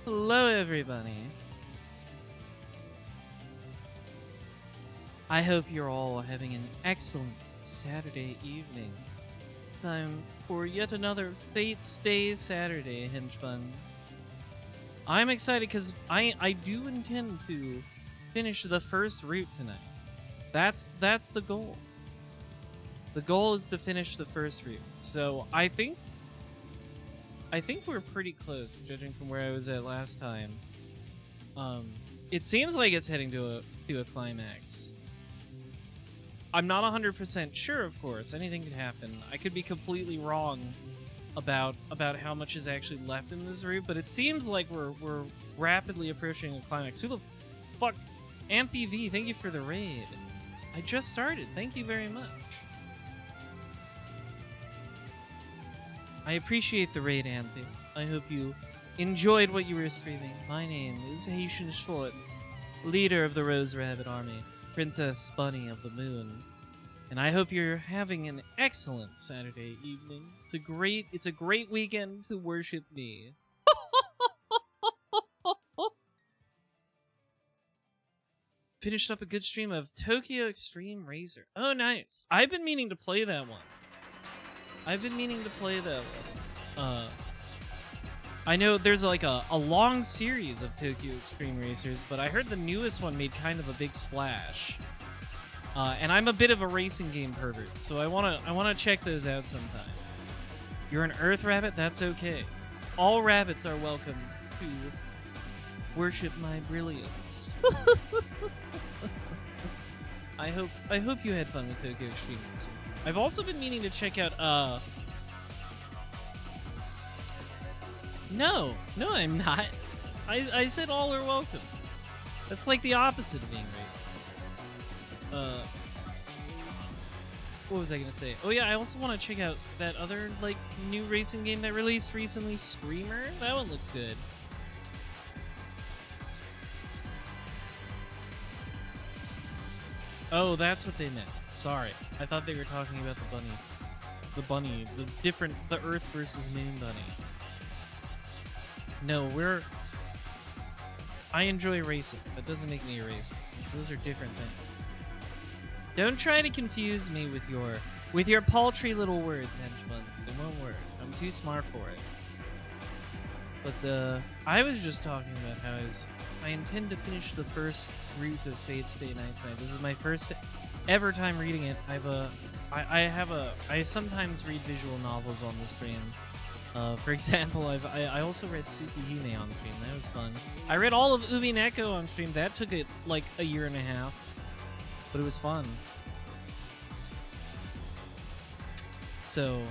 Hello, everybody. I hope you're all having an excellent Saturday evening. It's time for yet another Fate Stay Saturday, Henchbuns. I'm excited because I do intend to finish the first route tonight. That's the goal. The goal is to finish the first route. So I think we're pretty close, judging from where I was at last time. It seems like it's heading to a climax. I'm not 100% sure, of course. Anything could happen. I could be completely wrong about how much is actually left in this route, but it seems like we're rapidly approaching a climax. Who the fuck? Anthe V, thank you for the raid. I just started. Thank you very much. I appreciate the raid, Anthe. I hope you enjoyed what you were streaming. My name is Haitian Schwartz, leader of the Rose Rabbit Army, Princess Bunny of the Moon. And I hope you're having an excellent Saturday evening. It's a great weekend to worship me. Finished up a good stream of Tokyo Extreme Razor. Oh, nice. I've been meaning to play that one. I know there's like a long series of Tokyo Extreme Racers, but I heard the newest one made kind of a big splash. And I'm a bit of a racing game pervert, so I wanna check those out sometime. You're an Earth Rabbit? That's okay. All rabbits are welcome to worship my brilliance. I hope you had fun with Tokyo Extreme Racer. I've also been meaning to check out No, I'm not. I said all are welcome. That's like the opposite of being racist. What was I gonna say? Oh yeah, I also want to check out that other like new racing game that released recently, Screamer. That one looks good. Oh, that's what they meant. Sorry, I thought they were talking about the Earth versus Moon bunny. No, I enjoy racing. That doesn't make me a racist. Those are different things. Don't try to confuse me with your paltry little words, Henchbuns. It won't work. I'm too smart for it. But I was just talking about how I intend to finish the first route of Fate Stay Night tonight. This is my first ever time reading it. I sometimes read visual novels on the stream. For example, I also read Tsukihime on stream. That was fun. I read all of Umineko on stream. That took it like a year and a half, but it was fun. So,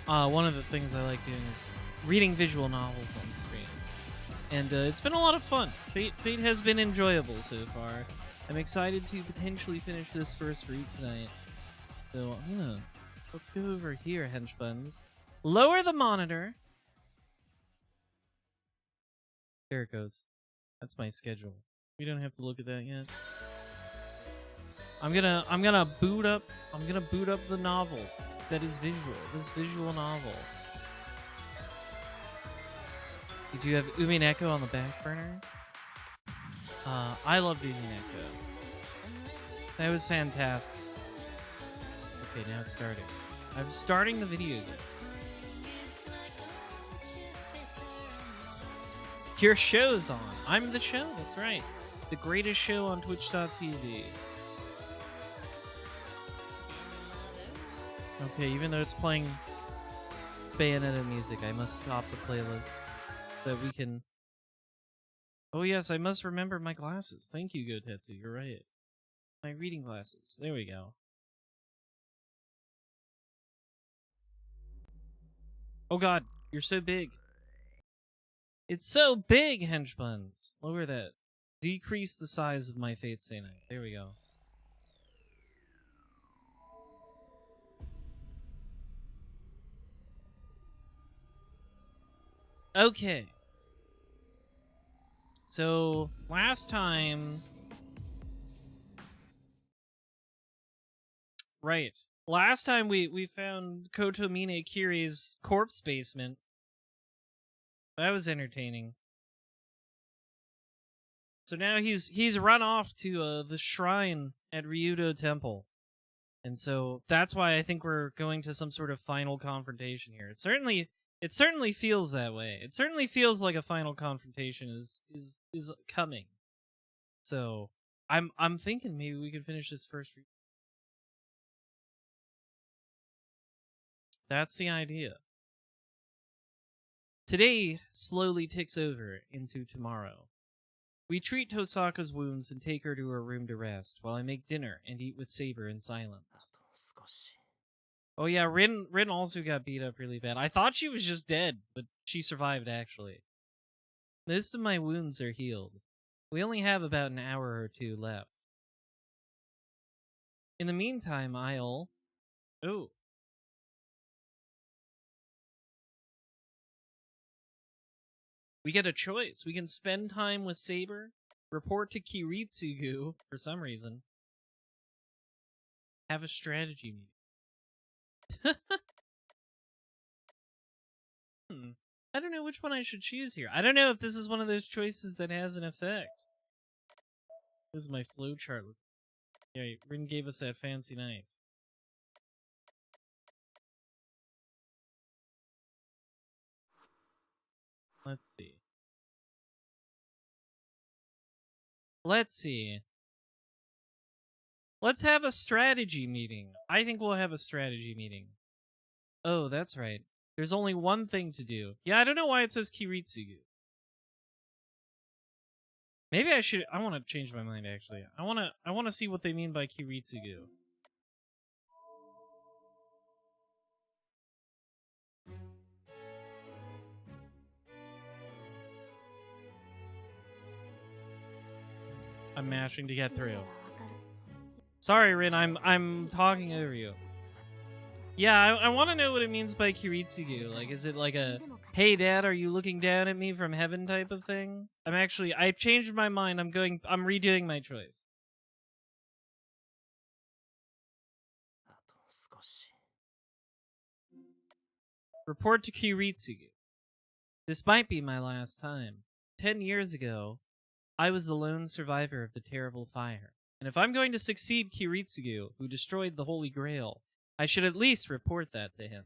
one of the things I like doing is reading visual novels on stream, and it's been a lot of fun. Fate has been enjoyable so far. I'm excited to potentially finish this first route tonight. So, let's go over here, Henchbuns. Lower the monitor. There it goes. That's my schedule. We don't have to look at that yet. I'm gonna boot up the novel that is visual. This visual novel. Did you have Umineko on the back burner? I loved Umineko. That was fantastic. Okay, now it's starting. I'm starting the video again. Your show's on. I'm the show, that's right. The greatest show on Twitch.tv. Okay, even though it's playing Bayonetta music, I must stop the playlist so that we can... Oh yes, I must remember my glasses. Thank you, Gotetsu, you're right. My reading glasses. There we go. Oh god, you're so big. It's so big, Henchbuns. Lower that. Decrease the size of my Fate Stay Night. There we go. Okay. So, last time... Right. Last time we found Kotomine Kiri's corpse basement. That was entertaining. So now he's run off to the shrine at Ryudo Temple. And so that's why I think we're going to some sort of final confrontation here. It certainly feels that way. It certainly feels like a final confrontation is coming. So I'm thinking maybe we could finish this first. That's the idea. Today slowly ticks over into tomorrow. We treat Tosaka's wounds and take her to her room to rest, while I make dinner and eat with Saber in silence. Oh yeah, Rin also got beat up really bad. I thought she was just dead, but she survived actually. Most of my wounds are healed. We only have about an hour or two left. In the meantime, I'll... Oh. We get a choice. We can spend time with Saber, report to Kiritsugu for some reason, have a strategy meeting. I don't know which one I should choose here. I don't know if this is one of those choices that has an effect. This is my flowchart. Yeah, Rin gave us that fancy knife. Let's see. Let's have a strategy meeting. I think we'll have a strategy meeting. Oh, that's right. There's only one thing to do. Yeah, I don't know why it says Kiritsugu. Maybe I want to change my mind actually. I want to see what they mean by Kiritsugu. I'm mashing to get through. Sorry, Rin, I'm talking over you. Yeah, I want to know what it means by Kiritsugu. Like, is it like a, hey dad, are you looking down at me from heaven type of thing? I've changed my mind. I'm redoing my choice. Report to Kiritsugu. This might be my last time. 10 years ago, I was the lone survivor of the terrible fire. And if I'm going to succeed Kiritsugu, who destroyed the Holy Grail, I should at least report that to him.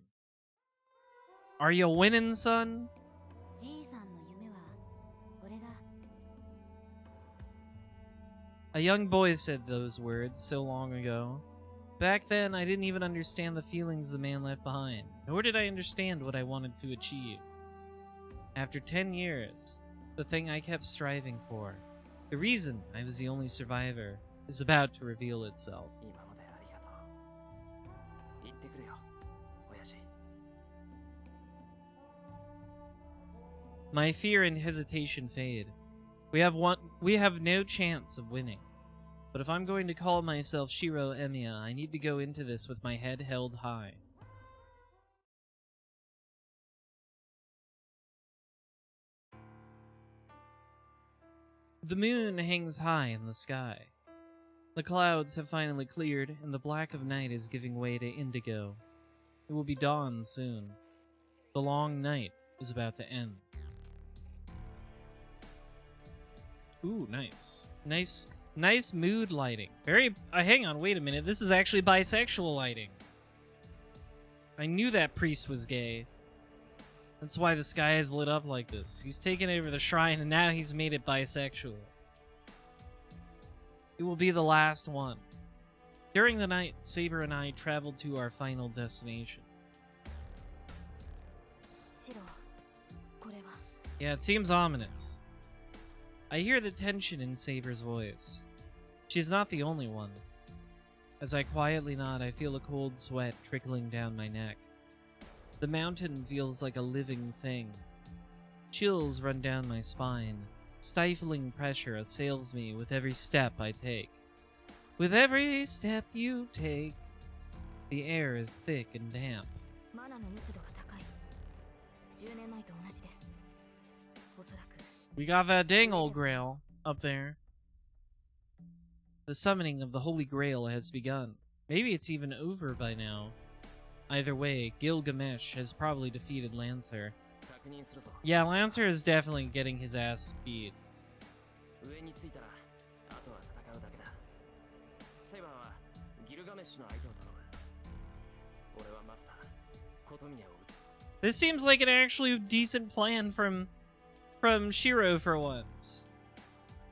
Are you winning, son? A young boy said those words so long ago. Back then, I didn't even understand the feelings the man left behind, nor did I understand what I wanted to achieve. After 10 years, the thing I kept striving for, the reason I was the only survivor, is about to reveal itself. My fear and hesitation fade. We have no chance of winning. But if I'm going to call myself Shiro Emiya, I need to go into this with my head held high. The moon hangs high in the sky. The clouds have finally cleared, and the black of night is giving way to indigo. It will be dawn soon. The long night is about to end. Ooh, nice. Nice mood lighting. Very... hang on, wait a minute. This is actually bisexual lighting. I knew that priest was gay. That's why the sky is lit up like this. He's taken over the shrine, and now he's made it bisexual. It will be the last one. During the night, Saber and I traveled to our final destination. Yeah, it seems ominous. I hear the tension in Saber's voice. She's not the only one. As I quietly nod, I feel a cold sweat trickling down my neck. The mountain feels like a living thing. Chills run down my spine. Stifling pressure assails me with every step I take. With every step you take, the air is thick and damp. We got that dang old Grail up there. The summoning of the Holy Grail has begun. Maybe it's even over by now. Either way, Gilgamesh has probably defeated Lancer. Yeah, Lancer is definitely getting his ass beat. This seems like an actually decent plan from Shiro for once.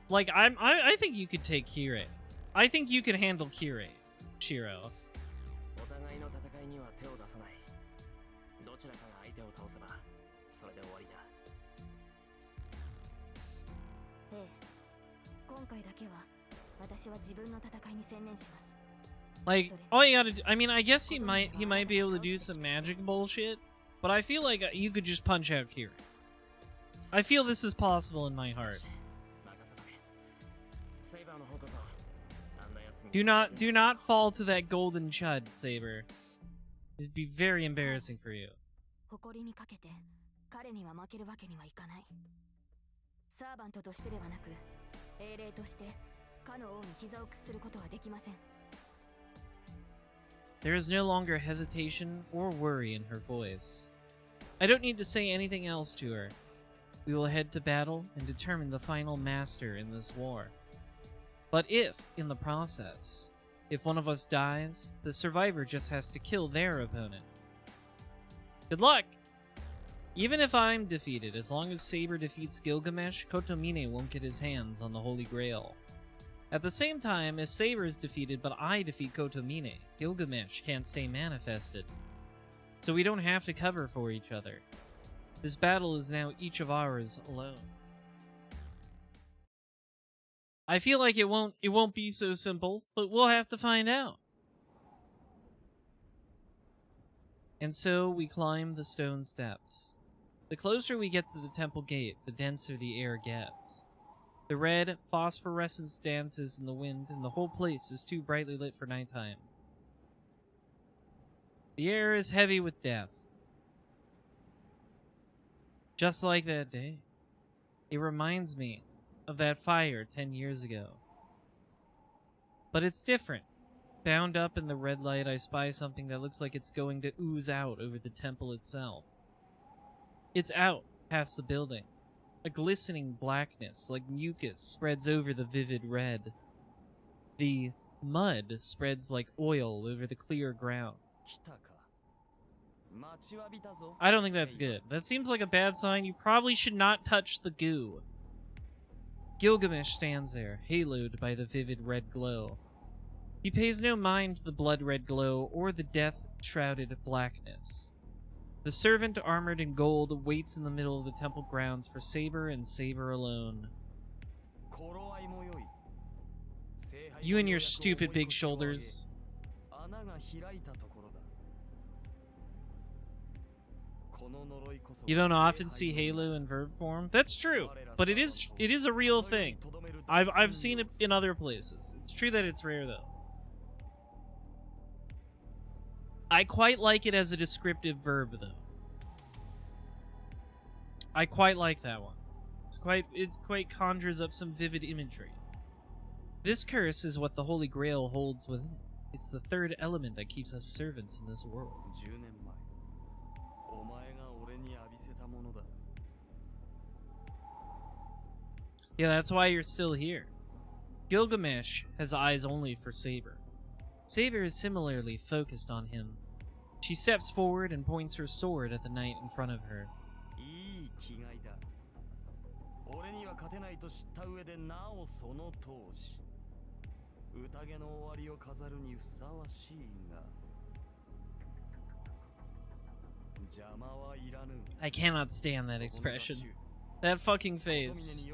Like I think you could take Kirei. I think you could handle Kirei, Shiro. Like, all you gotta do, I mean, I guess he might be able to do some magic bullshit, but I feel like you could just punch out Kirei. I feel this is possible in my heart. Do not fall to that golden chud, Saber. It'd be very embarrassing for you. There is no longer hesitation or worry in her voice. I don't need to say anything else to her. We will head to battle and determine the final master in this war. But if, in the process, if one of us dies, the survivor just has to kill their opponent. Good luck! Even if I'm defeated, as long as Saber defeats Gilgamesh, Kotomine won't get his hands on the Holy Grail. At the same time, if Saber is defeated but I defeat Kotomine, Gilgamesh can't stay manifested. So we don't have to cover for each other. This battle is now each of ours alone. I feel like it won't be so simple, but we'll have to find out. And so we climb the stone steps. The closer we get to the temple gate, the denser the air gets. The red phosphorescence dances in the wind, and the whole place is too brightly lit for nighttime. The air is heavy with death. Just like that day. It reminds me of that fire 10 years ago. But it's different. Bound up in the red light, I spy something that looks like it's going to ooze out over the temple itself. It's out, past the building. A glistening blackness, like mucus, spreads over the vivid red. The mud spreads like oil over the clear ground. I don't think that's good. That seems like a bad sign. You probably should not touch the goo. Gilgamesh stands there, haloed by the vivid red glow. He pays no mind to the blood-red glow or the death-shrouded blackness. The servant, armored in gold, waits in the middle of the temple grounds for Saber and Saber alone. You and your stupid big shoulders. You don't often see Halo in verb form. That's true, but it is a real thing. I've seen it in other places. It's true that it's rare though. I quite like it as a descriptive verb though. I quite like that one. It quite conjures up some vivid imagery. This curse is what the Holy Grail holds within it. It's the third element that keeps us servants in this world. Yeah, that's why you're still here. Gilgamesh has eyes only for Saber. Saber is similarly focused on him. She steps forward and points her sword at the knight in front of her. I cannot stand that expression. That fucking face.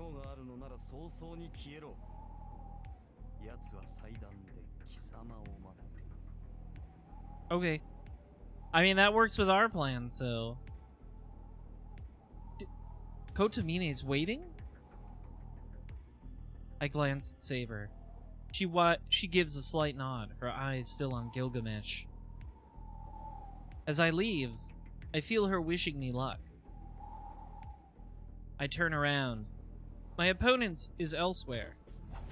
Okay. I mean, that works with our plan, so... Kotomine's waiting? I glance at Saber. She gives a slight nod, her eyes still on Gilgamesh. As I leave, I feel her wishing me luck. I turn around. My opponent is elsewhere.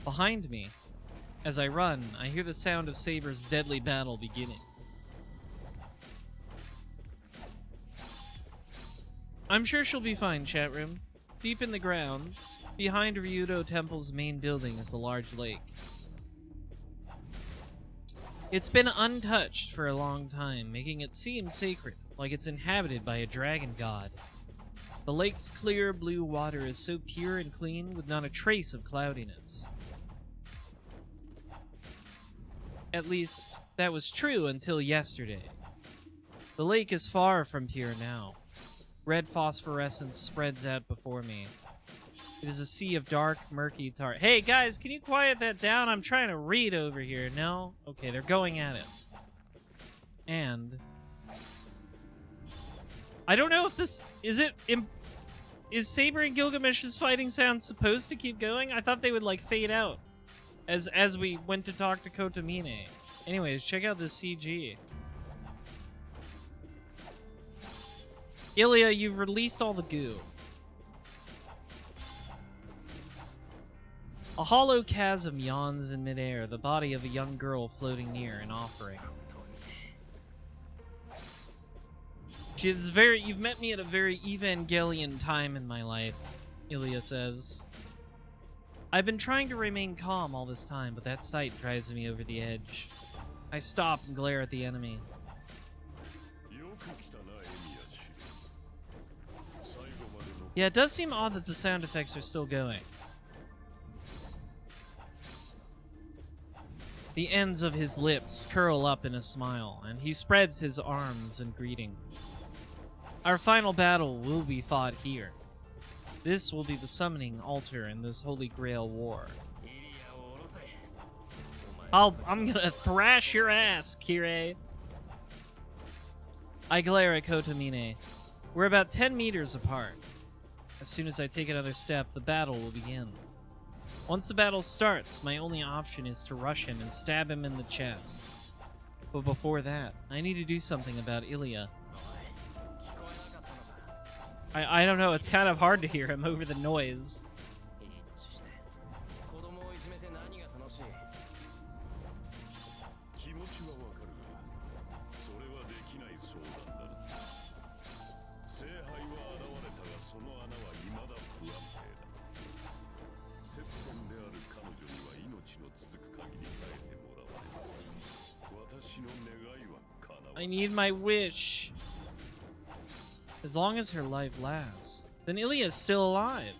Behind me. As I run, I hear the sound of Saber's deadly battle beginning. I'm sure she'll be fine, chat room. Deep in the grounds, behind Ryudo Temple's main building is a large lake. It's been untouched for a long time, making it seem sacred, like it's inhabited by a dragon god. The lake's clear blue water is so pure and clean, with not a trace of cloudiness. At least, that was true until yesterday. The lake is far from pure now. Red phosphorescence spreads out before me. It is a sea of dark, murky tar. Hey guys, can you quiet that down? I'm trying to read over here. No? Okay, they're going at it. And I don't know if this is Saber and Gilgamesh's fighting sound supposed to keep going? I thought they would like fade out as we went to talk to Kotomine. Anyways, check out this CG. Ilya, you've released all the goo. A hollow chasm yawns in midair, the body of a young girl floating near, an offering. You've met me at a very Evangelion time in my life, Ilya says. I've been trying to remain calm all this time, but that sight drives me over the edge. I stop and glare at the enemy. Yeah, it does seem odd that the sound effects are still going. The ends of his lips curl up in a smile, and he spreads his arms in greeting. Our final battle will be fought here. This will be the summoning altar in this Holy Grail war. I'm gonna thrash your ass, Kirei. I glare at Kotomine. We're about 10 meters apart. As soon as I take another step, the battle will begin. Once the battle starts, my only option is to rush him and stab him in the chest. But before that, I need to do something about Ilya. I don't know, it's kind of hard to hear him over the noise. I need my wish. As long as her life lasts, then Ilya is still alive.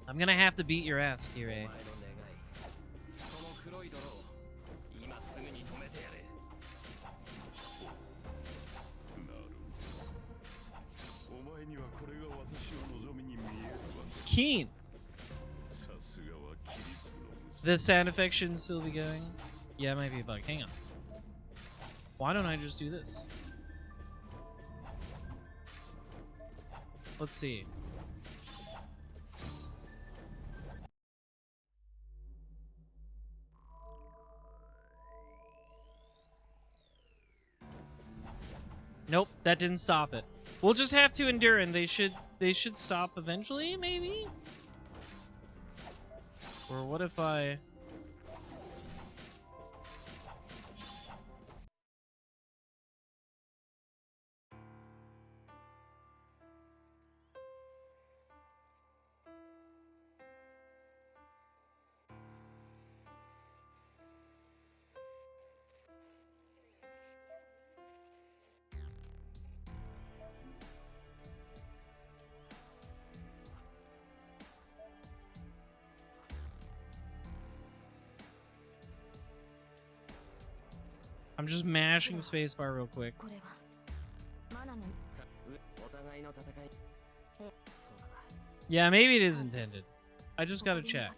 I'm gonna have to beat your ass, Kirei. Keen. The sound effects shouldn't still be going. Yeah, it might be a bug. Hang on. Why don't I just do this? Let's see. Nope, that didn't stop it. We'll just have to endure, and they should stop eventually, maybe? Or what if I... I'm just mashing spacebar real quick. Yeah, maybe it is intended. I just gotta check.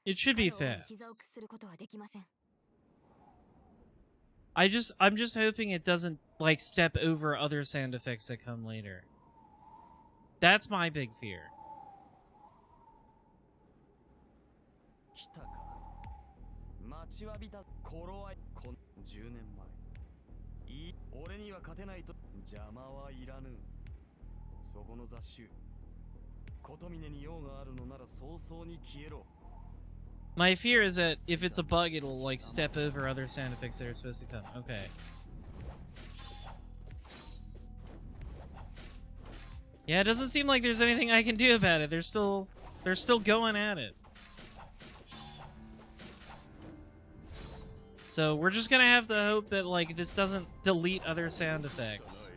It should be fast. I'm just hoping it doesn't like step over other sound effects that come later. That's my big fear. 待ちわびた頃合いこん10年前いい俺には勝てないと邪魔はいらぬそこの雑種 My fear is that if it's a bug, it'll like step over other sound effects that are supposed to come. Okay. Yeah, it doesn't seem like there's anything I can do about it. They're still going at it. So we're just gonna have to hope that like this doesn't delete other sound effects.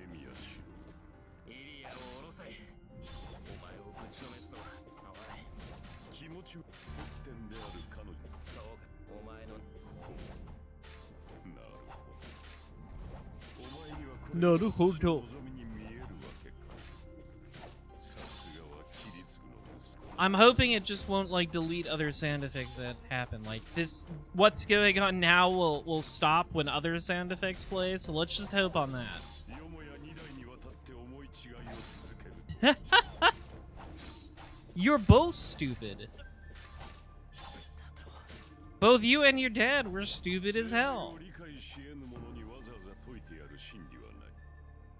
I'm hoping it just won't like delete other sound effects that happen. Like this, what's going on now will stop when other sound effects play. So let's just hope on that. You're both stupid. Both you and your dad were stupid as hell.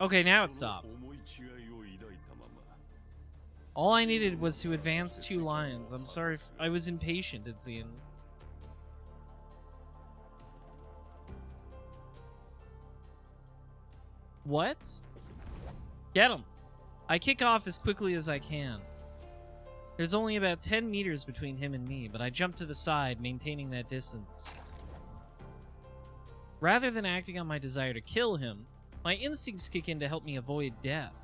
Okay, now it stopped. All I needed was to advance 2 lines. I'm sorry, I was impatient, it seems. What? Get him. I kick off as quickly as I can. There's only about 10 meters between him and me, but I jump to the side, maintaining that distance. Rather than acting on my desire to kill him, my instincts kick in to help me avoid death.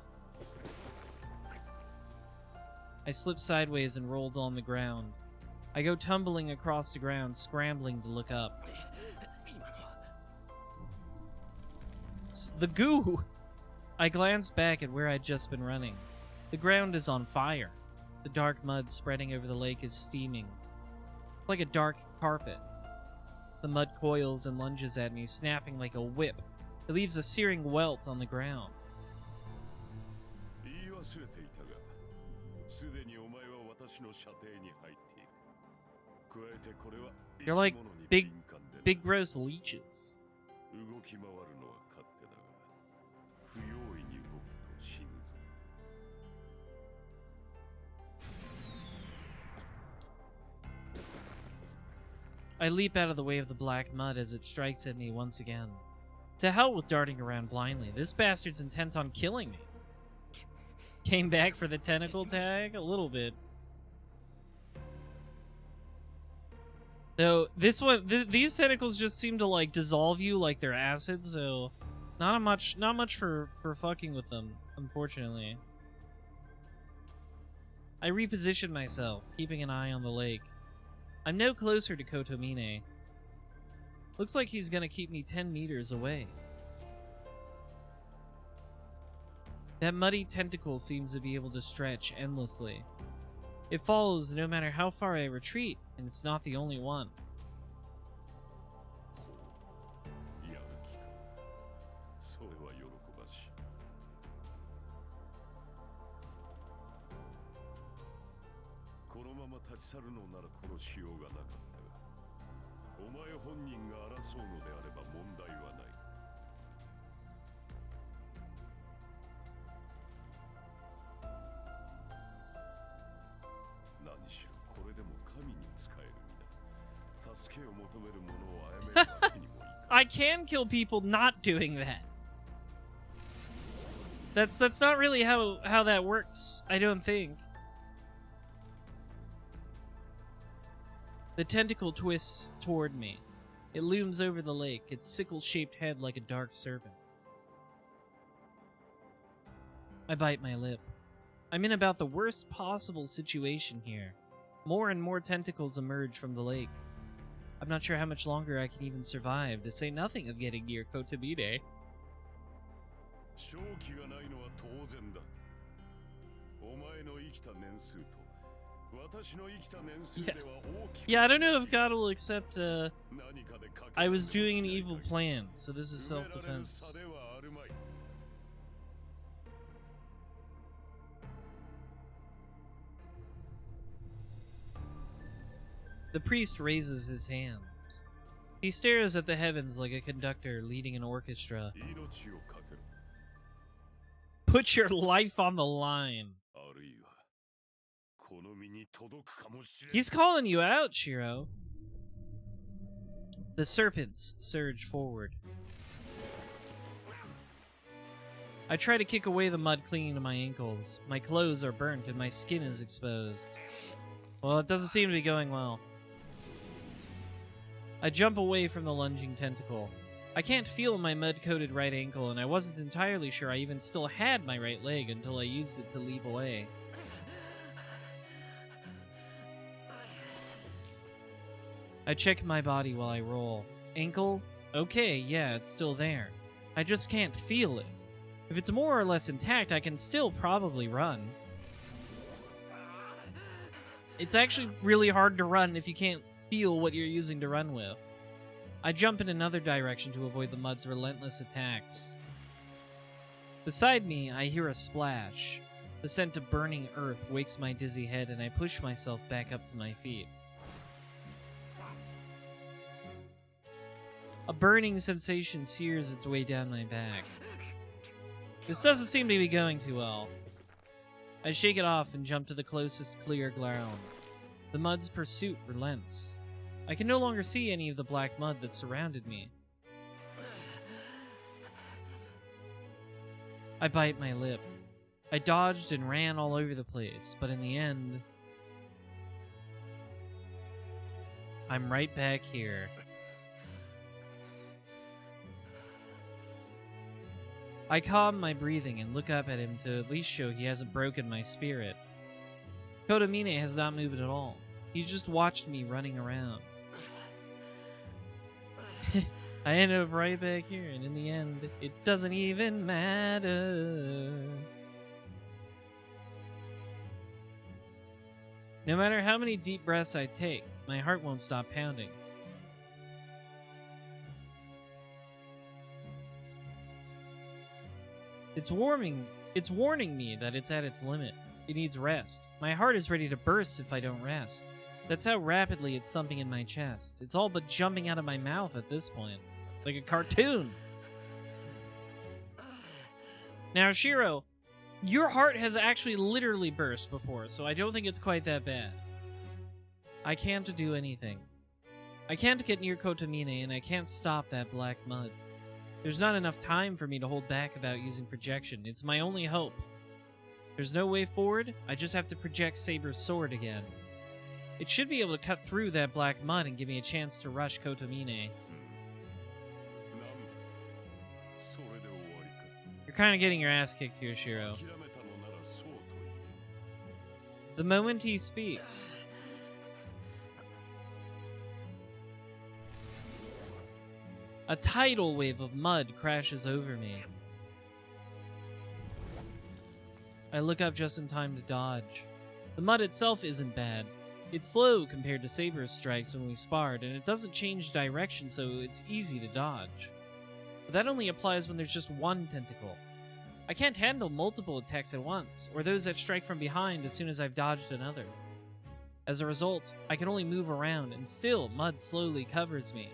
I slip sideways and rolled on the ground. I go tumbling across the ground, scrambling to look up. The goo! I glance back at where I'd just been running. The ground is on fire. The dark mud spreading over the lake is steaming. Like a dark carpet. The mud coils and lunges at me, snapping like a whip. It leaves a searing welt on the ground. They're like big gross leeches. I leap out of the way of the black mud as it strikes at me once again. To hell with darting around blindly. This bastard's intent on killing me. Came back for the tentacle tag? A little bit. Though this one, these tentacles just seem to like dissolve you like they're acid, so not much for fucking with them, unfortunately. I reposition myself, keeping an eye on the lake. I'm no closer to Kotomine. Looks like he's gonna keep me 10 meters away. That muddy tentacle seems to be able to stretch endlessly. It follows no matter how far I retreat, and it's not the only one. I can kill people not doing that. That's not really how that works, I don't think. The tentacle twists toward me. It looms over the lake, its sickle-shaped head like a dark serpent. I bite my lip. I'm in about the worst possible situation here. More and more tentacles emerge from the lake. I'm not sure how much longer I can even survive, to say nothing of getting near Kotomine. Yeah, I don't know if God will accept, I was doing an evil plan, so this is self-defense. The priest raises his hands. He stares at the heavens like a conductor leading an orchestra. Put your life on the line. He's calling you out, Shiro. The serpents surge forward. I try to kick away the mud clinging to my ankles. My clothes are burnt and my skin is exposed. Well, it doesn't seem to be going well. I jump away from the lunging tentacle. I can't feel my mud-coated right ankle, and I wasn't entirely sure I even still had my right leg until I used it to leap away. I check my body while I roll. Ankle? Okay, yeah, it's still there. I just can't feel it. If it's more or less intact, I can still probably run. It's actually really hard to run if you can't feel what you're using to run with. I jump in another direction to avoid the mud's relentless attacks. Beside me, I hear a splash. The scent of burning earth wakes my dizzy head, and I push myself back up to my feet. A burning sensation sears its way down my back. This doesn't seem to be going too well. I shake it off and jump to the closest clear ground. The mud's pursuit relents. I can no longer see any of the black mud that surrounded me. I bite my lip. I dodged and ran all over the place, but in the end, I'm right back here. I calm my breathing and look up at him to at least show he hasn't broken my spirit. Kotomine has not moved at all. He's just watched me running around. I ended up right back here, and in the end, it doesn't even matter. No matter how many deep breaths I take, my heart won't stop pounding. It's warning me that it's at its limit. It needs rest. My heart is ready to burst if I don't rest. That's how rapidly it's thumping in my chest. It's all but jumping out of my mouth at this point. Like a cartoon. Now, Shiro, your heart has actually literally burst before, so I don't think it's quite that bad. I can't do anything. I can't get near Kotomine, and I can't stop that black mud. There's not enough time for me to hold back about using projection. It's my only hope. There's no way forward. I just have to project Saber's sword again. It should be able to cut through that black mud and give me a chance to rush Kotomine. You're kind of getting your ass kicked here, Shiro. The moment he speaks, a tidal wave of mud crashes over me. I look up just in time to dodge. The mud itself isn't bad. It's slow compared to Saber's strikes when we sparred, and it doesn't change direction, so it's easy to dodge. But that only applies when there's just one tentacle. I can't handle multiple attacks at once, or those that strike from behind as soon as I've dodged another. As a result, I can only move around, and still mud slowly covers me.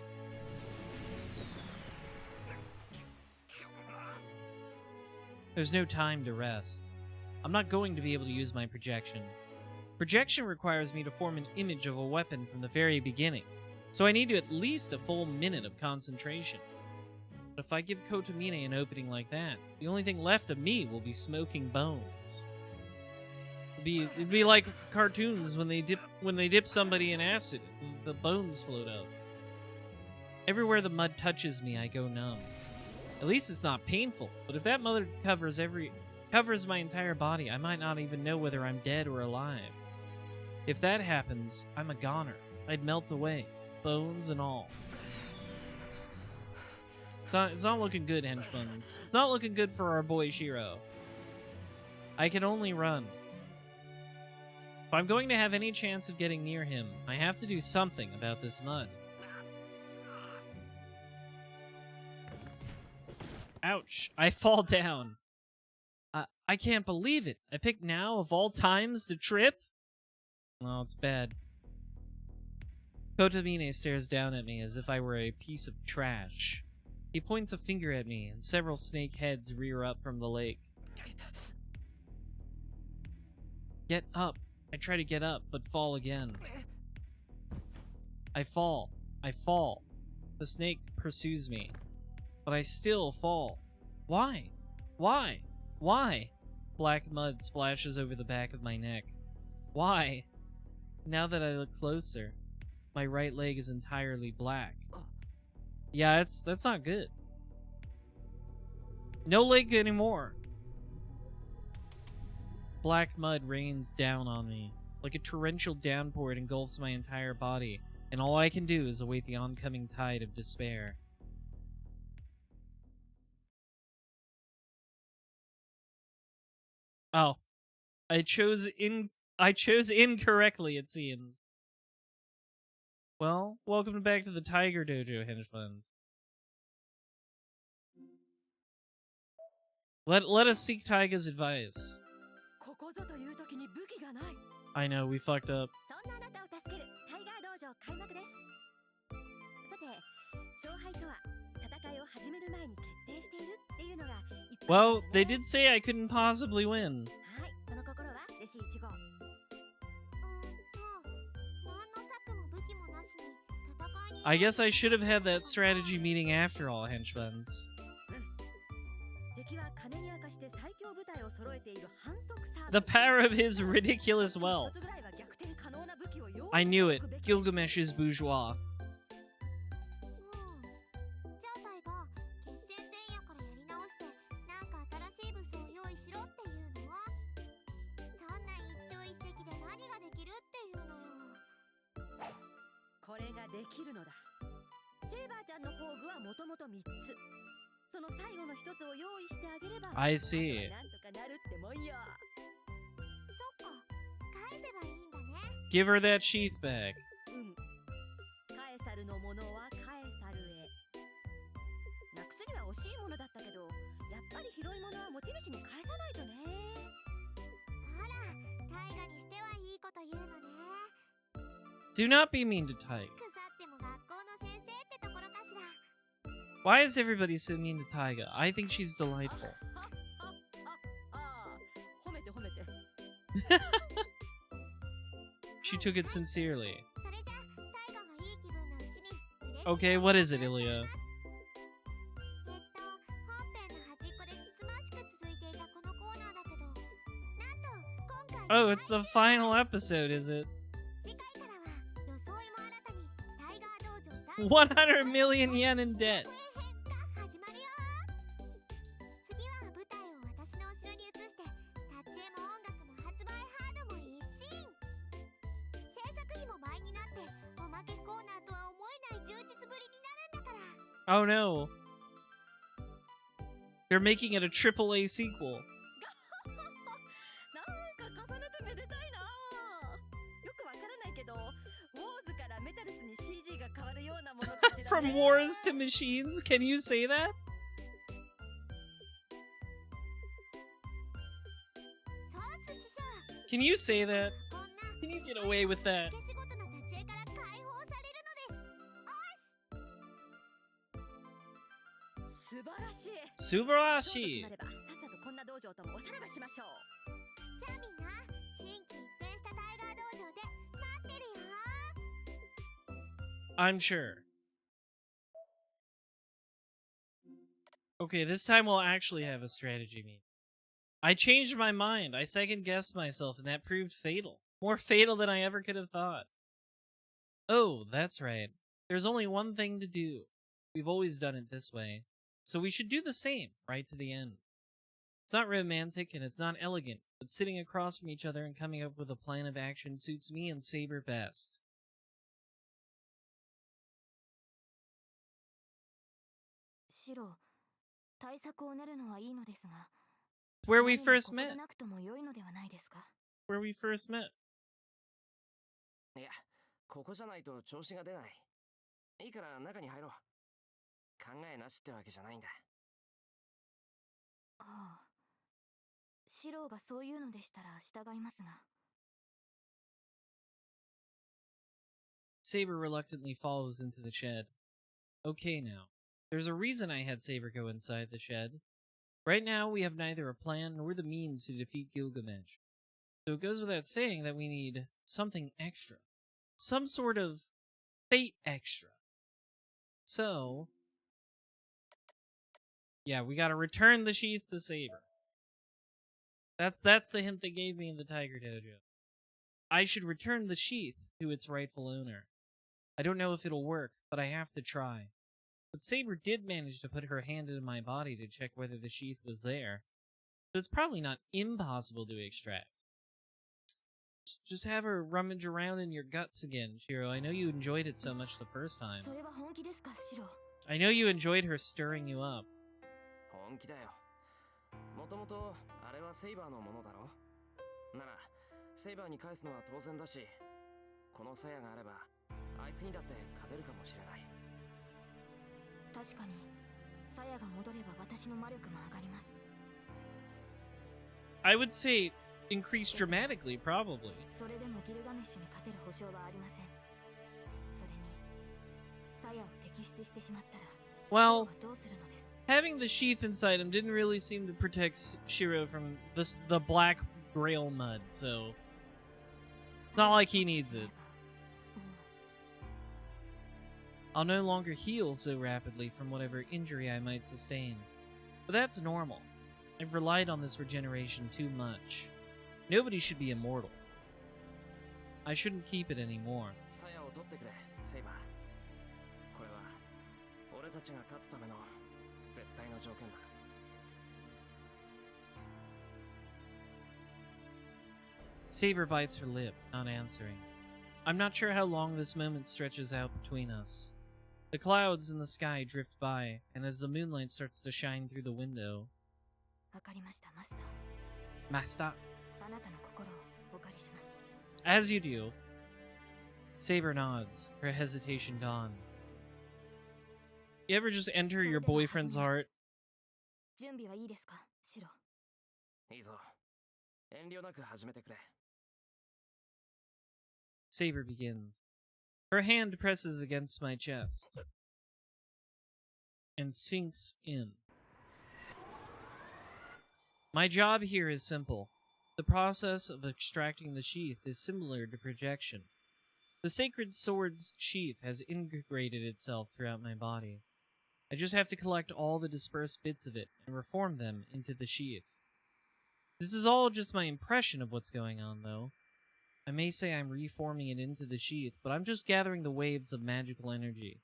There's no time to rest. I'm not going to be able to use my projection. Projection requires me to form an image of a weapon from the very beginning, so I need at least a full minute of concentration. But if I give Kotomine an opening like that, the only thing left of me will be smoking bones. It'd be like cartoons when they dip somebody in acid, the bones float out. Everywhere the mud touches me, I go numb. At least it's not painful, but if that mud covers my entire body, I might not even know whether I'm dead or alive. If that happens, I'm a goner. I'd melt away, bones and all. It's not looking good, henchmans. It's not looking good for our boy Shiro. I can only run. If I'm going to have any chance of getting near him, I have to do something about this mud. Ouch, I fall down. I can't believe it. I picked now of all times to trip? Oh, it's bad. Kotomine stares down at me as if I were a piece of trash. He points a finger at me, and several snake heads rear up from the lake. Get up. I try to get up, but fall again. I fall. I fall. The snake pursues me, but I still fall. Why? Why? Why? Black mud splashes over the back of my neck. Why? Now that I look closer, my right leg is entirely black. Yeah, that's not good. No leg anymore. Black mud rains down on me. Like a torrential downpour, it engulfs my entire body, and all I can do is await the oncoming tide of despair. Oh. I chose incorrectly, it seems. Well, welcome back to the Tiger Dojo, henchmen's. Let us seek Taiga's advice. I know, we fucked up. Well, they did say I couldn't possibly win. I guess I should have had that strategy meeting after all, henchmen's. The power of his ridiculous wealth. I knew it. Gilgamesh is bourgeois. I see. Give her that sheath back. Do not be mean to Taiga. Why is everybody so mean to Taiga? I think she's delightful. She took it sincerely. Okay, what is it, Ilya? Oh, it's the final episode, is it? 100 million yen in debt. Oh no. They're making it a AAA sequel. From wars to machines? Can you say that? Can you say that? Can you get away with that? Subarashi! I'm sure. Okay, this time we'll actually have a strategy meeting. I changed my mind. I second-guessed myself, and that proved fatal. More fatal than I ever could have thought. Oh, that's right. There's only one thing to do. We've always done it this way. So we should do the same, right to the end. It's not romantic and it's not elegant, but sitting across from each other and coming up with a plan of action suits me and Saber best. Where we first met. Where we first met. いや、ここじゃないと調子が出ない。いいから中に入ろう。考えなしってわけじゃないんだ。ああ。シロがそういうのでしたら従いますが。Saber reluctantly follows into the shed. Okay now. There's a reason I had Saber go inside the shed. Right now, we have neither a plan nor the means to defeat Gilgamesh. So it goes without saying that we need something extra. Some sort of fate extra. So, yeah, we gotta return the sheath to Saber. That's the hint they gave me in the Tiger Dojo. I should return the sheath to its rightful owner. I don't know if it'll work, but I have to try. But Saber did manage to put her hand into my body to check whether the sheath was there. So it's probably not impossible to extract. Just have her rummage around in your guts again, Shiro. I know you enjoyed it so much the first time. それは本気ですか、シロ。 I know you enjoyed her stirring you up. 本気だよ。もともとあれはセイバーのものだろ。ならセイバーに返すのは当然だし、この鞘があればあいつにだって勝てるかもしれない。確かに、鞘が戻れば私の魔力も上がります。 I would say increase dramatically, probably. それでもギルガメッシュに勝てる保証はありません。それに、鞘を摘出してしまったら、 Well, シロはどうするのです。 having the sheath inside him didn't really seem to protect Shiro from the black Grail mud, so it's not like he needs it. I'll no longer heal so rapidly from whatever injury I might sustain. But that's normal. I've relied on this regeneration too much. Nobody should be immortal. I shouldn't keep it anymore. 鞘を取ってくれ、セイバー。これは俺たちが勝つための絶対の条件だ。Saber bites her lip, not answering. I'm not sure how long this moment stretches out between us. The clouds in the sky drift by, and as the moonlight starts to shine through the window... わかりました、マスター。 Master. あなたの心をお借りします。 As you do. Saber nods, her hesitation gone. You ever just enter your boyfriend's heart? 準備はいいですか、シロ。いいぞ。遠慮なく始めてくれ。Saber begins. Her hand presses against my chest and sinks in. My job here is simple. The process of extracting the sheath is similar to projection. The sacred sword's sheath has integrated itself throughout my body. I just have to collect all the dispersed bits of it and reform them into the sheath. This is all just my impression of what's going on, though. I may say I'm reforming it into the sheath, but I'm just gathering the waves of magical energy.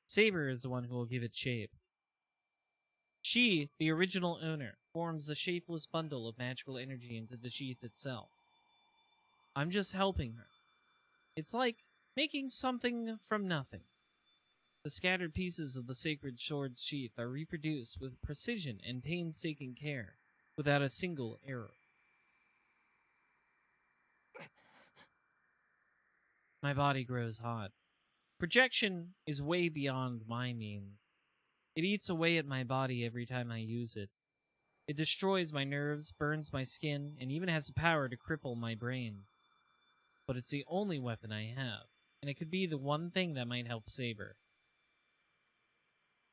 Saber is the one who will give it shape. She, the original owner, forms the shapeless bundle of magical energy into the sheath itself. I'm just helping her. It's like making something from nothing. The scattered pieces of the sacred sword's sheath are reproduced with precision and painstaking care, without a single error. My body grows hot. Projection is way beyond my means. It eats away at my body every time I use it. It destroys my nerves, burns my skin, and even has the power to cripple my brain. But it's the only weapon I have, and it could be the one thing that might help Saber.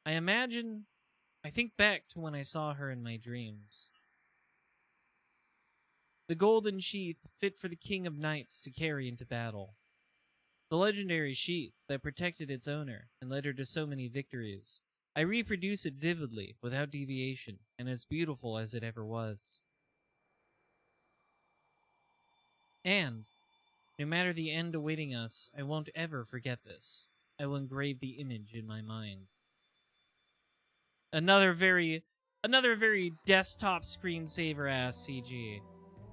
I think back to when I saw her in my dreams. The golden sheath fit for the king of knights to carry into battle. The legendary sheath that protected its owner and led her to so many victories. I reproduce it vividly, without deviation, and as beautiful as it ever was. And, no matter the end awaiting us, I won't ever forget this. I will engrave the image in my mind. Another very desktop screensaver-ass CG.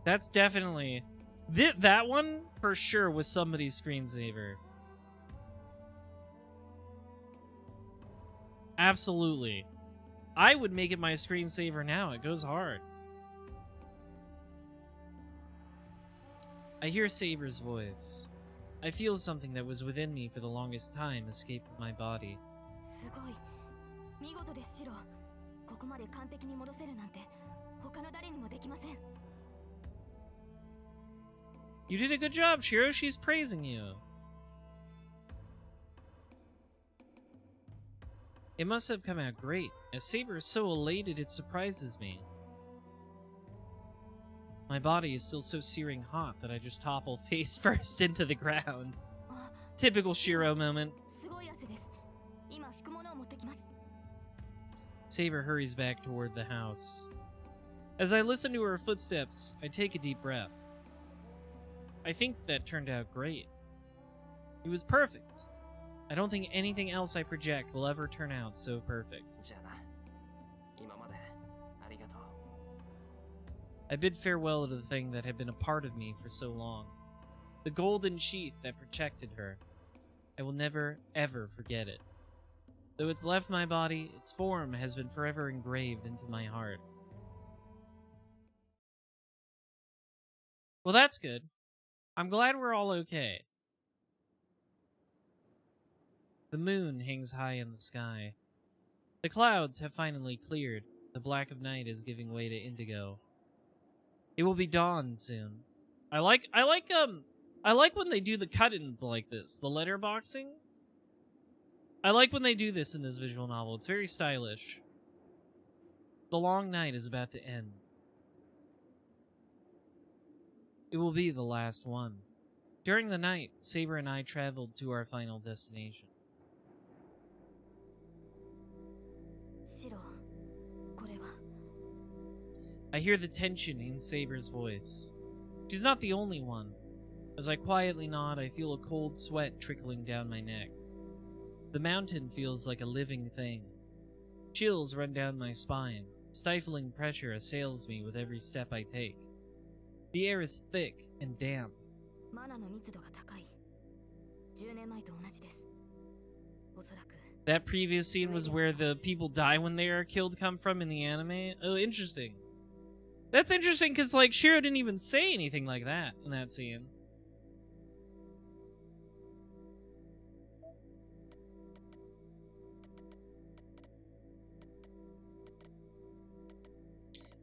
That's definitely... that one, for sure, was somebody's screensaver. Absolutely. I would make it my screensaver now. It goes hard. I hear Saber's voice. I feel something that was within me for the longest time escape from my body. すごい。見事です、シロ。ここまで完璧に戻せるなんて他の誰にもできません。 You did a good job, Shiro. She's praising you. It must have come out great, as Saber is so elated it surprises me. My body is still so searing hot that I just topple face first into the ground. あ、 Typical Shiro moment. すごい汗です。今拭くものを持ってきます。 Saber hurries back toward the house. As I listen to her footsteps, I take a deep breath. I think that turned out great. It was perfect. I don't think anything else I project will ever turn out so perfect. じゃあな。今までありがとう。 I bid farewell to the thing that had been a part of me for so long. The golden sheath that protected her. I will never, ever forget it. Though it's left my body, its form has been forever engraved into my heart. Well, that's good. I'm glad we're all okay. The moon hangs high in the sky. The clouds have finally cleared. The black of night is giving way to indigo. It will be dawn soon. I like when they do the cut-ins like this, the letterboxing. I like when they do this in this visual novel. It's very stylish. The long night is about to end. It will be the last one. During the night, Saber and I traveled to our final destination. シロ、これは。 I hear the tension in Saber's voice. She's not the only one. As I quietly nod, I feel a cold sweat trickling down my neck. The mountain feels like a living thing. Chills run down my spine. Stifling pressure assails me with every step I take. The air is thick and damp. マナの密度が高い。10年前と同じです。おそらく。 That previous scene was where the people die when they are killed come from in the anime? Oh, interesting. That's interesting because, like, Shiro didn't even say anything like that in that scene.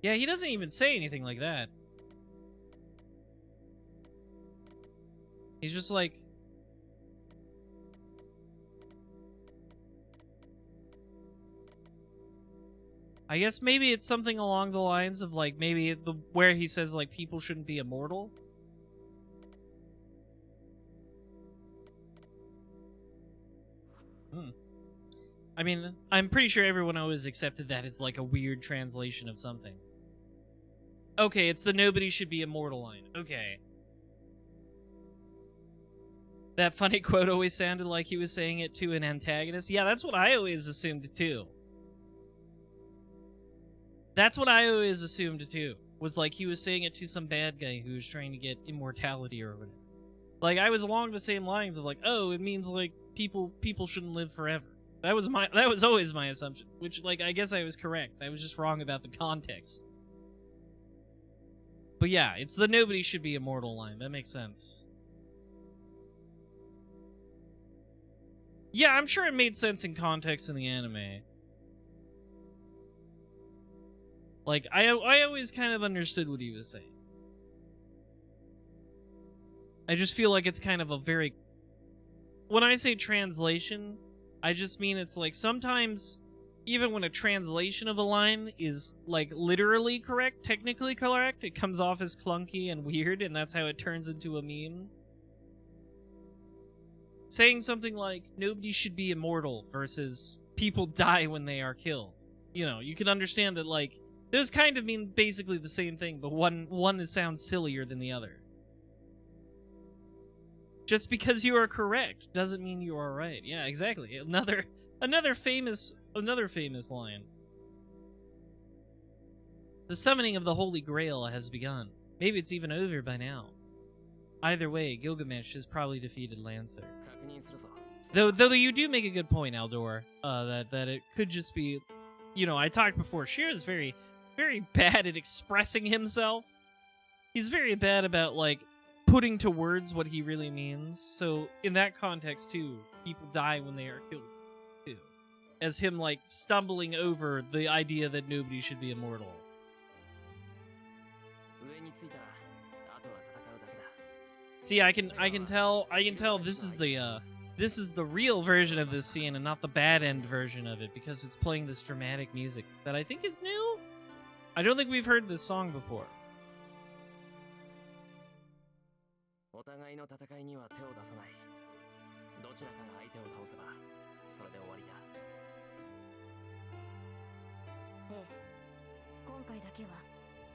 Yeah, he doesn't even say anything like that. He's just like... I guess maybe it's something along the lines of, like, maybe where he says, like, people shouldn't be immortal. I mean, I'm pretty sure everyone always accepted that as, like, a weird translation of something. Okay, it's the nobody should be immortal line. Okay. That funny quote always sounded like he was saying it to an antagonist. Yeah, that's what I always assumed, too. That's what I always assumed, too. Was like he was saying it to some bad guy who was trying to get immortality or whatever. Like, I was along the same lines of like, oh, it means like people shouldn't live forever. That was always my assumption. Which, like, I guess I was correct. I was just wrong about the context. But yeah, it's the nobody should be immortal line. That makes sense. Yeah, I'm sure it made sense in context in the anime. Like, I always kind of understood what he was saying. I just feel like it's kind of a very... When I say translation, I just mean it's like sometimes, even when a translation of a line is, like, literally correct, technically correct, it comes off as clunky and weird, and that's how it turns into a meme. Saying something like, nobody should be immortal versus people die when they are killed. You know, you can understand that, like, those kind of mean basically the same thing, but one sounds sillier than the other. Just because you are correct doesn't mean you are right. Yeah, exactly. Another famous line. The summoning of the Holy Grail has begun. Maybe it's even over by now. Either way, Gilgamesh has probably defeated Lancer. 確認するぞ。 Though you do make a good point, Aldor, that it could just be, you know, I talked before, Shiro's very bad at expressing himself. He's very bad about, like, putting to words what he really means. So, in that context, too, people die when they are killed, too. As him, like, stumbling over the idea that nobody should be immortal. 上に着いたら、あとは戦うだけだ。 See, I can tell this is the real version of this scene and not the bad end version of it because it's playing this dramatic music that I think is new. I don't think we've heard this song before. 互いの戦いには手を出さない。どちらかが相手を倒せばそれで終わりだ。ええ、今回だけは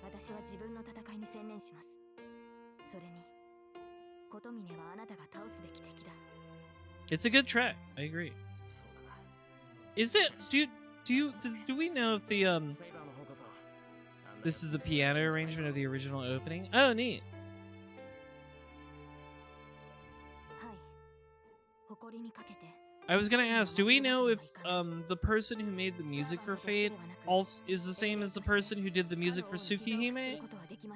私は自分の戦いに専念します。それに琴峰はあなたが倒すべき敵だ。 It's a good track. I agree. そうだな。 Is it? Do we know if the セイバーの方こそ this is the piano arrangement of the original opening? Oh, neat. はい、誇りにかけて I was gonna ask, do we know if the person who made the music for Fate also is the same as the person who did the music for Tsukihime?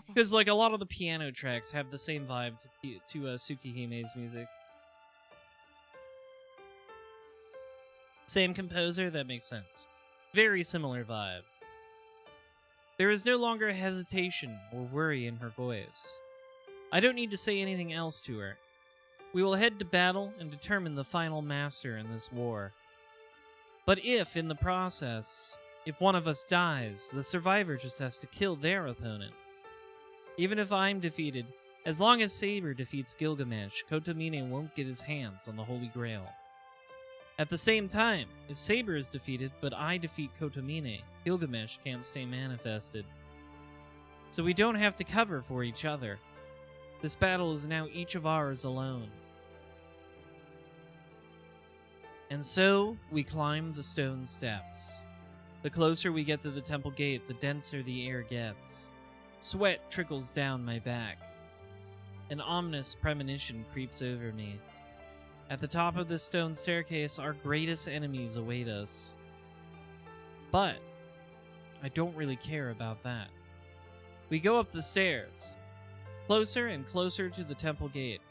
Because like a lot of the piano tracks have the same vibe to Tsukihime's music. Same composer, that makes sense. Very similar vibe. There is no longer hesitation or worry in her voice. I don't need to say anything else to her. We will head to battle and determine the final master in this war. But if, in the process, if one of us dies, the survivor just has to kill their opponent. Even if I'm defeated, as long as Saber defeats Gilgamesh, Kotomine won't get his hands on the Holy Grail. At the same time, if Saber is defeated, but I defeat Kotomine, Gilgamesh can't stay manifested. So we don't have to cover for each other. This battle is now each of ours alone. And so, we climb the stone steps. The closer we get to the temple gate, the denser the air gets. Sweat trickles down my back. An ominous premonition creeps over me. At the top of this stone staircase, our greatest enemies await us. But I don't really care about that. We go up the stairs, closer and closer to the temple gate.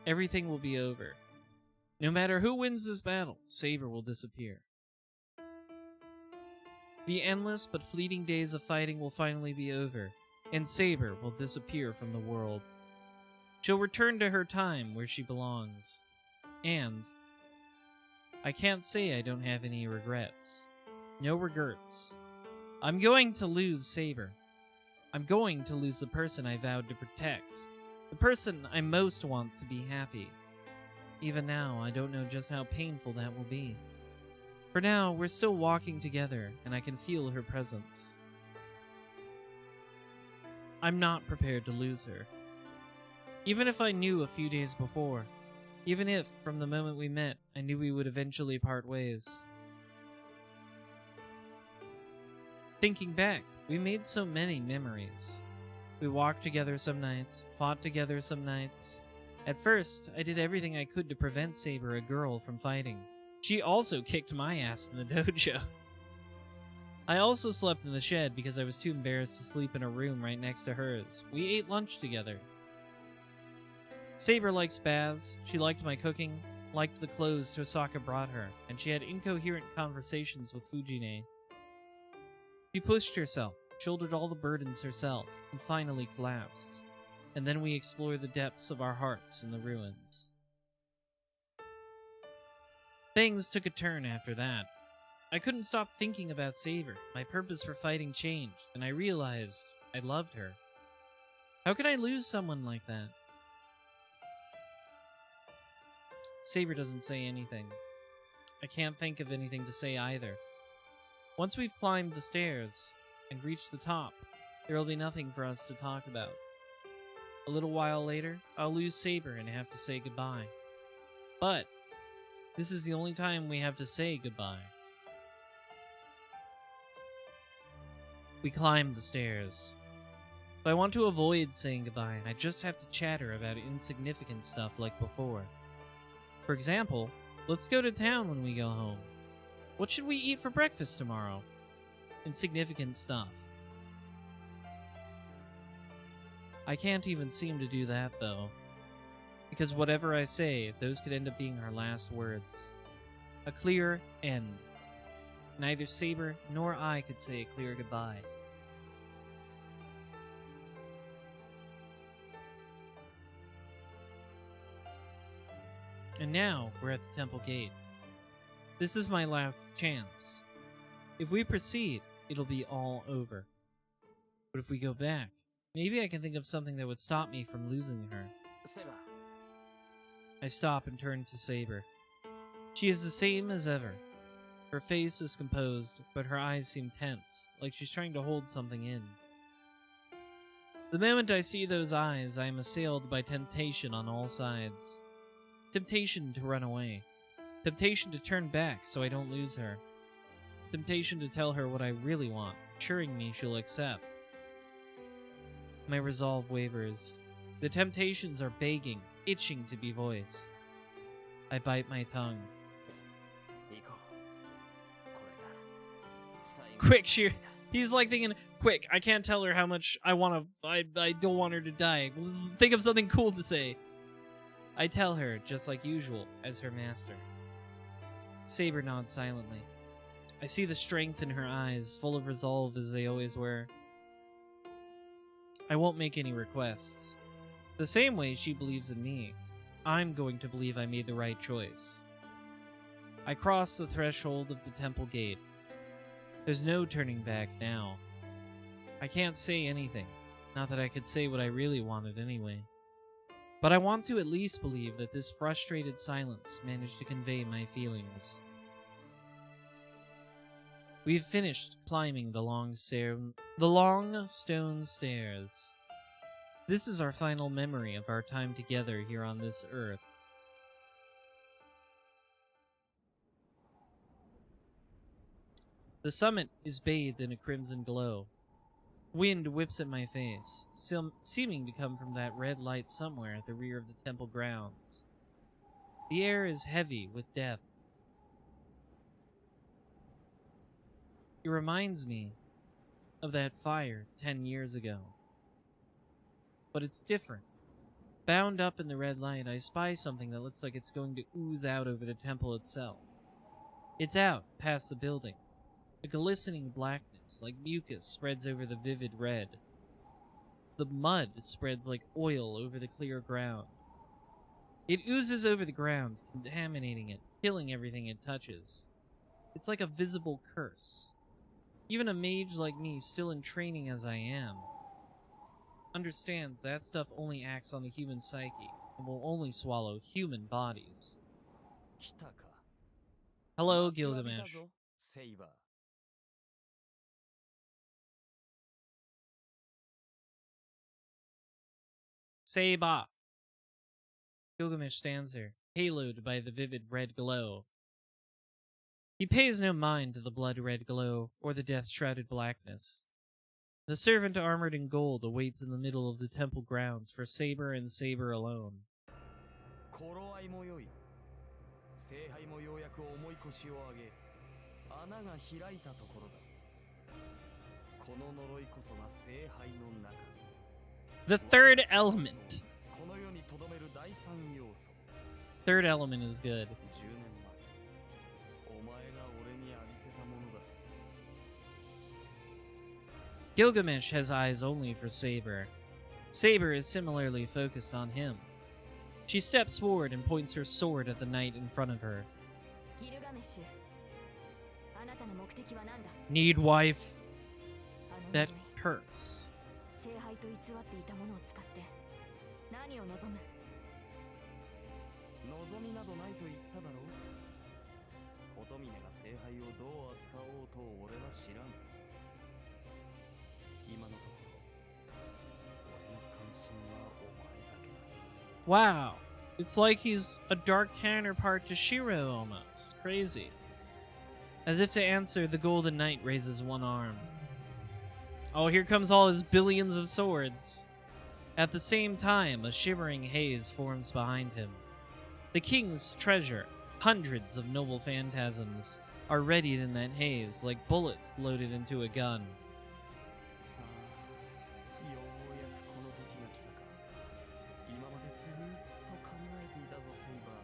Everything will be over. No matter who wins this battle, Saber will disappear. The endless but fleeting days of fighting will finally be over, and Saber will disappear from the world. She'll return to her time where she belongs. And I can't say I don't have any regrets. No regrets. I'm going to lose Saber. I'm going to lose the person I vowed to protect. The person I most want to be happy. Even now, I don't know just how painful that will be. For now, we're still walking together, and I can feel her presence. I'm not prepared to lose her. Even if I knew a few days before, even if, from the moment we met, I knew we would eventually part ways. Thinking back, we made so many memories. We walked together some nights, fought together some nights. At first, I did everything I could to prevent Saber, a girl, from fighting. She also kicked my ass in the dojo. I also slept in the shed because I was too embarrassed to sleep in a room right next to hers. We ate lunch together. Saber likes baths, she liked my cooking, liked the clothes Tosaka brought her, and she had incoherent conversations with Fujine. She pushed herself, shouldered all the burdens herself, and finally collapsed. And then we explored the depths of our hearts in the ruins. Things took a turn after that. I couldn't stop thinking about Saber. My purpose for fighting changed, and I realized I loved her. How could I lose someone like that? Saber doesn't say anything. I can't think of anything to say either. Once we've climbed the stairs and reached the top, there will be nothing for us to talk about. A little while later, I'll lose Saber and have to say goodbye. But this is the only time we have to say goodbye. We climb the stairs. If I want to avoid saying goodbye, I just have to chatter about insignificant stuff like before. For example, let's go to town when we go home. What should we eat for breakfast tomorrow? Insignificant stuff. I can't even seem to do that, though. Because whatever I say, those could end up being our last words. A clear end. Neither Saber nor I could say a clear goodbye. And now, we're at the temple gate. This is my last chance. If we proceed, it'll be all over. But if we go back, Maybe I can think of something that would stop me from losing her. セイバー I stop and turn to Saber. She is the same as ever. Her face is composed, but her eyes seem tense, like she's trying to hold something in. The moment I see those eyes, I am assailed by temptation on all sides. Temptation to run away. Temptation to turn back so I don't lose her. Temptation to tell her what I really want, assuring me she'll accept. My resolve wavers. The temptations are begging, itching to be voiced. I bite my tongue. 行こうこれが最後の Quick, she... He's like thinking, quick, I can't tell her how much I don't want her to die. Think of something cool to say. I tell her, just like usual, as her master. Saber nods silently. I see the strength in her eyes, full of resolve as they always were. I won't make any requests. The same way she believes in me, I'm going to believe I made the right choice. I cross the threshold of the temple gate. There's no turning back now. I can't say anything, not that I could say what I really wanted anyway. But I want to at least believe that this frustrated silence managed to convey my feelings. We've finished climbing the long stone stairs. This is our final memory of our time together here on this earth. The summit is bathed in a crimson glow. Wind whips at my face, seeming to come from that red light somewhere at the rear of the temple grounds. The air is heavy with death. It reminds me of that fire 10 years ago. But it's different. Bound up in the red light, I spy something that looks like it's going to ooze out over the temple itself. It's out, past the building. A glistening blackness, like mucus, spreads over the vivid red. The mud spreads like oil over the clear ground. It oozes over the ground, contaminating it, killing everything it touches. It's like a visible curse. Even a mage like me, still in training as I am, understands that stuff only acts on the human psyche and will only swallow human bodies. 来たか Hello, 待ちわびた Gilgamesh. ぞセイバー Seba. Gilgamesh stands there, haloed by the vivid red glow. He pays no mind to the blood-red glow or the death-shrouded blackness. The servant armored in gold awaits in the middle of the temple grounds for Saber and Saber alone. 頃合いも良い聖杯もようやく重い腰を上げ穴が開いたところだこの呪いこそが聖杯の中 The third element. この世に留める第三要素 Third element is good. 10年前お前が俺に浴びせたものだ Gilgamesh has eyes only for Saber. Saber is similarly focused on him. She steps forward and points her sword at the knight in front of her. ギルガメッシュあなたの目的は何だ Need wife? あの That 呪い curse. 聖杯と偽っていたものを使って何を望む望みなどないと言っただろう乙女が聖杯をどう扱おうと俺は知らん今のところ俺の関心はお前だけだ Wow. It's like he's a dark counterpart to Shiro almost. Crazy. As if to answer, the Golden Knight raises one arm. Oh, here comes all his billions of swords. At the same time, a shimmering haze forms behind him. The king's treasure, hundreds of noble phantasms, are readied in that haze like bullets loaded into a gun. ようやくこの時が来たか今までずーっと考えていたぞセイバー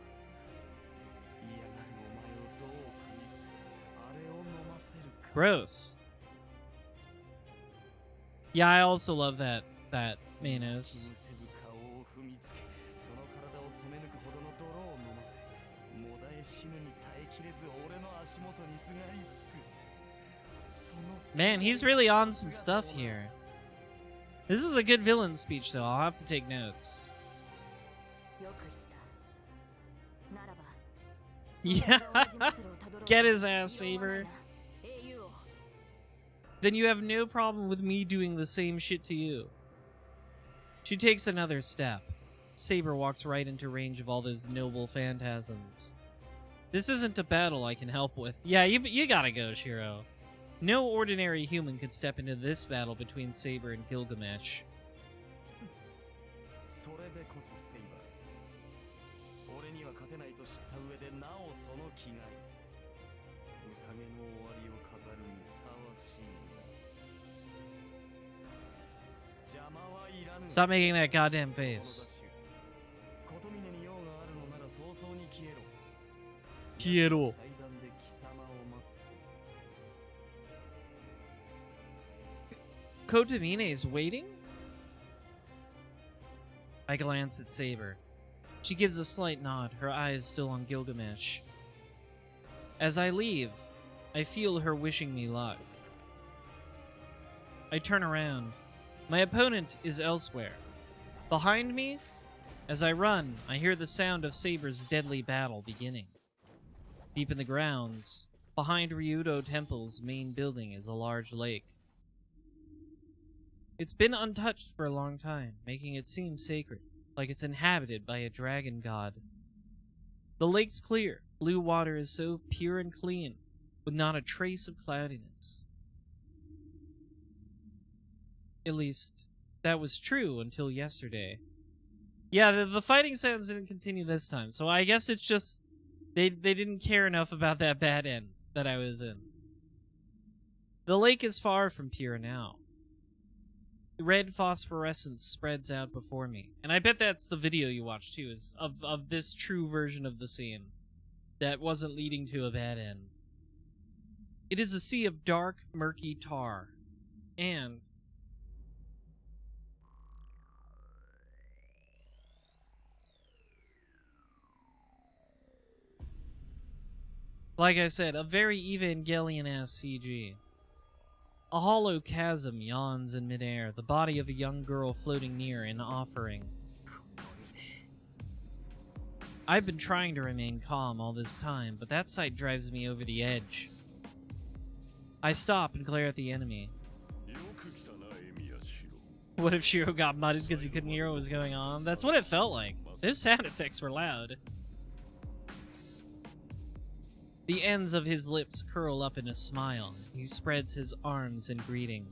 嫌がるお前をどう食いつけあれを飲ませるか Gross. Yeah, I also love that Manos. 気むせぶ顔を踏みつけその体を染め抜くほどの泥を飲ませもだえ死ぬに耐えきれず俺の足元にすがりつくその Man, he's really on some stuff here. This is a good villain speech, though. I'll have to take notes. よく言った。ならば、 Yeah. Get his ass, Saber. 英雄王。 Then you have no problem with me doing the same shit to you. She takes another step. Saber walks right into range of all those noble phantasms. This isn't a battle I can help with. Yeah, you gotta go, Shiro. No ordinary human could step into this battle between Saber and Gilgamesh. それでこそセイバー。俺には勝てないと知った上でなおその気概。宴の終わりを飾るにふさわしい。邪魔はいらぬ。 Stop making that goddamn face. 琴峰に用があるのなら早々に消えろ。消えろ。祭壇で貴様を待って。 Kotomine is waiting? I glance at Saber. She gives a slight nod, her eyes still on Gilgamesh. As I leave, I feel her wishing me luck. I turn around. My opponent is elsewhere. Behind me, as I run, I hear the sound of Saber's deadly battle beginning. Deep in the grounds, behind Ryudo Temple's main building is a large lake. It's been untouched for a long time, making it seem sacred, like it's inhabited by a dragon god. The lake's clear, blue water is so pure and clean, with not a trace of cloudiness. At least, that was true until yesterday. Yeah, the fighting sounds didn't continue this time, so I guess it's just they didn't care enough about that bad end that I was in. The lake is far from pure now. Red phosphorescence spreads out before me. And I bet that's the video you watched too, is of this true version of the scene that wasn't leading to a bad end. It is a sea of dark, murky tar. And like I said, a very Evangelion-ass CG. A hollow chasm yawns in midair, the body of a young girl floating near in offering. I've been trying to remain calm all this time, but that sight drives me over the edge. I stop and glare at the enemy. What if Shiro got mudded because he couldn't hear what was going on? That's what it felt like. Those sound effects were loud. The ends of his lips curl up in a smile. He spreads his arms in greeting.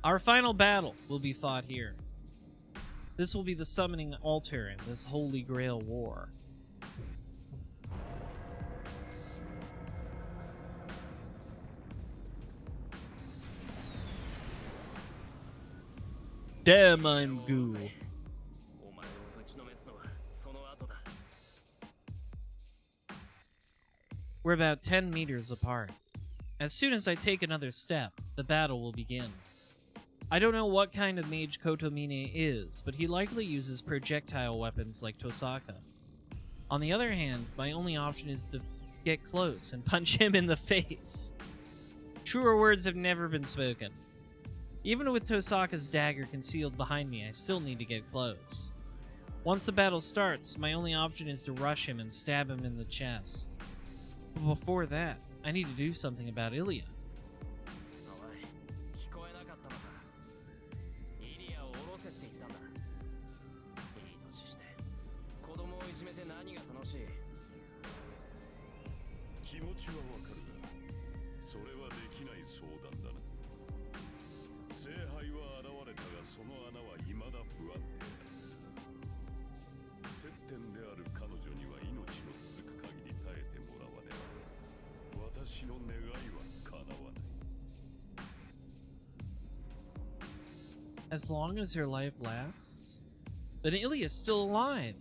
Our final battle will be fought here. This will be the summoning altar in this holy Grail war. Damn, I'm goo. We're about 10 meters apart. As soon as I take another step, the battle will begin. I don't know what kind of mage Kotomine is, but he likely uses projectile weapons like Tosaka. On the other hand, my only option is to get close and punch him in the face. Truer words have never been spoken. Even with Tosaka's dagger concealed behind me, I still need to get close. Once the battle starts, my only option is to rush him and stab him in the chest. But before that, I need to do something about Ilya. As long as her life lasts? But Ilya's still alive.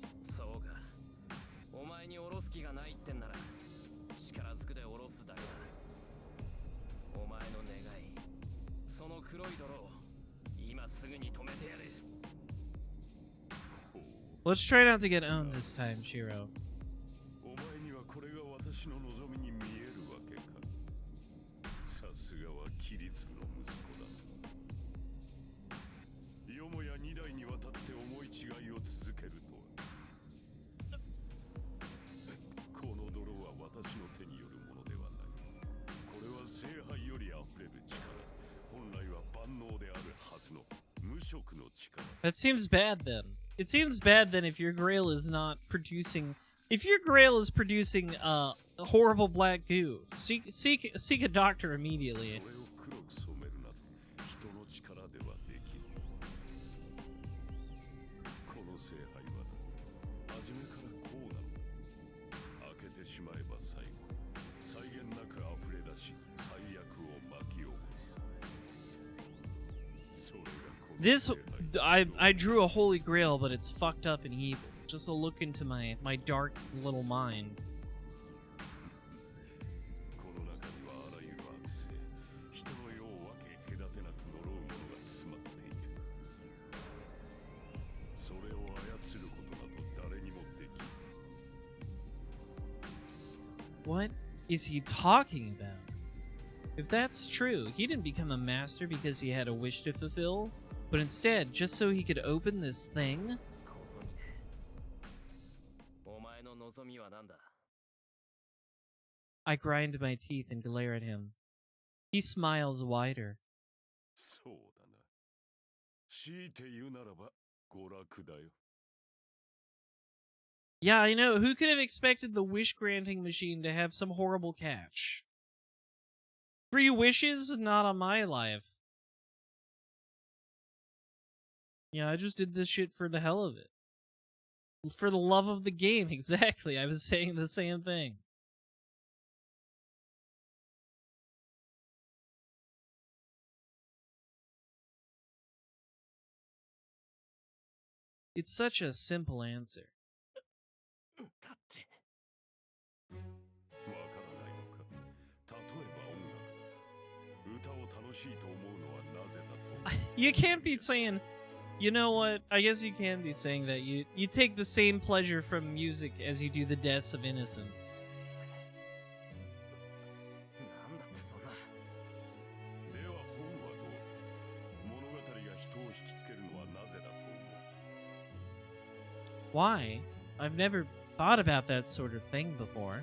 Let's try not to get owned this time, Shiro. That seems bad then. It seems bad then if your Grail is not producing... If your Grail is producing horrible black goo, seek a doctor immediately. This, I drew a holy grail, but it's fucked up and evil. Just a look into my dark little mind. What is he talking about? If that's true, he didn't become a master because he had a wish to fulfill, but instead, just so he could open this thing? I grind my teeth and glare at him. He smiles wider. Yeah, I know. Who could have expected the wish-granting machine to have some horrible catch? 3 wishes? Not on my life. Yeah, I just did this shit for the hell of it. For the love of the game, exactly. I was saying the same thing. It's such a simple answer. You can't be saying, you know what? I guess you can be saying that you take the same pleasure from music as you do the deaths of innocents. Why? I've never thought about that sort of thing before.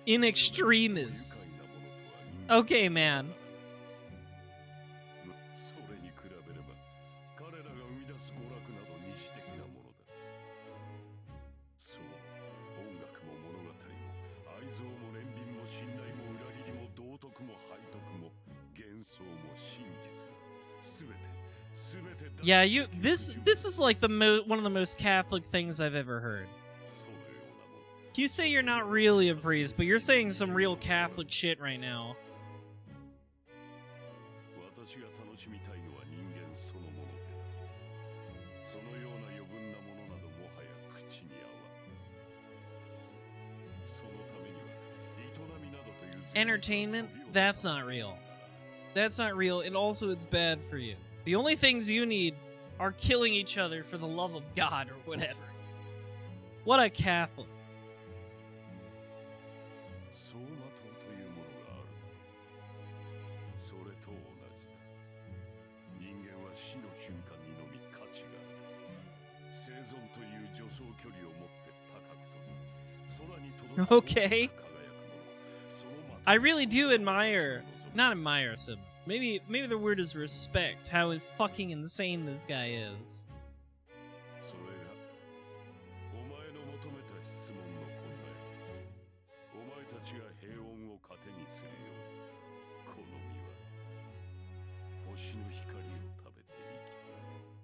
In extremis. Okay, man. Yeah, this is like one of the most Catholic things I've ever heard. You say you're not really a priest, but you're saying some real Catholic shit right now. Entertainment? That's not real. That's not real, and also it's bad for you. The only things you need are killing each other for the love of God or whatever. What a Catholic. Okay. I really do admire, not admire so much. Maybe the word is respect, how fucking insane this guy is.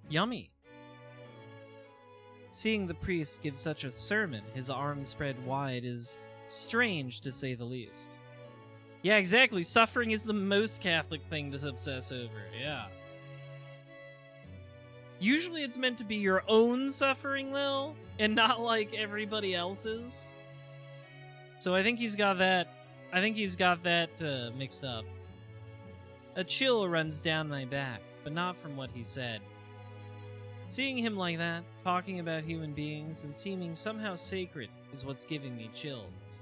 Yummy. Seeing the priest give such a sermon, his arms spread wide, is strange to say the least. Yeah, exactly. Suffering is the most Catholic thing to obsess over. Yeah. Usually it's meant to be your own suffering, though, and not like everybody else's. So I think he's got that. I think he's got that mixed up. A chill runs down my back, but not from what he said. Seeing him like that, talking about human beings, and seeming somehow sacred is what's giving me chills.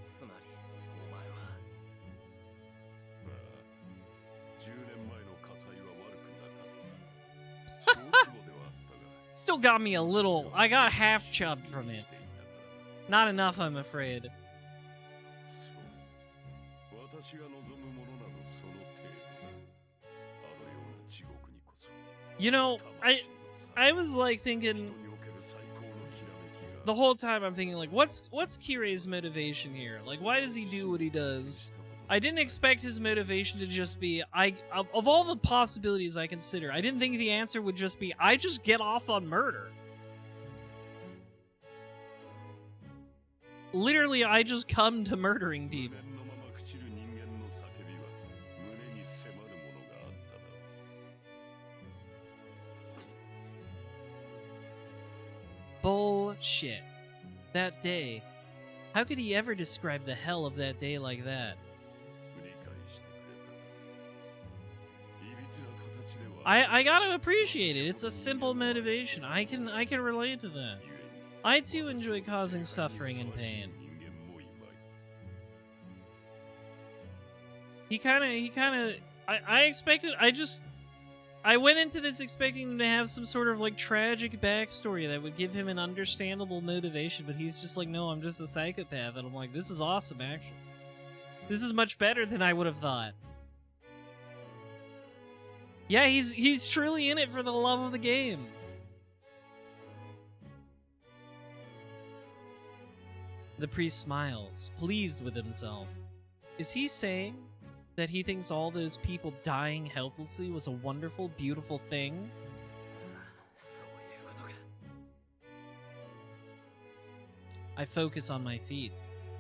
Still got me a little. I got half chubbed from it. Not enough, I'm afraid. You know, I was like thinking the whole time. I'm thinking like, what's Kirei's motivation here? Like, why does he do what he does? I didn't expect his motivation to just be of all the possibilities I consider, I didn't think the answer would just be I just get off on murder. Literally, I just come to murdering people. Bullshit. That day. How could he ever describe the hell of that day like that? I gotta appreciate it. It's a simple motivation. I can relate to that. I too enjoy causing suffering and pain. I expected, I went into this expecting him to have some sort of like tragic backstory that would give him an understandable motivation, but he's just like, no, I'm just a psychopath. And I'm like, this is awesome, actually. This is much better than I would have thought. Yeah, he's truly in it for the love of the game. The priest smiles, pleased with himself. Is he saying that he thinks all those people dying helplessly was a wonderful, beautiful thing? I focus on my feet.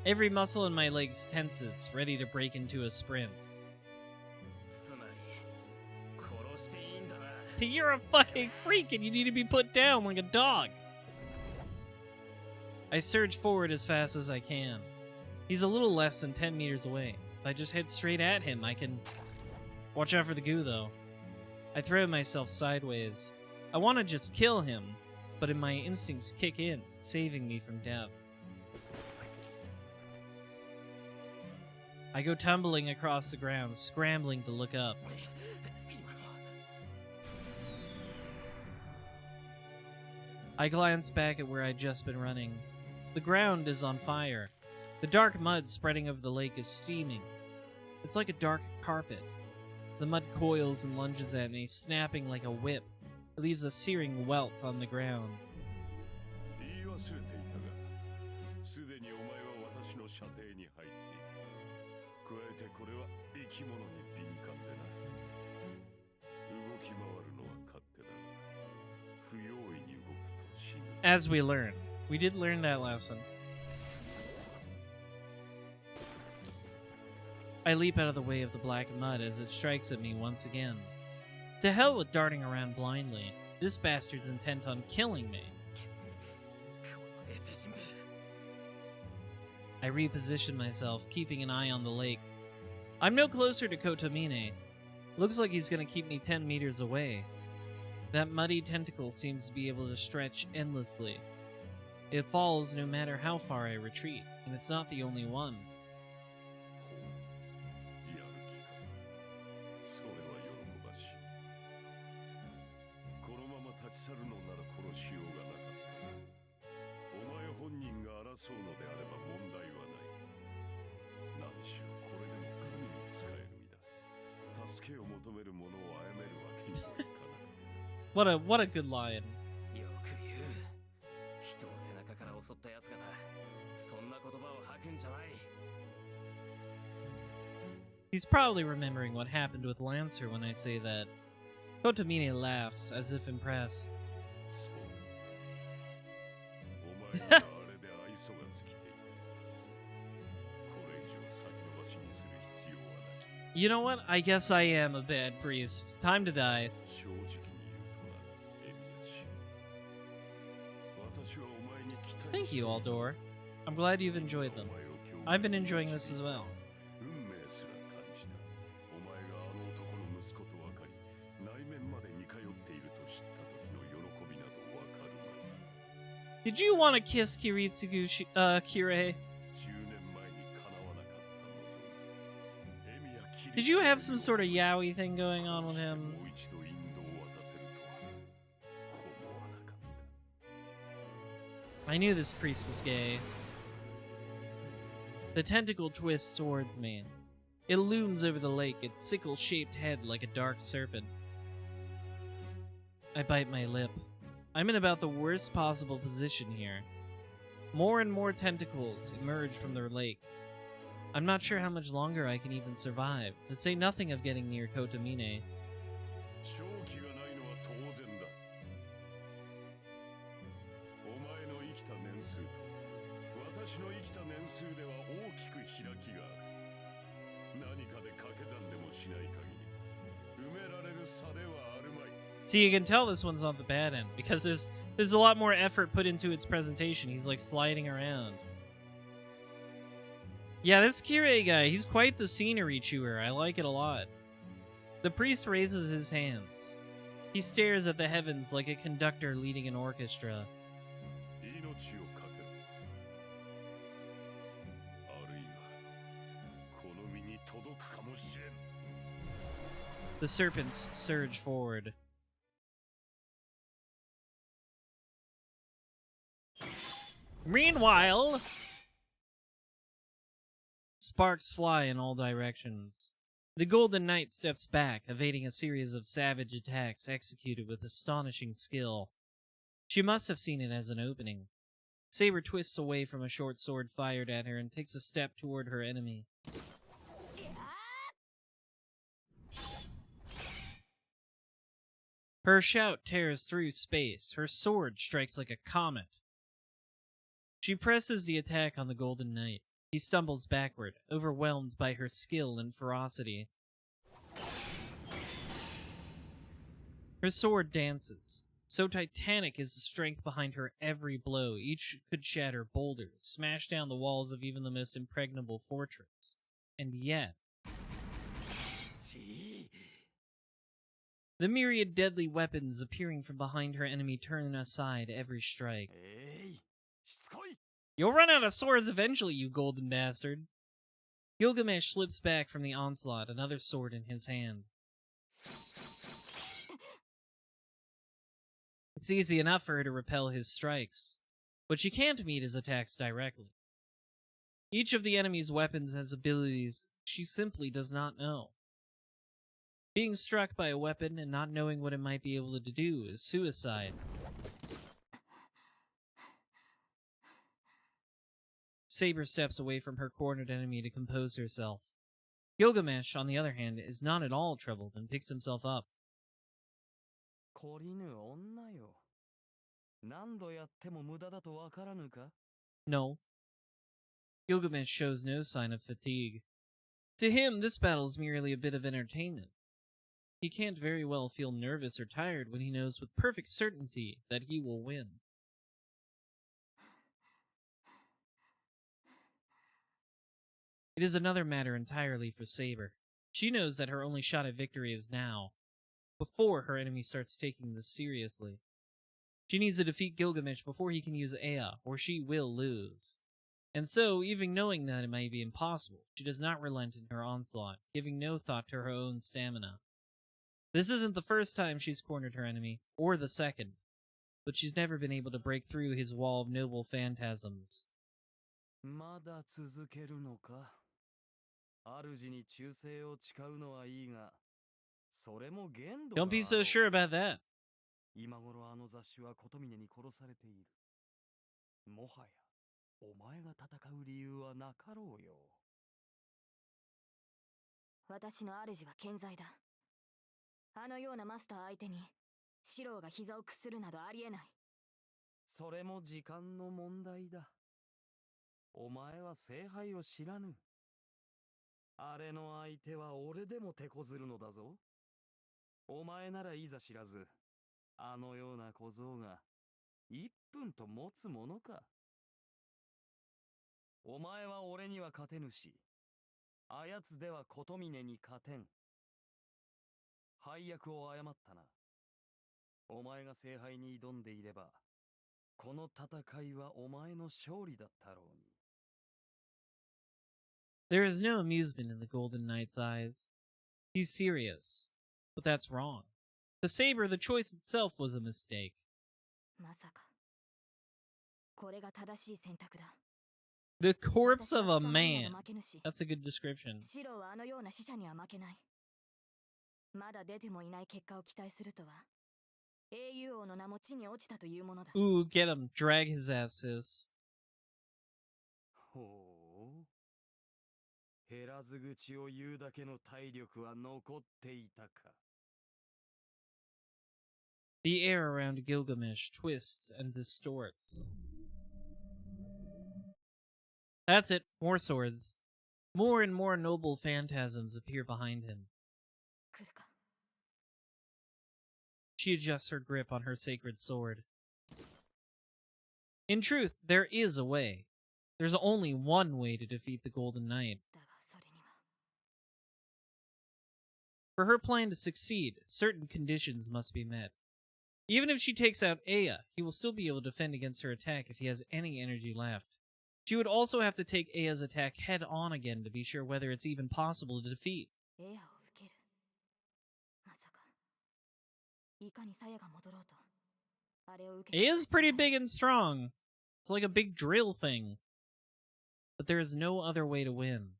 Every muscle in my legs tenses, ready to break into a sprint. You're a fucking freak and you need to be put down like a dog. I surge forward as fast as I can. He's a little less than 10 meters away. If I just head straight at him, I can... Watch out for the goo, though. I throw myself sideways. I want to just kill him, but my instincts kick in, saving me from death. I go tumbling across the ground, scrambling to look up. I glance back at where I'd just been running. The ground is on fire. The dark mud spreading over the lake is steaming. It's like a dark carpet. The mud coils and lunges at me, snapping like a whip. It leaves a searing welt on the ground. As we learn. We did learn that lesson. I leap out of the way of the black mud as it strikes at me once again. To hell with darting around blindly. This bastard's intent on killing me. I reposition myself, keeping an eye on the lake. I'm no closer to Kotomine. Looks like he's gonna keep me 10 meters away. That muddy tentacle seems to be able to stretch endlessly. It follows no matter how far I retreat, and it's not the only one. What a good line. He's probably remembering what happened with Lancer when I say that. Kotomine laughs, as if impressed. You know what? I guess I am a bad priest. Time to die. Thank you, Aldor. I'm glad you've enjoyed them. I've been enjoying this as well. Did you want to kiss Kiritsugu, Kirei? Did you have some sort of yaoi thing going on with him? I knew this priest was gay. The tentacle twists towards me. It looms over the lake, its sickle-shaped head like a dark serpent. I bite my lip. I'm in about the worst possible position here. More and more tentacles emerge from the lake. I'm not sure how much longer I can even survive, to say nothing of getting near Kotomine. 勝機がないのは当然だ。お前の生きた年数と私の生きた年数では大きく開きがある。何かで掛け算でもしない限り埋められる差ではあるまい。 See, you can tell this one's on the bad end, because there's a lot more effort put into its presentation. He's like sliding around. Yeah, this Kirei guy, he's quite the scenery chewer. I like it a lot. The priest raises his hands. He stares at the heavens like a conductor leading an orchestra. 命をかけろ。あるいはこの身に届くかもしれん。 The serpents surge forward. Meanwhile, sparks fly in all directions. The Golden Knight steps back, evading a series of savage attacks executed with astonishing skill. She must have seen it as an opening. Saber twists away from a short sword fired at her and takes a step toward her enemy. Her shout tears through space. Her sword strikes like a comet. She presses the attack on the Golden Knight. He stumbles backward, overwhelmed by her skill and ferocity. Her sword dances. So titanic is the strength behind her every blow. Each could shatter boulders, smash down the walls of even the most impregnable fortress. And yet, the myriad deadly weapons appearing from behind her enemy turn aside every strike. You'll run out of swords eventually, you golden bastard. Gilgamesh slips back from the onslaught, another sword in his hand. It's easy enough for her to repel his strikes, but she can't meet his attacks directly. Each of the enemy's weapons has abilities she simply does not know. Being struck by a weapon and not knowing what it might be able to do is suicide. Saber steps away from her cornered enemy to compose herself. Gilgamesh, on the other hand, is not at all troubled and picks himself up. 懲りぬ女よ。何度やっても無駄だとわからぬか? No. Gilgamesh shows no sign of fatigue. To him, this battle is merely a bit of entertainment. He can't very well feel nervous or tired when he knows with perfect certainty that he will win. It is another matter entirely for Saber. She knows that her only shot at victory is now, before her enemy starts taking this seriously. She needs to defeat Gilgamesh before he can use Ea, or she will lose. And so, even knowing that it might be impossible, she does not relent in her onslaught, giving no thought to her own stamina. This isn't the first time she's cornered her enemy, or the second, but she's never been able to break through his wall of noble phantasms. まだ続けるのか? 主に忠誠を誓うのはいいが、それも限度があろう。 Don't be so sure about that. 今頃あの雑種は琴峰に殺されている。もはや、お前が戦う理由はなかろうよ。私の主は健在だ。あのようなマスター相手に、四郎が膝を屈するなどありえない。それも時間の問題だ。お前は聖杯を知らぬ。あれの相手は俺でも手こずるのだぞ。お前ならいざ知らず、あのような小僧が1分と持つものか。お前は俺には勝てぬし、あやつでは琴峰に勝てん。配役を誤ったな。お前が聖杯に挑んでいれば、この戦いはお前の勝利だったろうに。There is no amusement in the Golden Knight's eyes. He's serious, but that's wrong. To Saber, the choice itself was a mistake. まさかこれが正しい選択だ。 The corpse 私 of は a 貴様にな man. ど負けぬし、 That's a good description. シロはあのような死者には負けない。まだ出てもいない結果を期待するとは、英雄王の名も地に落ちたというものだ。 Ooh, get him. Drag his ass, sis. ほう。減らず口を言うだけの体力は残っていたか。 The air around Gilgamesh twists and distorts. That's it. More swords. More and more noble phantasms appear behind him. 来るか。 She adjusts her grip on her sacred sword. In truth, there is a way. There's only one way to defeat the Golden Knight. だがそれには For her plan to succeed, certain conditions must be met. Even if she takes out Aya, he will still be able to defend against her attack if he has any energy left. She would also have to take Aya's attack head on again to be sure whether it's even possible to defeat. エアを受ける。まさか、いかに鞘が戻ろうと、あれを受けて Aya's pretty big and strong. It's like a big drill thing. But there is no other way to win.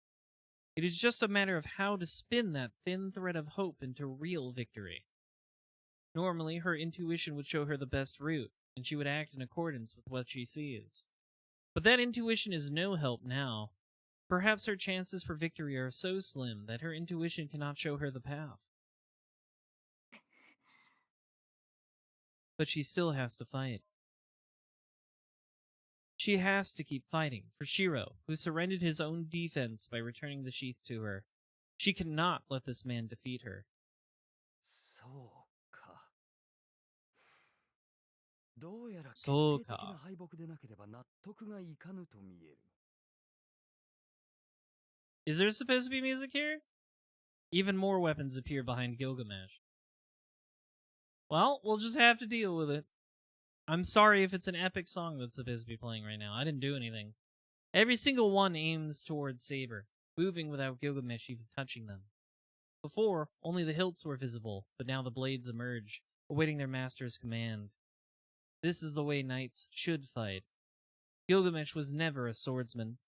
It is just a matter of how to spin that thin thread of hope into real victory. Normally, her intuition would show her the best route, and she would act in accordance with what she sees. But that intuition is no help now. Perhaps her chances for victory are so slim that her intuition cannot show her the path. But she still has to fight. She has to keep fighting for Shiro, who surrendered his own defense by returning the sheath to her. She cannot let this man defeat her. そうか。どうやら決そうか。定的な敗北でなければ納得がいかぬと見える。 Is there supposed to be music here? Even more weapons appear behind Gilgamesh. Well, we'll just have to deal with it. I'm sorry if it's an epic song that's supposed to be playing right now. I didn't do anything. Every single one aims towards Saber, moving without Gilgamesh even touching them. Before, only the hilts were visible, but now the blades emerge, awaiting their master's command. This is the way knights should fight. Gilgamesh was never a swordsman.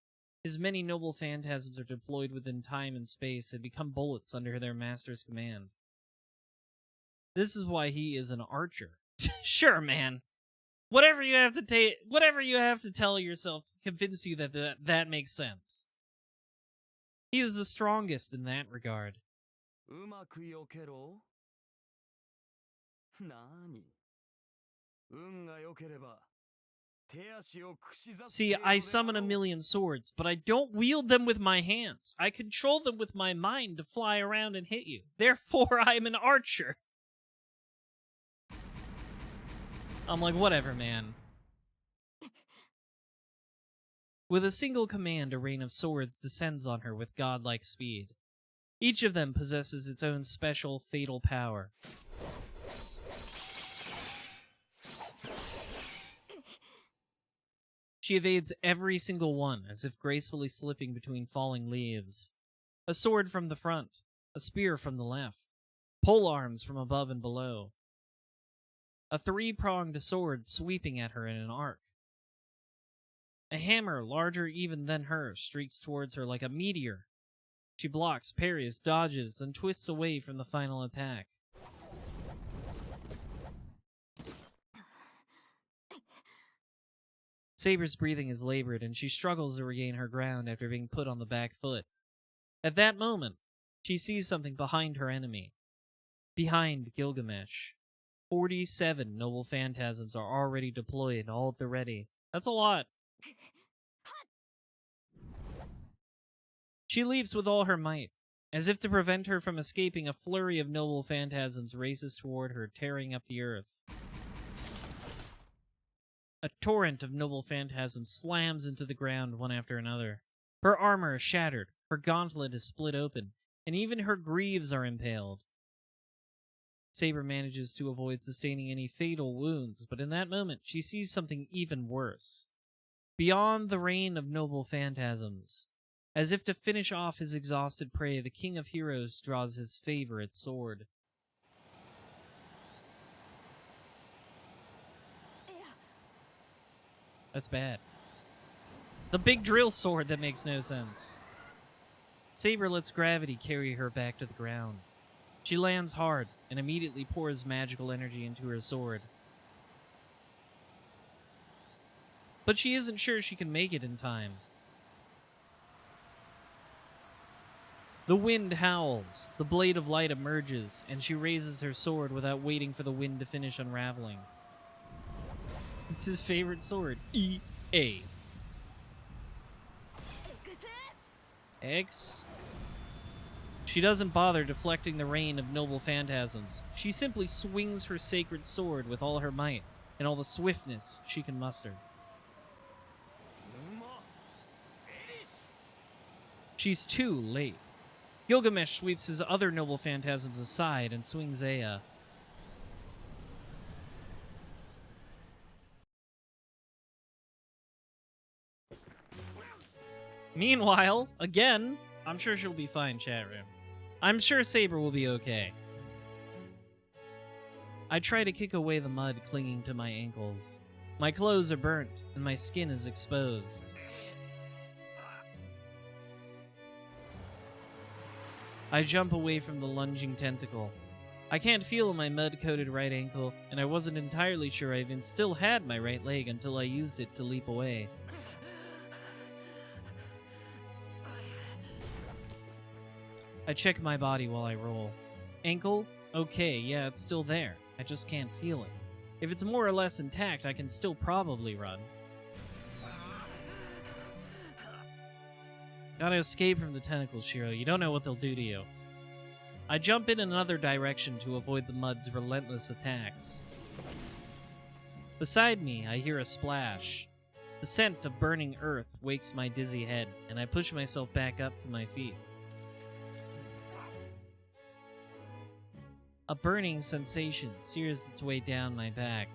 His many noble phantasms are deployed within time and space and become bullets under their master's command. This is why he is an archer. Sure, man. Whatever you have to tell yourself to convince you that makes sense. He is the strongest in that regard. うまく避けろ。なに。運が良ければ。手足を串刺す See, 程度で I あ summon a ろう。 million swords, but I don't wield them with my hands. I control them with my mind to fly around and hit you. Therefore, I'm an archer. I'm like, whatever, man. With a single command, a rain of swords descends on her with godlike speed. Each of them possesses its own special, fatal power. She evades every single one, as if gracefully slipping between falling leaves. A sword from the front, a spear from the left, pole arms from above and below. A three-pronged sword sweeping at her in an arc. A hammer larger even than her streaks towards her like a meteor. She blocks, parries, dodges, and twists away from the final attack. Saber's breathing is labored, and she struggles to regain her ground after being put on the back foot. At that moment, she sees something behind her enemy. Behind Gilgamesh. 47 noble phantasms are already deployed, all at the ready. That's a lot. She leaps with all her might. As if to prevent her from escaping, a flurry of noble phantasms races toward her, tearing up the earth. A torrent of noble phantasms slams into the ground one after another. Her armor is shattered, her gauntlet is split open, and even her greaves are impaled. Saber manages to avoid sustaining any fatal wounds, but in that moment she sees something even worse. Beyond the rain of noble phantasms, as if to finish off his exhausted prey, the King of Heroes draws his favorite sword. That's bad. The big drill sword that makes no sense. Saber lets gravity carry her back to the ground. She lands hard and immediately pours magical energy into her sword. But she isn't sure she can make it in time. The wind howls, the blade of light emerges, and she raises her sword without waiting for the wind to finish unraveling. It's his favorite sword. E-A. X. She doesn't bother deflecting the rain of noble phantasms. She simply swings her sacred sword with all her might and all the swiftness she can muster. She's too late. Gilgamesh sweeps his other noble phantasms aside and swings Aya. Meanwhile, again, I'm sure she'll be fine, chat room. I'm sure Saber will be okay. I try to kick away the mud clinging to my ankles. My clothes are burnt, and my skin is exposed. I jump away from the lunging tentacle. I can't feel my mud-coated right ankle, and I wasn't entirely sure I even still had my right leg until I used it to leap away. I check my body while I roll. Ankle? Okay, yeah, it's still there. I just can't feel it. If it's more or less intact, I can still probably run. Gotta escape from the tentacles, Shiro. You don't know what they'll do to you. I jump in another direction to avoid the mud's relentless attacks. Beside me, I hear a splash. The scent of burning earth wakes my dizzy head, and I push myself back up to my feet. A burning sensation sears its way down my back.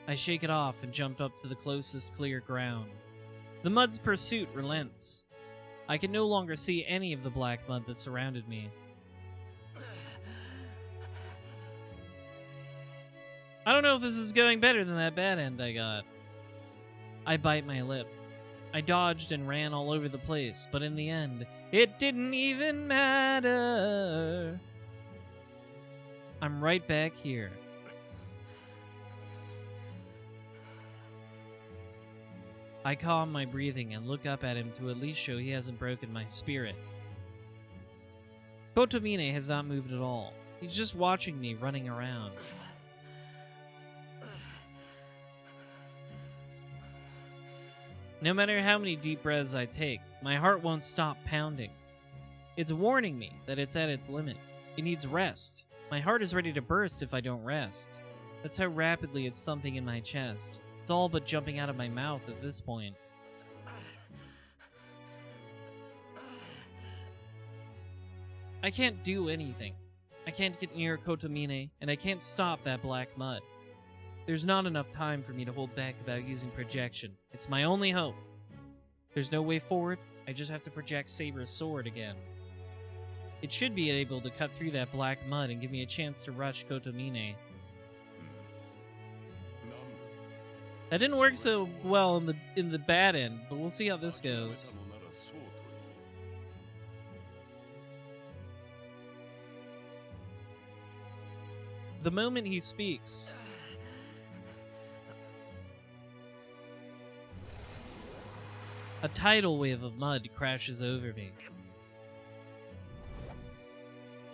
I shake it off and jump up to the closest clear ground. The mud's pursuit relents. I can no longer see any of the black mud that surrounded me. I don't know if this is going better than that bad end I got. I bite my lip. I dodged and ran all over the place, but in the end, it didn't even matter. I'm right back here. I calm my breathing and look up at him to at least show he hasn't broken my spirit. Kotomine has not moved at all. He's just watching me running around. No matter how many deep breaths I take, my heart won't stop pounding. It's warning me that it's at its limit. It needs rest. My heart is ready to burst if I don't rest. That's how rapidly it's thumping in my chest. It's all but jumping out of my mouth at this point. I can't do anything. I can't get near Kotomine, and I can't stop that black mud. There's not enough time for me to hold back about using projection. It's my only hope. There's no way forward. I just have to project Saber's sword again. It should be able to cut through that black mud and give me a chance to rush Kotomine. That didn't work so well in the bad end, but we'll see how this goes. The moment he speaks, a tidal wave of mud crashes over me.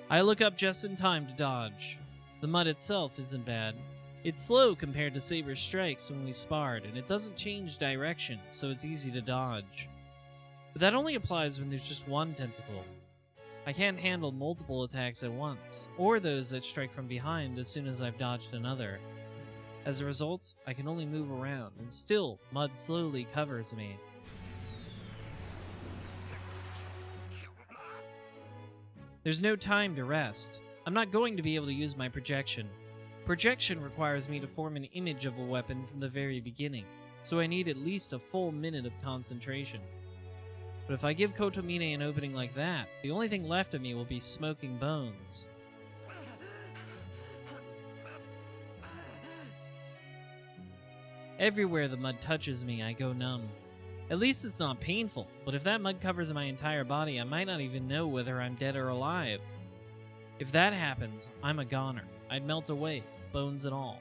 I look up just in time to dodge. The mud itself isn't bad. It's slow compared to Saber's strikes when we sparred, and it doesn't change direction, so it's easy to dodge. But that only applies when there's just one tentacle. I can't handle multiple attacks at once, or those that strike from behind as soon as I've dodged another. As a result, I can only move around, and still, mud slowly covers me. There's no time to rest. I'm not going to be able to use my projection. Projection requires me to form an image of a weapon from the very beginning, so I need at least a full minute of concentration. But if I give Kotomine an opening like that, the only thing left of me will be smoking bones. Everywhere the mud touches me, I go numb. At least it's not painful, but if that mud covers my entire body, I might not even know whether I'm dead or alive. If that happens, I'm a goner. I'd melt away, bones and all.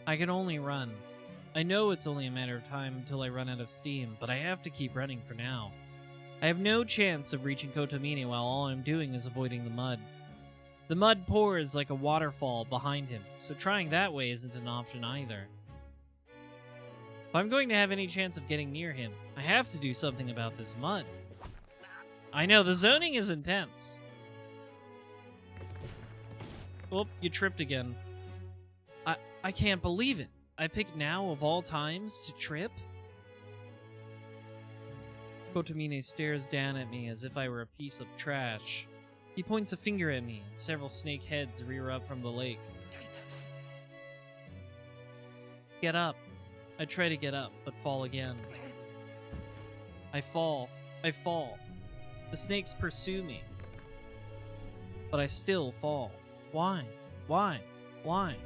I can only run. I know it's only a matter of time until I run out of steam, but I have to keep running for now. I have no chance of reaching Kotomine while all I'm doing is avoiding the mud. The mud pours like a waterfall behind him, so trying that way isn't an option either. If I'm going to have any chance of getting near him, I have to do something about this mud. I know, the zoning is intense. Oh, you tripped again. I can't believe it. I picked now of all times to trip? Kotomine stares down at me as if I were a piece of trash. He points a finger at me, and several snake heads rear up from the lake. Get up. I try to get up, but fall again. I fall. I fall. The snakes pursue me. But I still fall. Why? Why? Why?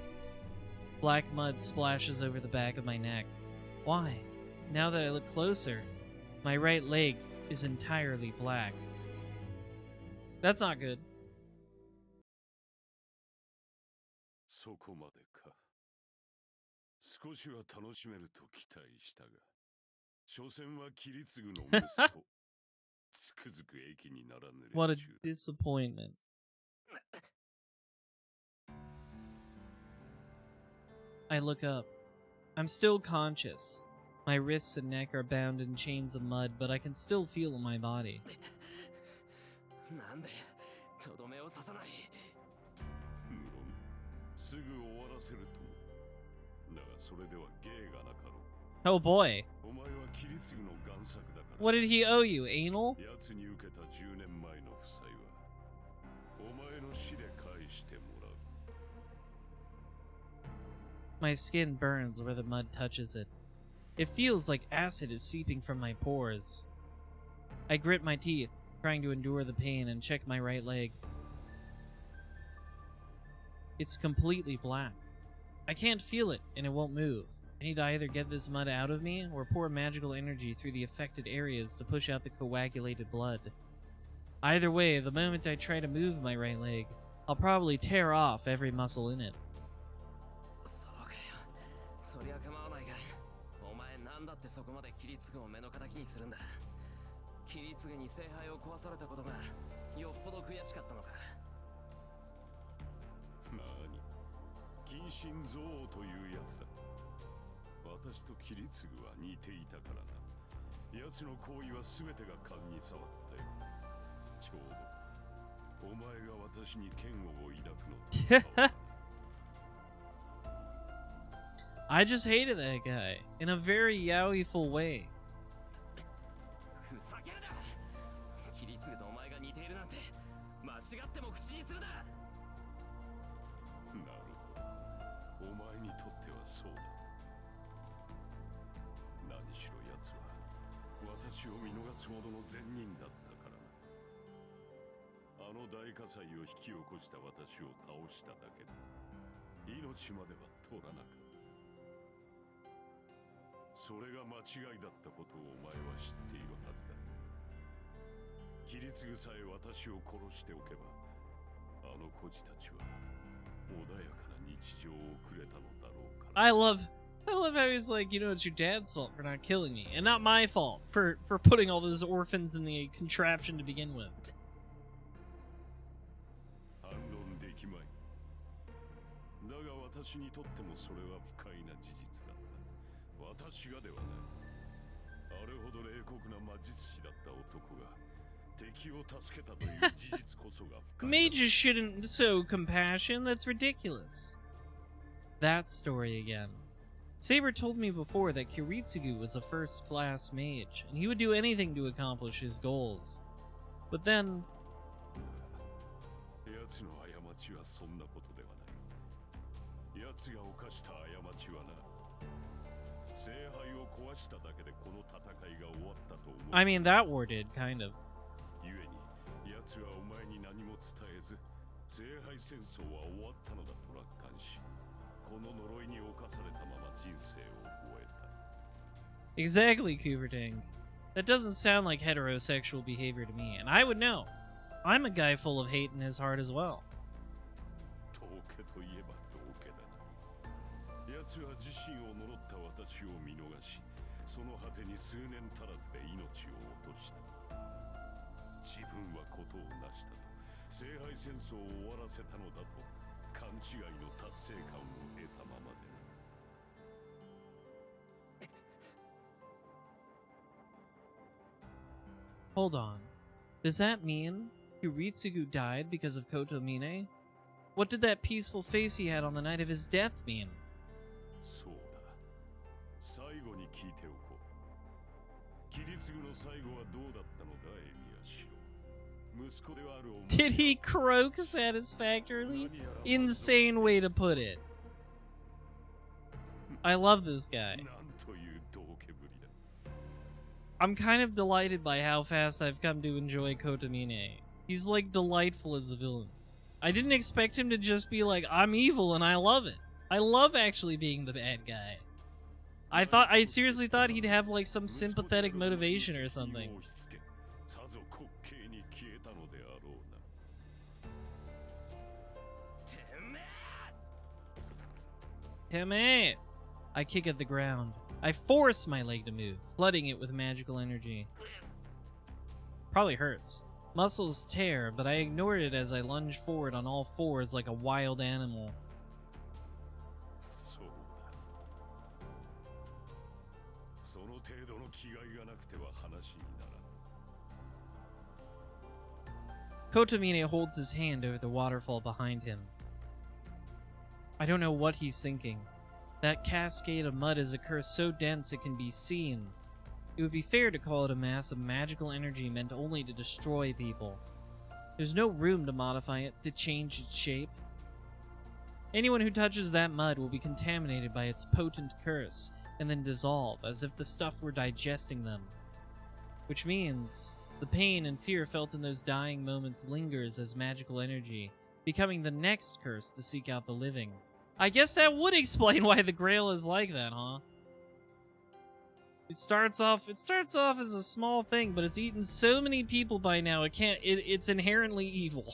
Black mud splashes over the back of my neck. Why? Now that I look closer, my right leg is entirely black. That's not good. そこまでか。少しは楽しめると期待したが、所詮は切り継ぐの息子。つくづく駅にならぬ連中。 What a disappointment. I look up. I'm still conscious. My wrists and neck are bound in chains of mud, but I can still feel my body. なんでとどめを刺さない。無論、すぐ終わらせるとも。だがそれでは芸がなかろう。 Oh boy. お前は切り継ぐの贋作だから。 What did he owe you, anal? 奴に受けた10年前の負債は、お前の死で返してもらう。 My skin burns where the mud touches it. It feels like acid is seeping from my pores. I grit my teeth, trying to endure the pain, and check my right leg. It's completely black. I can't feel it, and it won't move. I need to either get this mud out of me, or pour magical energy through the affected areas to push out the coagulated blood. Either way, the moment I try to move my right leg, I'll probably tear off every muscle in it. そうかよ。そりゃ構わないが、お前なんだってそこまで切り継ぐを目の敵にするんだ。切り継ぐに聖杯を壊されたことがよっぽど悔しかったのか。なに、近親憎悪というやつだ。私と切り継ぐは似ていたからな。奴の行為は全てが勘に触ったよ。ちょうどお前が私に嫌悪を抱くのと。I just hated that guy in a very yaoi-ful way. ふざけるな。切り継ぐとお前が似ているなんて間違っても口にするな。なるほど。お前にとってはそうだ。何しろ奴は私を見逃すほどの善人だったからな。あの大火災を引き起こした私を倒しただけで命までは取らなかった。それが間違いだったことをお前は知っているはずだ。切り継ぐさえ私を殺しておけば、あの孤児たちは穏やかな日常を送れたのだろうから。I love how he's like, you know, it's your dad's fault for not killing me, and not my fault for putting all those orphans in the contraption to begin with. 反論できまい。だが私にとってもそれは不快な事実だった。私がではない。あれほど冷酷な魔術師だった男が敵を助けたという事実こそが不快な。Mages shouldn't show compassion. That's ridiculous. That story again. Saber told me before that Kiritsugu was a first-class mage, and he would do anything to accomplish his goals. But then... 奴の過ちはそんなことではない。奴が犯した過ちはな、聖杯を壊しただけでこの戦いが終わったと思う。 I mean, that war did, kind of. 故に奴はお前に何も伝えず、聖杯戦争は終わったのだと楽観し、この呪いに侵されたまま人生を終えた。 Exactly, Kuberting. That doesn't sound like heterosexual behavior to me, and I would know. I'm a guy full of hate in his heart as well. 道家といえば道家だな。奴は自身を呪った私を見逃し、その果てに数年足らずで命を落とした。自分は事を成したと、聖杯戦争を終わらせたのだと勘違いの達成感を得たままで。 Hold on. Does that mean Yuritsugu died because of Kotomine? What did that peaceful face he had on the night of his death mean? そうだ。最後に聞いておこう。キリツグの最後はどうだったのだ、エミヤシロ。息子であるお前 Did he croak satisfactorily? Insane way to put it. I love this guy. なんという道家ぶりだ。 I'm kind of delighted by how fast I've come to enjoy Kotomine. He's like delightful as a villain. I didn't expect him to just be like, I'm evil and I love it. I love actually being the bad guy. I seriously thought he'd have like some sympathetic motivation or something. さぞ滑稽に消えたのであろうな。 Teme! I kick at the ground. I force my leg to move, flooding it with magical energy. Probably hurts. Muscles tear, but I ignore it as I lunge forward on all fours like a wild animal. そうだ。その程度の気概がなくては話にならん。 Kotomine holds his hand over the waterfall behind him. I don't know what he's thinking. That cascade of mud is a curse so dense it can be seen. It would be fair to call it a mass of magical energy meant only to destroy people. There's no room to modify it, to change its shape. Anyone who touches that mud will be contaminated by its potent curse, and then dissolve, as if the stuff were digesting them. Which means the pain and fear felt in those dying moments lingers as magical energy, becoming the next curse to seek out the living. I guess that would explain why the Grail is like that, huh? It starts off as a small thing, but it's eaten so many people by now, it's inherently evil.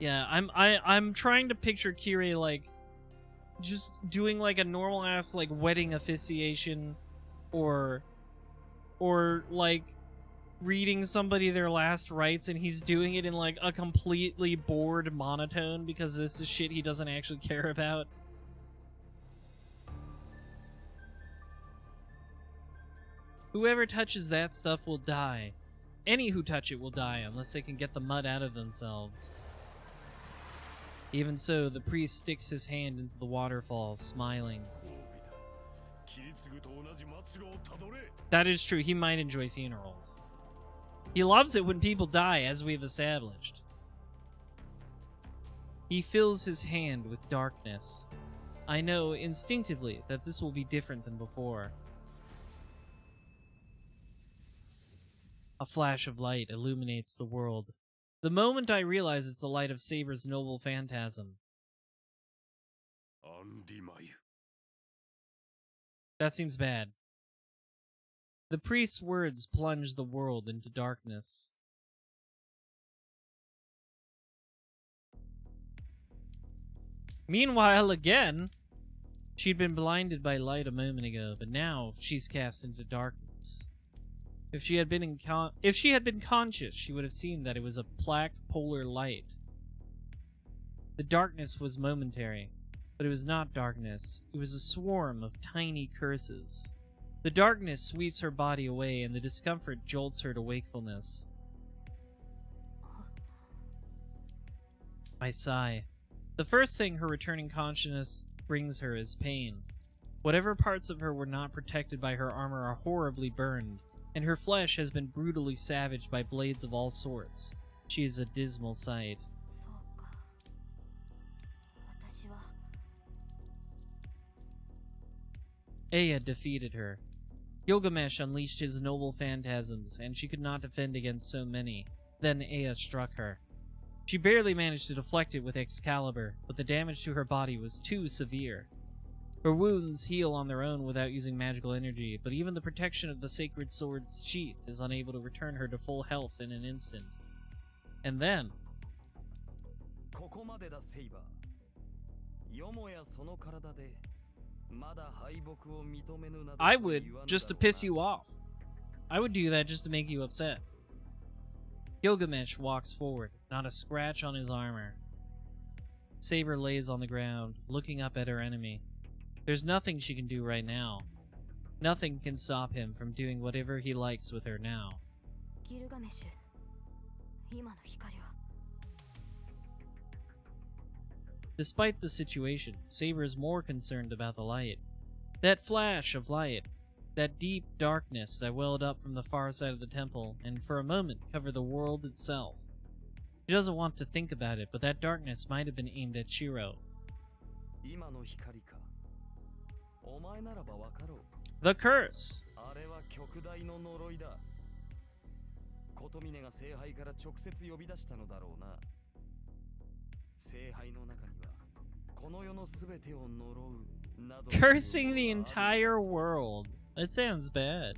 Yeah, I'm trying to picture Kirei like just doing like a normal ass like wedding officiation or like reading somebody their last rites, and he's doing it in like a completely bored monotone because this is shit he doesn't actually care about. Whoever touches that stuff will die. Any who touch it will die unless they can get the mud out of themselves. Even so, the priest sticks his hand into the waterfall, smiling. That is true, he might enjoy funerals. He loves it when people die, as we've established. He fills his hand with darkness. I know instinctively that this will be different than before. A flash of light illuminates the world. The moment I realize it's the light of Saber's noble phantasm. That seems bad. The priest's words plunge the world into darkness. Meanwhile, again, she'd been blinded by light a moment ago, but now she's cast into darkness. If she had been conscious, she would have seen that it was a black polar light. The darkness was momentary, but it was not darkness. It was a swarm of tiny curses. The darkness sweeps her body away, and the discomfort jolts her to wakefulness. I sigh. The first thing her returning consciousness brings her is pain. Whatever parts of her were not protected by her armor are horribly burned, and her flesh has been brutally savaged by blades of all sorts. She is a dismal sight. Aya defeated her. Gilgamesh unleashed his noble phantasms, and she could not defend against so many. Then Ea struck her. She barely managed to deflect it with Excalibur, but the damage to her body was too severe. Her wounds heal on their own without using magical energy, but even the protection of the sacred sword's sheath is unable to return her to full health in an instant. And then... I would, just to piss you off. I would do that just to make you upset. Gilgamesh walks forward, not a scratch on his armor. Saber lays on the ground, looking up at her enemy. There's nothing she can do right now. Nothing can stop him from doing whatever he likes with her now. Despite the situation, Saber is more concerned about the light. That flash of light, that deep darkness that welled up from the far side of the temple and for a moment covered the world itself. She doesn't want to think about it, but that darkness might have been aimed at Shiro. The curse! Cursing the entire world. That sounds bad.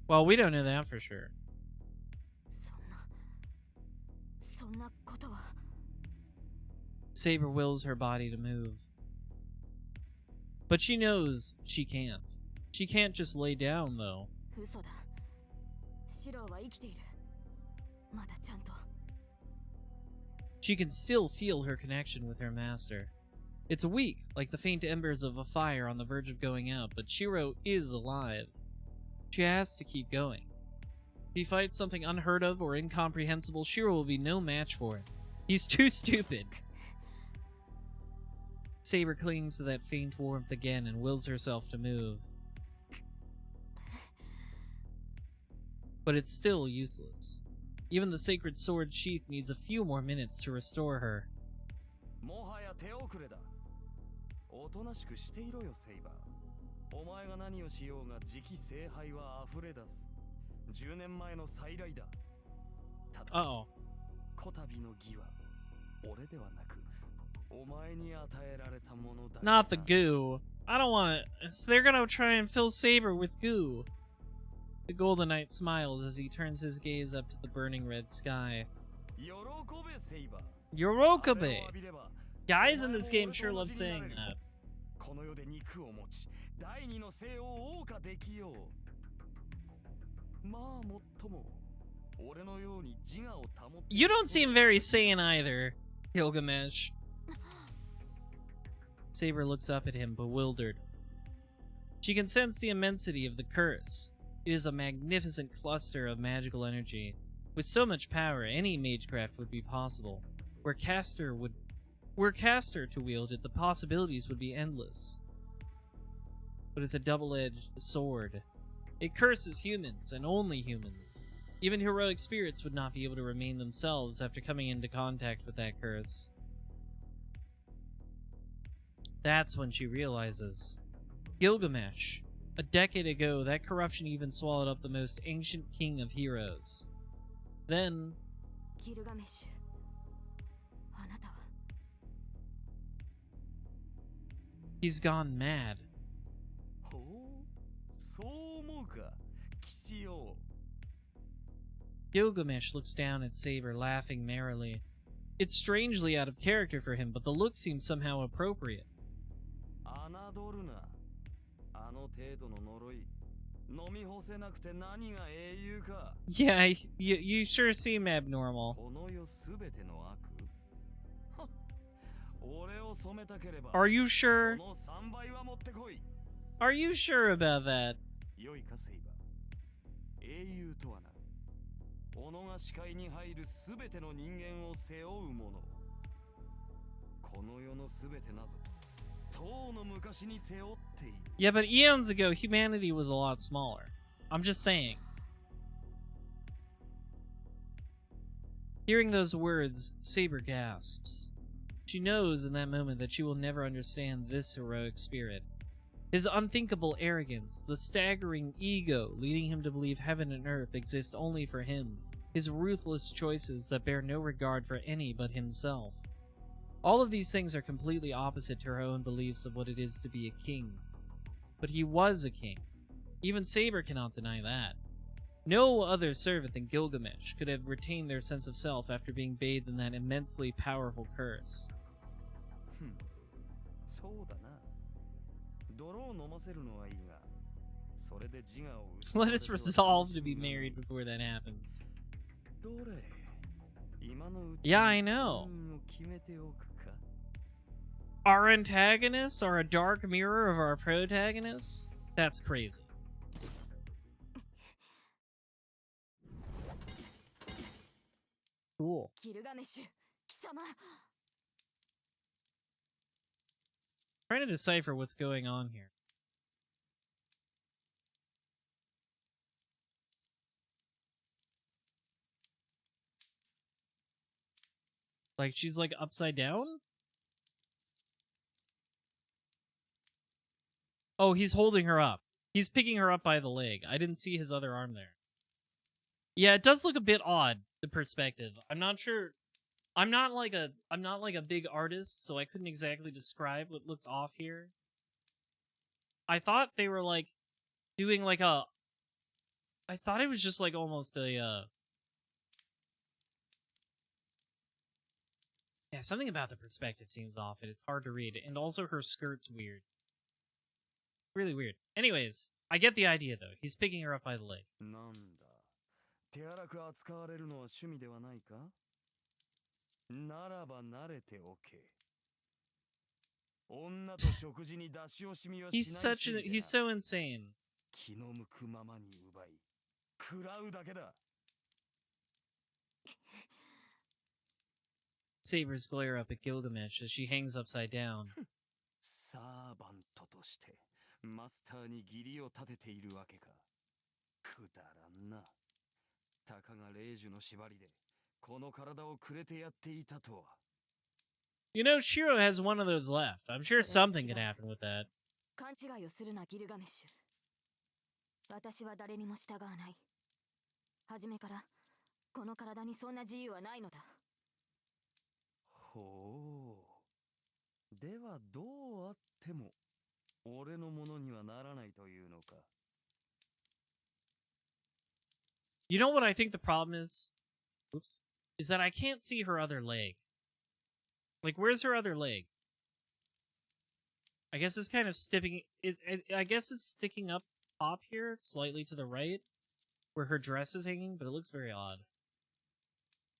Well, we don't know that for sure. Saber wills her body to move. But she knows she can't. She can't just lay down, though. She can still feel her connection with her master. It's weak, like the faint embers of a fire on the verge of going out, but Shiro is alive. She has to keep going. If he fights something unheard of or incomprehensible, Shiro will be no match for it. He's too stupid. Saber clings to that faint warmth again and wills herself to move. But it's still useless. Even the sacred sword sheath needs a few more minutes to restore her. Uh-oh. Not the goo. I don't want it. They're gonna try and fill Saber with goo. The Golden Knight smiles as he turns his gaze up to the burning red sky. Yorokabe! Guys in this game sure love saying that. You don't seem very sane either, Gilgamesh. Saber looks up at him, bewildered. She can sense the immensity of the curse. It is a magnificent cluster of magical energy. With so much power, any magecraft would be possible. Were Caster to wield it, the possibilities would be endless. But it's a double-edged sword. It curses humans, and only humans. Even heroic spirits would not be able to remain themselves after coming into contact with that curse. That's when she realizes. Gilgamesh. A decade ago, that corruption even swallowed up the most ancient king of heroes. Then... he's gone mad. Gilgamesh looks down at Saber, laughing merrily. It's strangely out of character for him, but the look seems somehow appropriate. Yeah, you sure seem abnormal. Are you sure? Are you sure about that? ている。 Yeah, but eons ago, humanity was a lot smaller. I'm just saying. Hearing those words, Saber gasps. She knows in that moment that she will never understand this heroic spirit. His unthinkable arrogance, the staggering ego leading him to believe heaven and earth exist only for him, his ruthless choices that bear no regard for any but himself. All of these things are completely opposite to her own beliefs of what it is to be a king. But he was a king. Even Saber cannot deny that. No other servant than Gilgamesh could have retained their sense of self after being bathed in that immensely powerful curse. そうだな。泥を飲ませるのはいいが、それで自我を失わ Let れ us ては resolve to 楽 be しみがない married before that happens. どれ、今のうち Yeah, に I know. 本人を決めておくか。 Our antagonists are a dark mirror of our protagonists? That's crazy. Cool. ギルガメッシュ貴様 Trying to decipher what's going on here. Like she's like upside down? Oh, he's holding her up. He's picking her up by the leg. I didn't see his other arm there. Yeah, it does look a bit odd, the perspective. I'm not sure. I'm not like a big artist, so I couldn't exactly describe what looks off here. I thought they were like doing like a I thought it was just like almost a yeah, something about the perspective seems off and it's hard to read. And also her skirt's weird. Really weird. Anyways, I get the idea though. He's picking her up by the leg. なんだ、手荒く扱われるのは趣味ではないか。ならば慣れておけ。女と食事に出し惜しみはしない He's so insane. 気の向くままに奪い、食らうだけだ。 Sabers glare up at Gilgamesh as she hangs upside down. サーバントとしてマスターに義理を立てているわけか。くだらんな。たかが霊樹の縛りでこの体をくれてやっていたとは。 You know, Shiro has one of those left. I'm sure something could happen with that. 勘違いをするなギルガメッシュ私は誰にも従わない初めからこの体にそんな自由はないのだほう。ではどうあっても俺のものにはならないというのか。 You know what I think the problem is? Oops. Is that I can't see her other leg. Like, where's her other leg? I guess it's kind of I guess it's sticking up top here, slightly to the right, where her dress is hanging, but it looks very odd.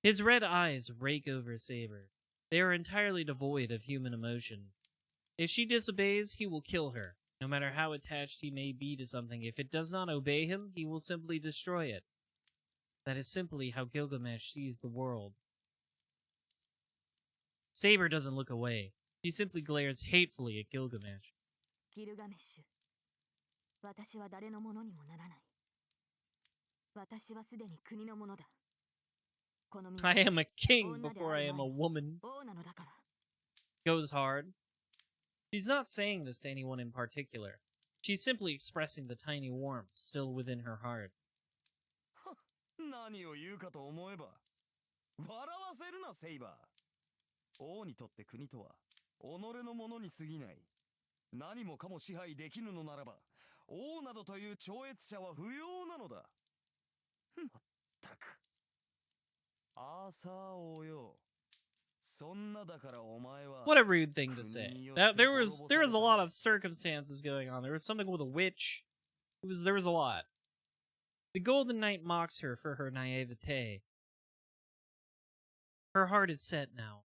His red eyes rake over Saber. They are entirely devoid of human emotion. If she disobeys, he will kill her. No matter how attached he may be to something, if it does not obey him, he will simply destroy it. That is simply how Gilgamesh sees the world. Saber doesn't look away. She simply glares hatefully at Gilgamesh. ギルガメッシュ私は誰のものにもならない私はすでに国のものだこの身 I am a king before I am a woman. 王なのだから Goes hard. She's not saying this to anyone in particular. She's simply expressing the tiny warmth still within her heart. 何を言うかと思えば笑わせるなセイバー。王にとって国とは己のものに過ぎない。何もかも支配できぬのならば王などという超越者は不要なのだ。まったく。アーサー王よ。そんなだからお前は What a rude thing to say. There was a lot of circumstances going on. There was something with a witch. There was a lot. The Golden Knight mocks her for her naivete. Her heart is set now.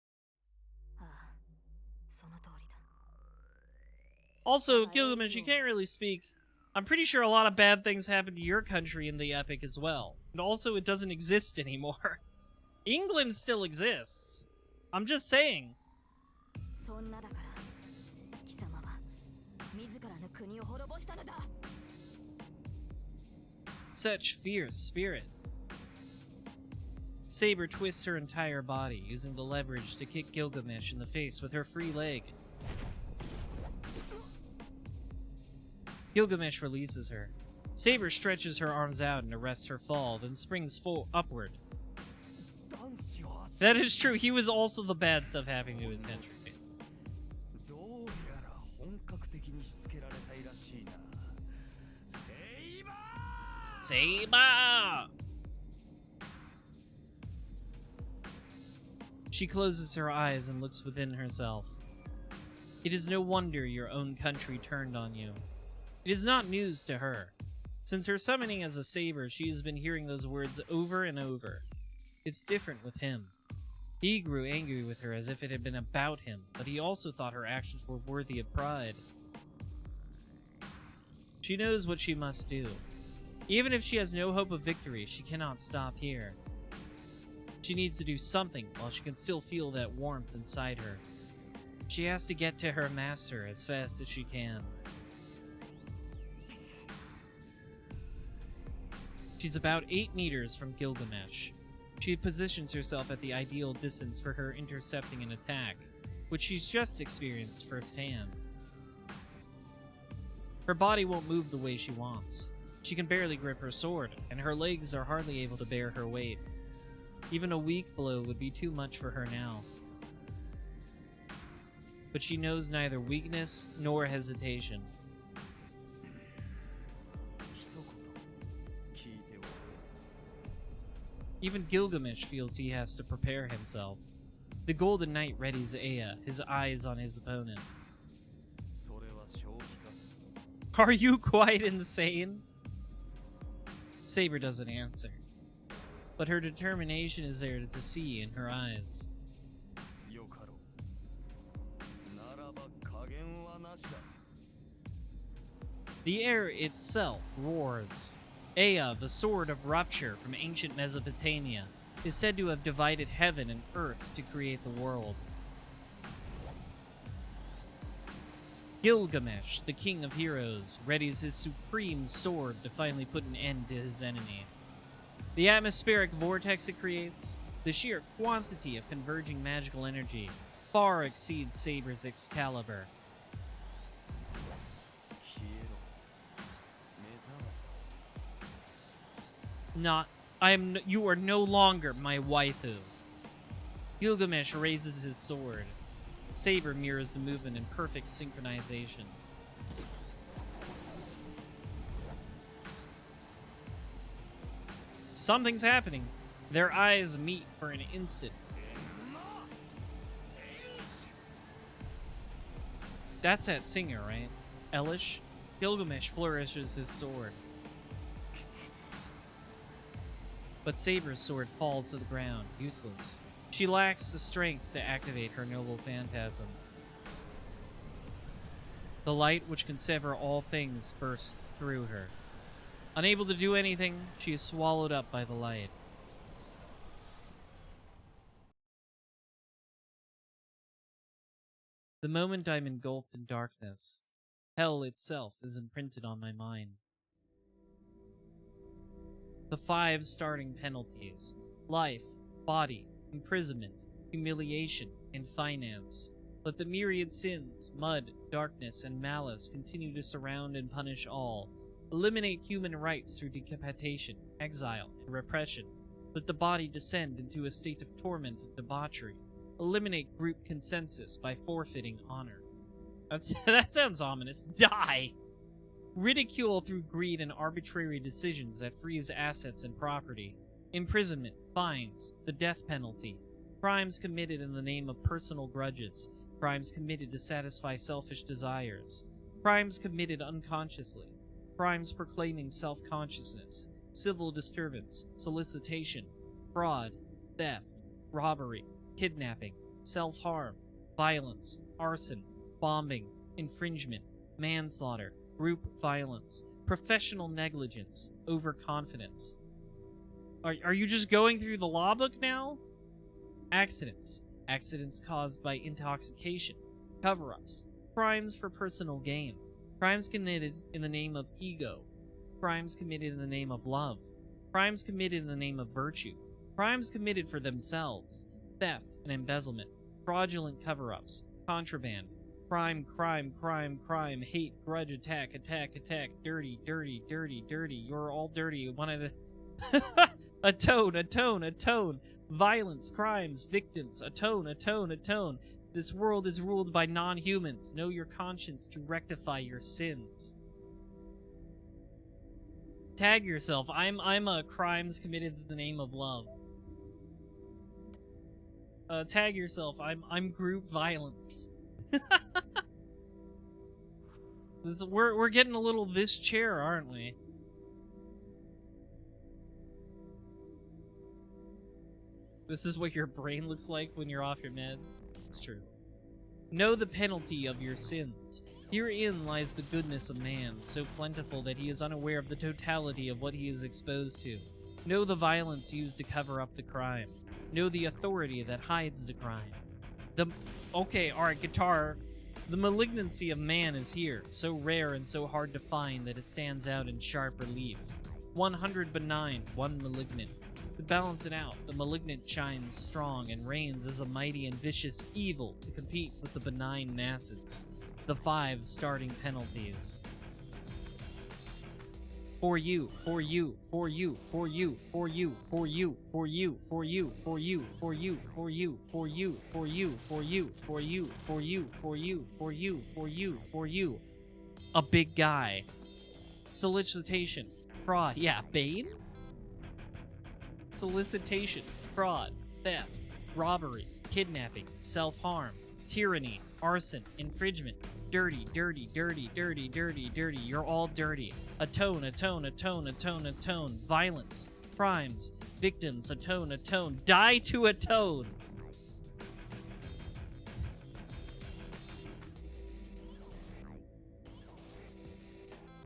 ああその通りだ Also, Gilgamesh, you can't really speak. I'm pretty sure a lot of bad things happened to your country in the epic as well. And also, it doesn't exist anymore. England still exists. I'm just saying. そんなだから貴様は自らの国 Such fierce spirit. Saber twists her entire body, using the leverage to kick Gilgamesh in the face with her free leg. Gilgamesh releases her. Saber stretches her arms out and arrests her fall, then springs upward. That is true, he was also the bad stuff happening to his country. どうやら本格的にしつけられたいらしいな。Saber! She closes her eyes and looks within herself. It is no wonder your own country turned on you. It is not news to her. Since her summoning as a saber, she has been hearing those words over and over. It's different with him. He grew angry with her as if it had been about him, but he also thought her actions were worthy of pride. She knows what she must do. Even if she has no hope of victory, she cannot stop here. She needs to do something while she can still feel that warmth inside her. She has to get to her master as fast as she can. She's about 8 meters from Gilgamesh. She positions herself at the ideal distance for her intercepting an attack, which she's just experienced firsthand. Her body won't move the way she wants. She can barely grip her sword, and her legs are hardly able to bear her weight. Even a weak blow would be too much for her now. But she knows neither weakness nor hesitation. Even Gilgamesh feels he has to prepare himself. The Golden Knight readies Ea, his eyes on his opponent. Are you quite insane? Saber doesn't answer, but her determination is there to see in her eyes. The air itself roars. Ea, the sword of rupture from ancient Mesopotamia, is said to have divided heaven and earth to create the world. Gilgamesh, the king of heroes, readies his supreme sword to finally put an end to his enemy. The atmospheric vortex it creates, the sheer quantity of converging magical energy, far exceeds Saber's Excalibur. You are no longer my waifu. Gilgamesh raises his sword. Saber mirrors the movement in perfect synchronization. Something's happening. Their eyes meet for an instant. That's that singer, right? Elish? Gilgamesh flourishes his sword. But Saber's sword falls to the ground, useless. She lacks the strength to activate her noble phantasm. The light which can sever all things bursts through her. Unable to do anything, she is swallowed up by the light. The moment I'm engulfed in darkness, hell itself is imprinted on my mind. The 5 starting penalties: life, body, imprisonment, humiliation, and finance. Let the myriad sins, mud, darkness, and malice continue to surround and punish all. Eliminate human rights through decapitation, exile, and repression. Let the body descend into a state of torment and debauchery. Eliminate group consensus by forfeiting honor. That sounds ominous. Die! Ridicule through greed and arbitrary decisions that freeze assets and property. Imprisonment, fines, the death penalty. Crimes committed in the name of personal grudges. Crimes committed to satisfy selfish desires. Crimes committed unconsciously. Crimes proclaiming self-consciousness. Civil disturbance, solicitation, fraud, theft, robbery, kidnapping, self-harm, violence, arson, bombing, infringement, manslaughter, group violence, professional negligence, overconfidence. Are you just going through the law book now? Accidents. Accidents caused by intoxication. Cover-ups. Crimes for personal gain. Crimes committed in the name of ego. Crimes committed in the name of love. Crimes committed in the name of virtue. Crimes committed for themselves. Theft and embezzlement. Fraudulent cover-ups. Contraband. Crime, crime, crime, crime. Hate, grudge, attack, attack, attack. Dirty, dirty, dirty, dirty. You're all dirty. One at a... Atone, atone, atone. Violence, crimes, victims. Atone, atone, atone. This world is ruled by non-humans. Know your conscience to rectify your sins. Tag yourself. I'm a crimes committed in the name of love. Tag yourself. I'm group violence. We're getting a little this chair, aren't we? This is what your brain looks like when you're off your meds. It's true. Know the penalty of your sins. Herein lies the goodness of man, so plentiful that he is unaware of the totality of what he is exposed to. Know the violence used to cover up the crime. Know the authority that hides the crime. Okay, alright, guitar. The malignancy of man is here, so rare and so hard to find that it stands out in sharp relief. 100 benign, 1 malignant. To balance it out, the malignant shines strong and reigns as a mighty and vicious evil to compete with the benign masses. The 5 starting penalties. For you, for you, for you, for you, for you, for you, for you, for you, for you, for you, for you, for you, for you, for you, for you, for you, for you, for you, for you, for you. A big guy. Solicitation. Fraud. Yeah, Bane? Solicitation, fraud, theft, robbery, kidnapping, self-harm, tyranny, arson, infringement, dirty, dirty, dirty, dirty, dirty, dirty, you're all dirty. Atone, atone, atone, atone, atone, violence, crimes, victims, atone, atone, die to atone.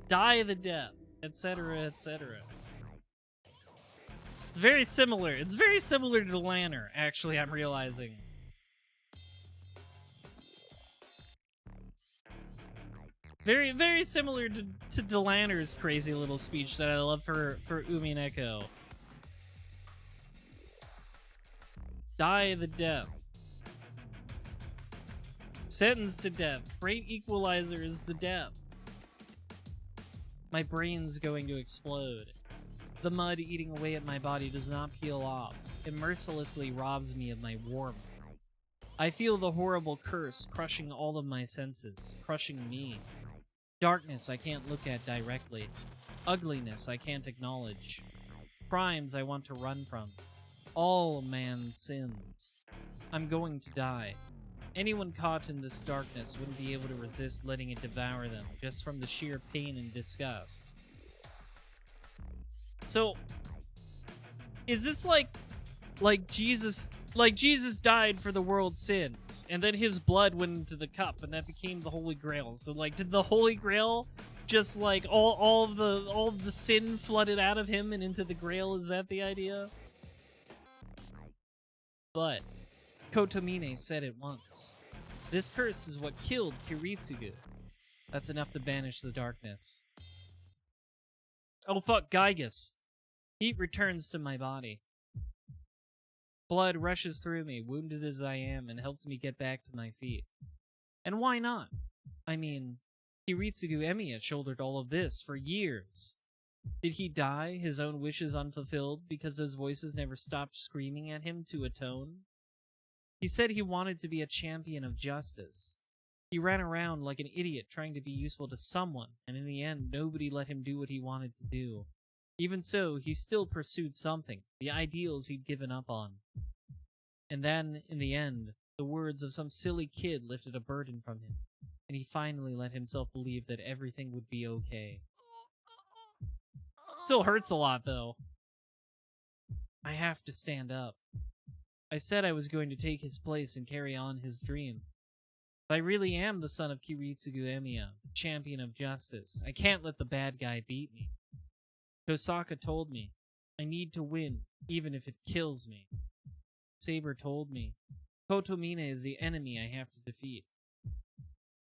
Die the death, etc., etc. It's very similar. It's very similar to Lanner, actually, I'm realizing. Very, very similar to Delanner's crazy little speech that I love for Umineko. Die the death. Sentenced to death. Great equalizer is the death. My brain's going to explode. The mud eating away at my body does not peel off. It mercilessly robs me of my warmth. I feel the horrible curse crushing all of my senses, crushing me. Darkness I can't look at directly. Ugliness I can't acknowledge. Crimes I want to run from. All man's sins. I'm going to die. Anyone caught in this darkness wouldn't be able to resist letting it devour them, just from the sheer pain and disgust. So, is this like Jesus died for the world's sins, and then his blood went into the cup, and that became the Holy Grail? So, like, did the Holy Grail just like all of the sin flooded out of him and into the Grail? Is that the idea? But Kotomine said it once. This curse is what killed Kiritsugu. That's enough to banish the darkness. Oh fuck, Gygus. Heat returns to my body. Blood rushes through me, wounded as I am, and helps me get back to my feet. And why not? I mean, Kiritsugu Emiya shouldered all of this for years. Did he die, his own wishes unfulfilled, because those voices never stopped screaming at him to atone? He said he wanted to be a champion of justice. He ran around like an idiot trying to be useful to someone, and in the end, nobody let him do what he wanted to do. Even so, he still pursued something, the ideals he'd given up on. And then, in the end, the words of some silly kid lifted a burden from him, and he finally let himself believe that everything would be okay. Still hurts a lot, though. I have to stand up. I said I was going to take his place and carry on his dream. If I really am the son of Kiritsugu Emiya, the champion of justice, I can't let the bad guy beat me. Kosaka told me, I need to win, even if it kills me. Saber told me, Kotomine is the enemy I have to defeat.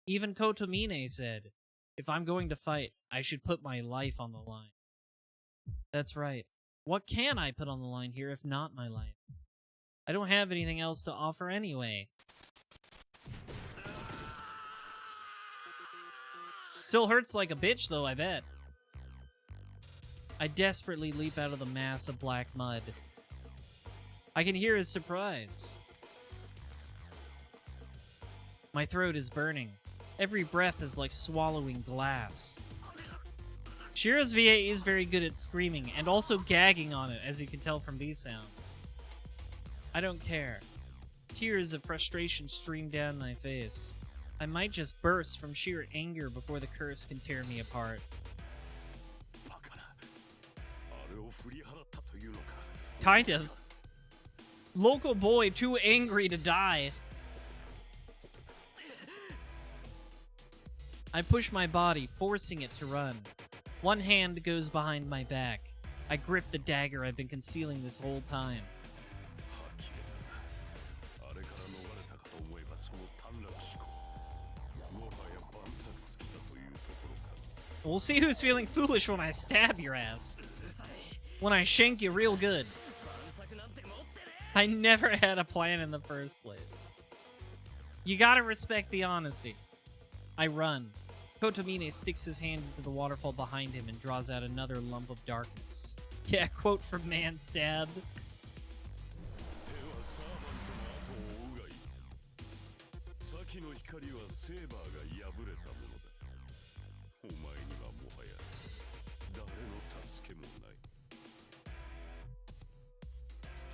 Even Kotomine said, If I'm going to fight, I should put my life on the line. That's right. What can I put on the line here if not my life? I don't have anything else to offer anyway. Still hurts like a bitch, though, I bet. I desperately leap out of the mass of black mud. I can hear his surprise. My throat is burning. Every breath is like swallowing glass. Shira's VA is very good at screaming and also gagging on it, as you can tell from these sounds. I don't care. Tears of frustration stream down my face. I might just burst from sheer anger before the curse can tear me apart. Kind of. Local boy too angry to die. I push my body, forcing it to run. One hand goes behind my back. I grip the dagger I've been concealing this whole time. We'll see who's feeling foolish when I stab your ass. When I shank you real good. I never had a plan in the first place. You gotta respect the honesty. I run. Kotomine sticks his hand into the waterfall behind him and draws out another lump of darkness. Yeah, quote from Man Stabbed.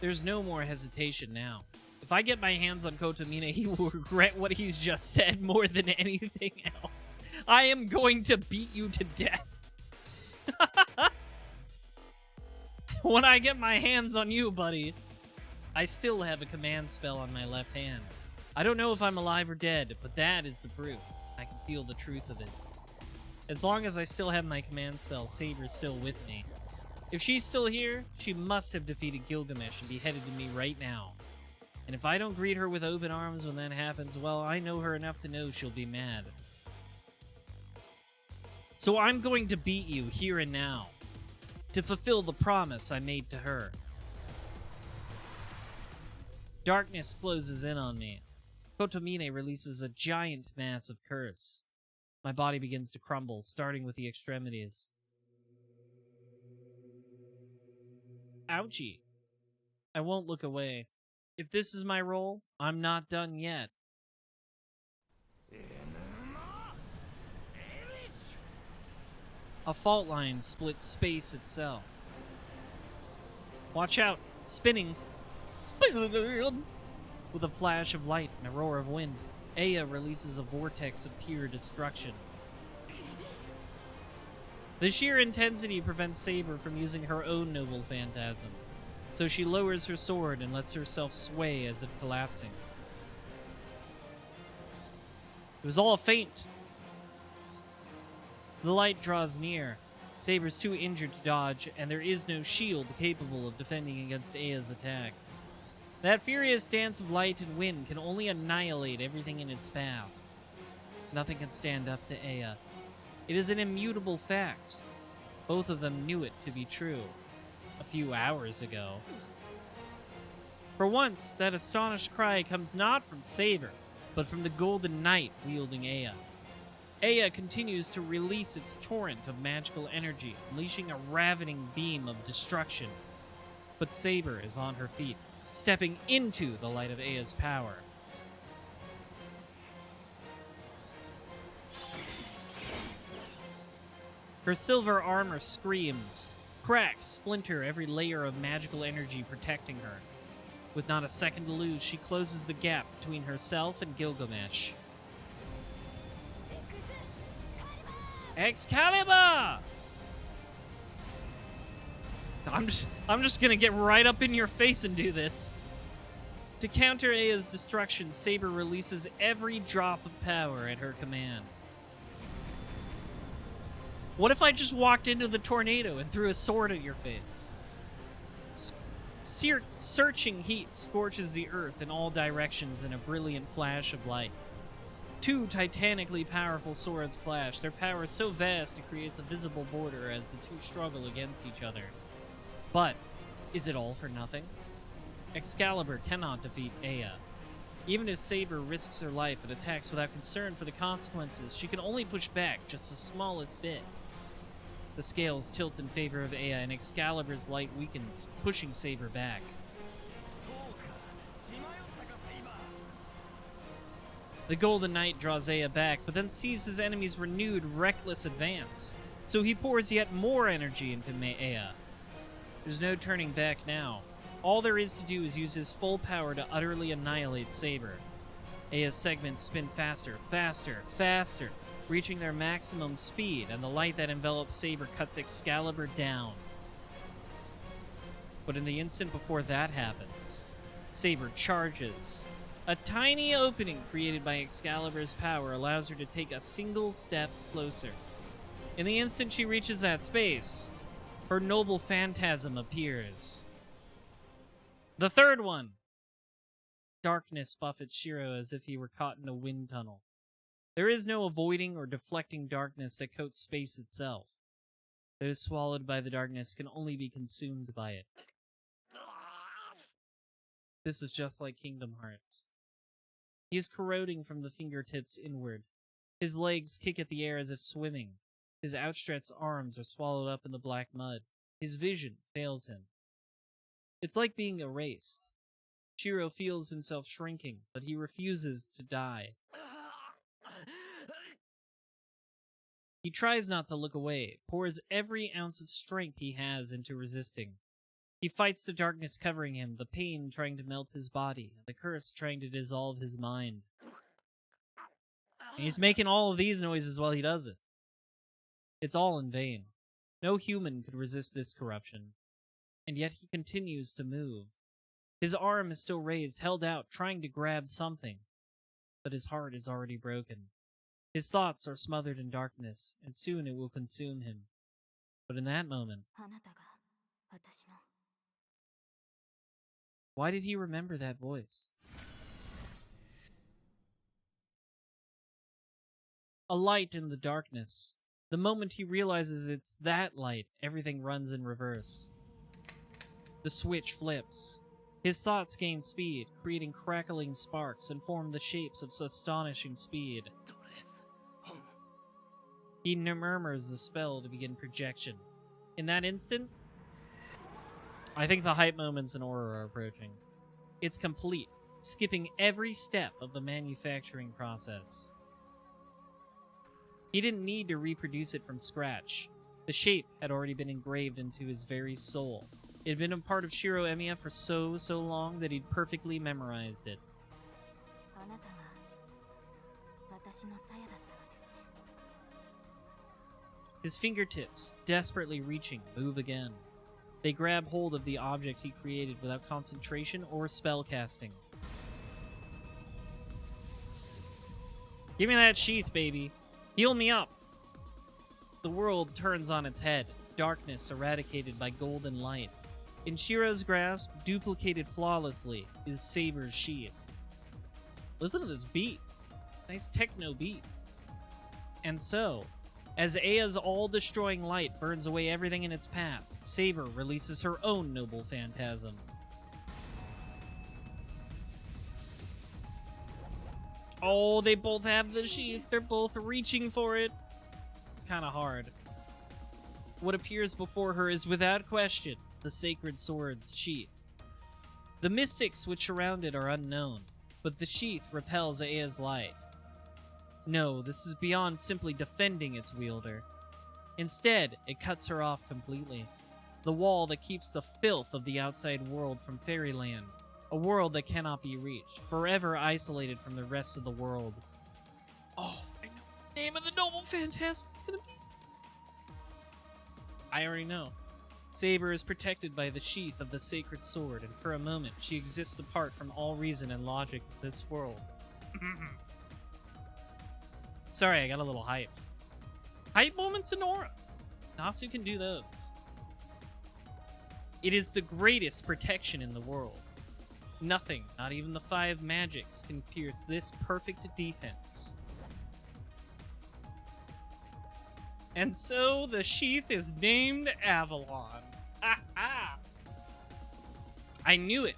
There's no more hesitation now. If I get my hands on Kotomine, he will regret what he's just said more than anything else. I am going to beat you to death. When I get my hands on you, buddy, I still have a command spell on my left hand. I don't know if I'm alive or dead, but that is the proof. I can feel the truth of it. As long as I still have my command spell, Saber's still with me. If she's still here, she must have defeated Gilgamesh and be headed to me right now. And if I don't greet her with open arms when that happens, well, I know her enough to know she'll be mad. So I'm going to beat you here and now, to fulfill the promise I made to her. Darkness closes in on me. Kotomine releases a giant mass of curse. My body begins to crumble, starting with the extremities. Ouchie. I won't look away. If this is my role, I'm not done yet. A fault line splits space itself. Watch out! Spinning! With a flash of light and a roar of wind, Aya releases a vortex of pure destruction. The sheer intensity prevents Saber from using her own noble phantasm, so she lowers her sword and lets herself sway as if collapsing. It was all a feint. The light draws near. Saber's too injured to dodge, and there is no shield capable of defending against Aya's attack. That furious dance of light and wind can only annihilate everything in its path. Nothing can stand up to Aya. It is an immutable fact. Both of them knew it to be true a few hours ago. For once, that astonished cry comes not from Saber, but from the Golden Knight wielding Aya. Aya continues to release its torrent of magical energy, unleashing a ravening beam of destruction. But Saber is on her feet, stepping into the light of Aya's power. Her silver armor screams. Cracks splinter every layer of magical energy protecting her. With not a second to lose, she closes the gap between herself and Gilgamesh. Excalibur! I'm just gonna get right up in your face and do this. To counter Aya's destruction, Saber releases every drop of power at her command. What if I just walked into the tornado and threw a sword at your face? Searching heat scorches the earth in all directions in a brilliant flash of light. two titanically powerful swords clash. Their power is so vast it creates a visible border as the two struggle against each other. But is it all for nothing? Excalibur cannot defeat Aya. Even if Saber risks her life and attacks without concern for the consequences, she can only push back just the smallest bit. The scales tilt in favor of Aya, and Excalibur's light weakens, pushing Saber back. そうか血迷ったかセイバー The Golden Knight draws Aya back, but then sees his enemy's renewed, reckless advance, so he pours yet more energy into Aya. There's no turning back now. All there is to do is use his full power to utterly annihilate Saber. Aya's segments spin faster, faster, faster, reaching their maximum speed, and the light that envelops Saber cuts Excalibur down. But in the instant before that happens, Saber charges. A tiny opening created by Excalibur's power allows her to take a single step closer. In the instant she reaches that space, her noble phantasm appears. The third one! Darkness buffets Shiro as if he were caught in a wind tunnel. There is no avoiding or deflecting darkness that coats space itself. Those swallowed by the darkness can only be consumed by it. This is just like Kingdom Hearts. He is corroding from the fingertips inward. His legs kick at the air as if swimming. His outstretched arms are swallowed up in the black mud. His vision fails him. It's like being erased. Shiro feels himself shrinking, but he refuses to die. He tries not to look away, pours every ounce of strength he has into resisting. He fights the darkness covering him, the pain trying to melt his body, and the curse trying to dissolve his mind. And he's making all of these noises while he does it. It's all in vain. No human could resist this corruption. And yet he continues to move. His arm is still raised, held out, trying to grab something. But his heart is already broken. His thoughts are smothered in darkness, and soon it will consume him. But in that moment, あなたが私の why did he remember that voice? A light in the darkness. The moment he realizes it's that light, everything runs in reverse. The switch flips. His thoughts gain speed, creating crackling sparks and form the shapes of astonishing speed. ドレス本 He murmurs the spell to begin projection. In that instant, I think the hype moments in Aura are approaching. It's complete, skipping every step of the manufacturing process. He didn't need to reproduce it from scratch. The shape had already been engraved into his very soul. It had been a part of Shiro Emiya for so long that he'd perfectly memorized it. あなたが私の鞘だったのですね His fingertips, desperately reaching, move again. They grab hold of the object he created without concentration or spell casting. Give me that sheath, baby. Heal me up. The world turns on its head, darkness eradicated by golden light. In Shiro's grasp, duplicated flawlessly, is Saber's sheath. Listen to this beat. Nice techno beat. And so, as Aya's all-destroying light burns away everything in its path, Saber releases her own noble phantasm. Oh, they both have the sheath. They're both reaching for it. It's kind of hard. What appears before her is without question the sacred sword's sheath. The mystics which surround it are unknown, but the sheath repels Aya's light. No, this is beyond simply defending its wielder. Instead, it cuts her off completely. The wall that keeps the filth of the outside world from fairyland. A world that cannot be reached, forever isolated from the rest of the world. Oh, I know what the name of the noble phantasm is gonna be. I already know. Saber is protected by the sheath of the sacred sword, and for a moment she exists apart from all reason and logic of this world. Sorry, I got a little hyped. Hype moments in Aura. Nasu can do those. It is the greatest protection in the world. Nothing, not even the 5 magics, can pierce this perfect defense. And so the sheath is named Avalon. Ha ha! I knew it.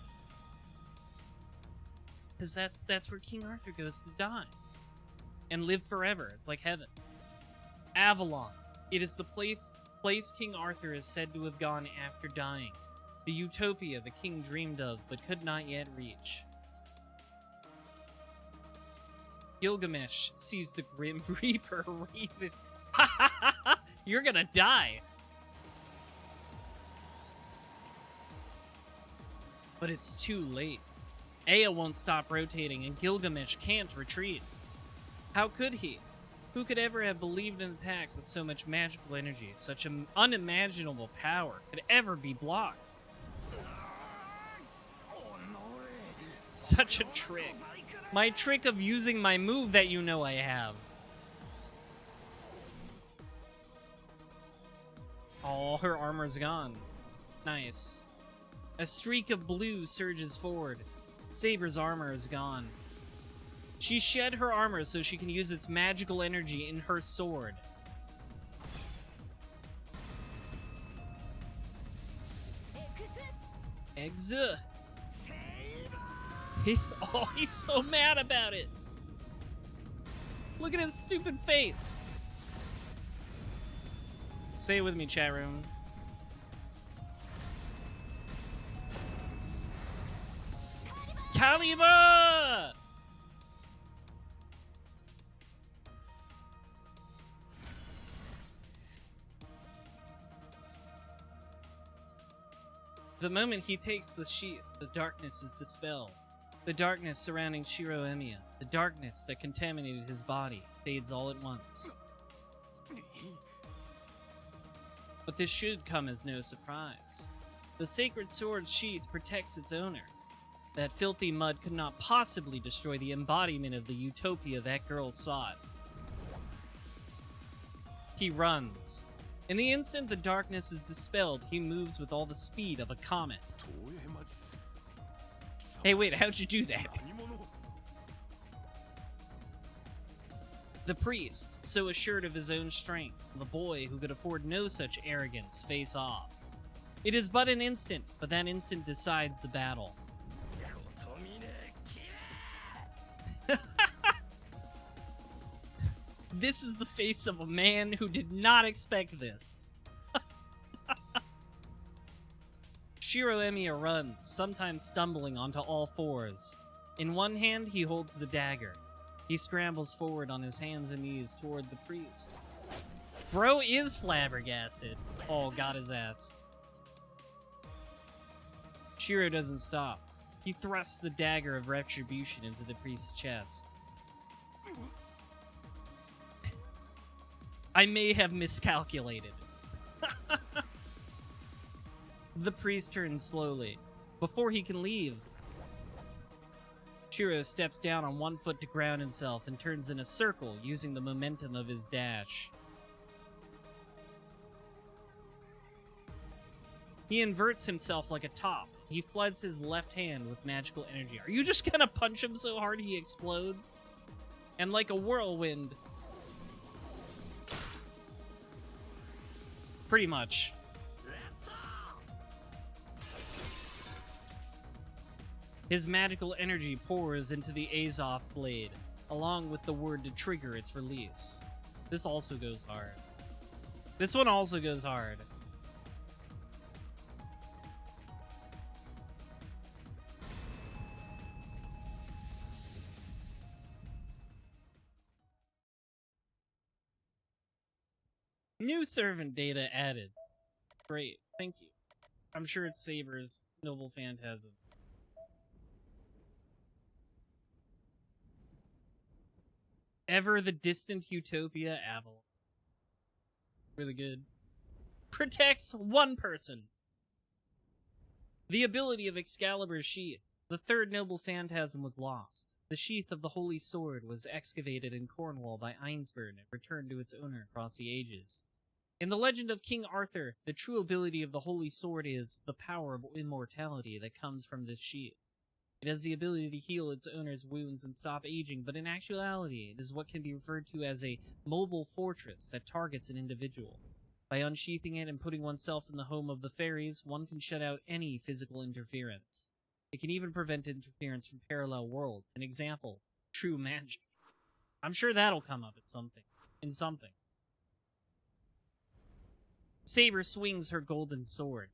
Because that's where King Arthur goes to die. And live forever. It's like heaven. Avalon. It is the place King Arthur is said to have gone after dying. The utopia the king dreamed of, but could not yet reach. Gilgamesh sees the Grim Reaper wreath his... You're gonna die! But it's too late. Ea won't stop rotating, and Gilgamesh can't retreat. How could he? Who could ever have believed an attack with so much magical energy, such an unimaginable power, could ever be blocked? Such a trick. My trick of using my move that you know I have. Oh, her armor's gone. Nice. A streak of blue surges forward. Saber's armor is gone. She shed her armor so she can use its magical energy in her sword. Exa. He's so mad about it. Look at his stupid face. Say it with me, chat room. Caliber! The moment he takes the sheath, the darkness is dispelled. The darkness surrounding Shiro Emiya, the darkness that contaminated his body, fades all at once. But this should come as no surprise. The sacred sword's sheath protects its owner. That filthy mud could not possibly destroy the embodiment of the utopia that girl sought. He runs. In the instant the darkness is dispelled, he moves with all the speed of a comet. Hey, wait, how'd you do that? The priest, so assured of his own strength, the boy who could afford no such arrogance, face off. It is but an instant, but that instant decides the battle. This is the face of a man who did not expect this. Shiro Emiya runs, sometimes stumbling onto all fours. In one hand, he holds the dagger. He scrambles forward on his hands and knees toward the priest. Bro is flabbergasted. Oh, got his ass. Shiro doesn't stop. He thrusts the dagger of retribution into the priest's chest. I may have miscalculated. The priest turns slowly. Before he can leave, Shiro steps down on one foot to ground himself and turns in a circle using the momentum of his dash. He inverts himself like a top. He floods his left hand with magical energy. Are you just gonna punch him so hard he explodes? And like a whirlwind... Pretty much. His magical energy pours into the Azoth blade, along with the word to trigger its release. This also goes hard. This one also goes hard. New servant data added. Great, thank you. I'm sure it's Saber's noble phantasm. Ever the distant utopia Avalon. Really good. Protects one person. The ability of Excalibur's sheath. The third noble phantasm was lost. The sheath of the holy sword was excavated in Cornwall by Einsburn and returned to its owner across the ages. In the legend of King Arthur, the true ability of the holy sword is the power of immortality that comes from this sheath. It has the ability to heal its owner's wounds and stop aging, but in actuality, it is what can be referred to as a mobile fortress that targets an individual. By unsheathing it and putting oneself in the home of the fairies, one can shut out any physical interference. It can even prevent interference from parallel worlds. An example, true magic. I'm sure that'll come up in something. Saber swings her golden sword.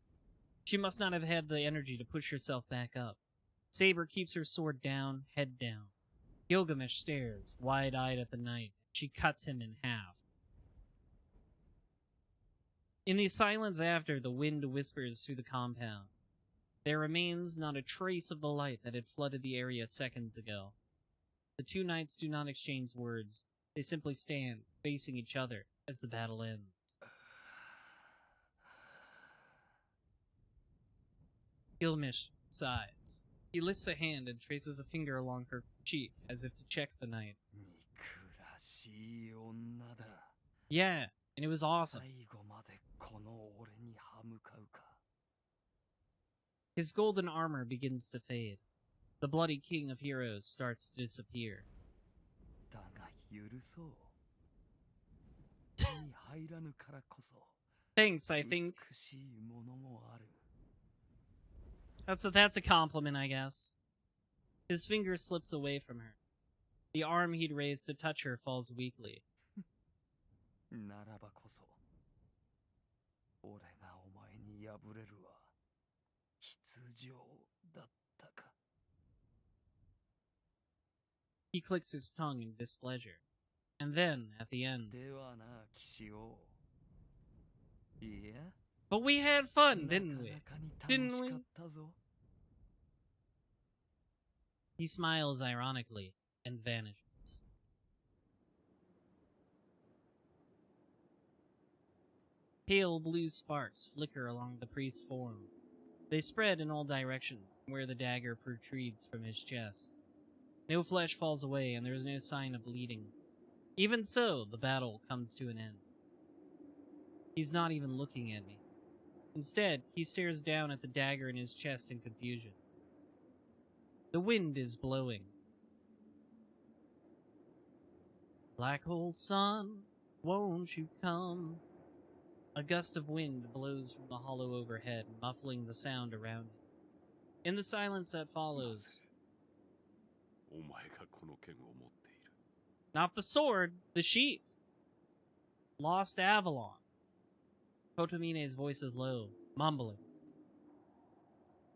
She must not have had the energy to push herself back up. Saber keeps her sword down, head down. Gilgamesh stares, wide-eyed at the knight. She cuts him in half. In the silence after, the wind whispers through the compound. There remains not a trace of the light that had flooded the area seconds ago. The two knights do not exchange words. They simply stand, facing each other, as the battle ends. Gilgamesh sighs. He lifts a hand and traces a finger along her cheek, as if to check the knight. 憎らしい女だ。 Yeah, and it was awesome. 最後までこの俺に歯向かうか。 His golden armor begins to fade. The bloody king of heroes starts to disappear. だが許そう。手に入らぬからこそ。 Thanks, I think. 美しいものもある。 That's a compliment, I guess. His finger slips away from her. The arm he'd raised to touch her falls weakly. ならばこそ、俺がお前に敗れるは必要だったか。 He clicks his tongue in displeasure. And then, at the end, ではな、騎士王。いや、 but we had fun, didn't we? なかなかに Didn't 楽 we? しかったぞ。 He smiles ironically and vanishes. Pale blue sparks flicker along the priest's form. They spread in all directions, where the dagger protrudes from his chest. No flesh falls away, and there is no sign of bleeding. Even so, the battle comes to an end. He's not even looking at me. Instead, he stares down at the dagger in his chest in confusion. The wind is blowing. Black hole sun, won't you come? A gust of wind blows from the hollow overhead, muffling the sound around him. In the silence that follows, お前がこの剣を持っている。 not the sword, the sheath. Lost Avalon. Kotomine's voice is low, mumbling.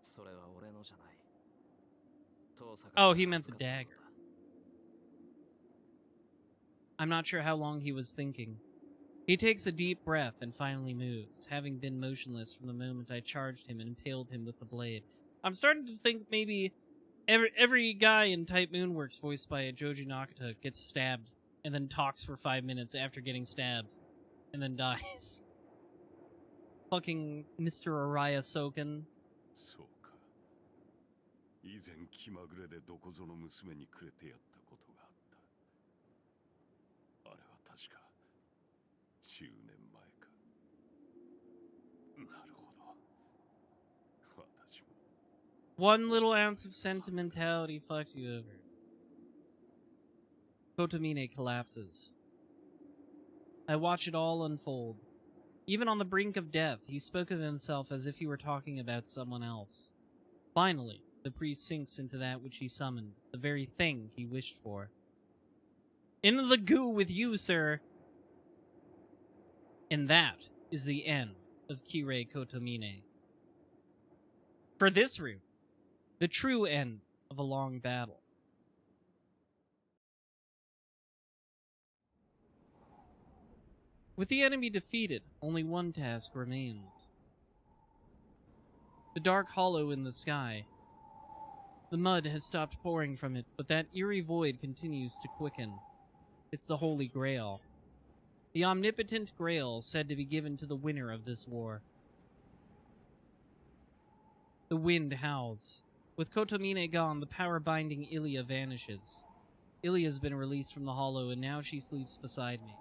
それは俺のじゃない。父さん Oh, が he meant 預 the かったもの dagger. だ。 I'm not sure how long he was thinking. He takes a deep breath and finally moves, having been motionless from the moment I charged him and impaled him with the blade. I'm starting to think maybe every guy in Type Moonworks voiced by Joji Nakata gets stabbed and then talks for 5 minutes after getting stabbed and then dies. Fucking Mr. Araya Soken. そうか。以前気まぐれでどこぞの娘にくれてやったことがあった。あれは確か10年前か。なるほど。私も。 One little ounce of sentimentality fucked you over. Kotomine collapses. I watch it all unfold. Even on the brink of death, he spoke of himself as if he were talking about someone else. Finally, the priest sinks into that which he summoned, the very thing he wished for. Into the goo with you, sir! And that is the end of Kirei Kotomine. For this route, the true end of a long battle. With the enemy defeated, only one task remains. The dark hollow in the sky. The mud has stopped pouring from it, but that eerie void continues to quicken. It's the Holy Grail. The omnipotent Grail said to be given to the winner of this war. The wind howls. With Kotomine gone, the power-binding Ilia vanishes. Ilia's been released from the hollow, and now she sleeps beside me.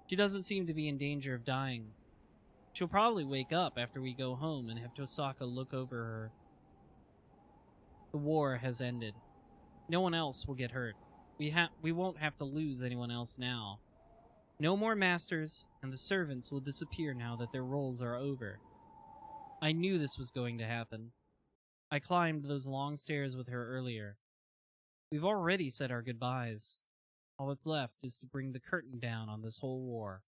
She doesn't seem to be in danger of dying. She'll probably wake up after we go home and have Tosaka look over her. The war has ended. No one else will get hurt. We won't have to lose anyone else now. No more masters, and the servants will disappear now that their roles are over. I knew this was going to happen. I climbed those long stairs with her earlier. We've already said our goodbyes. All that's left is to bring the curtain down on this whole war.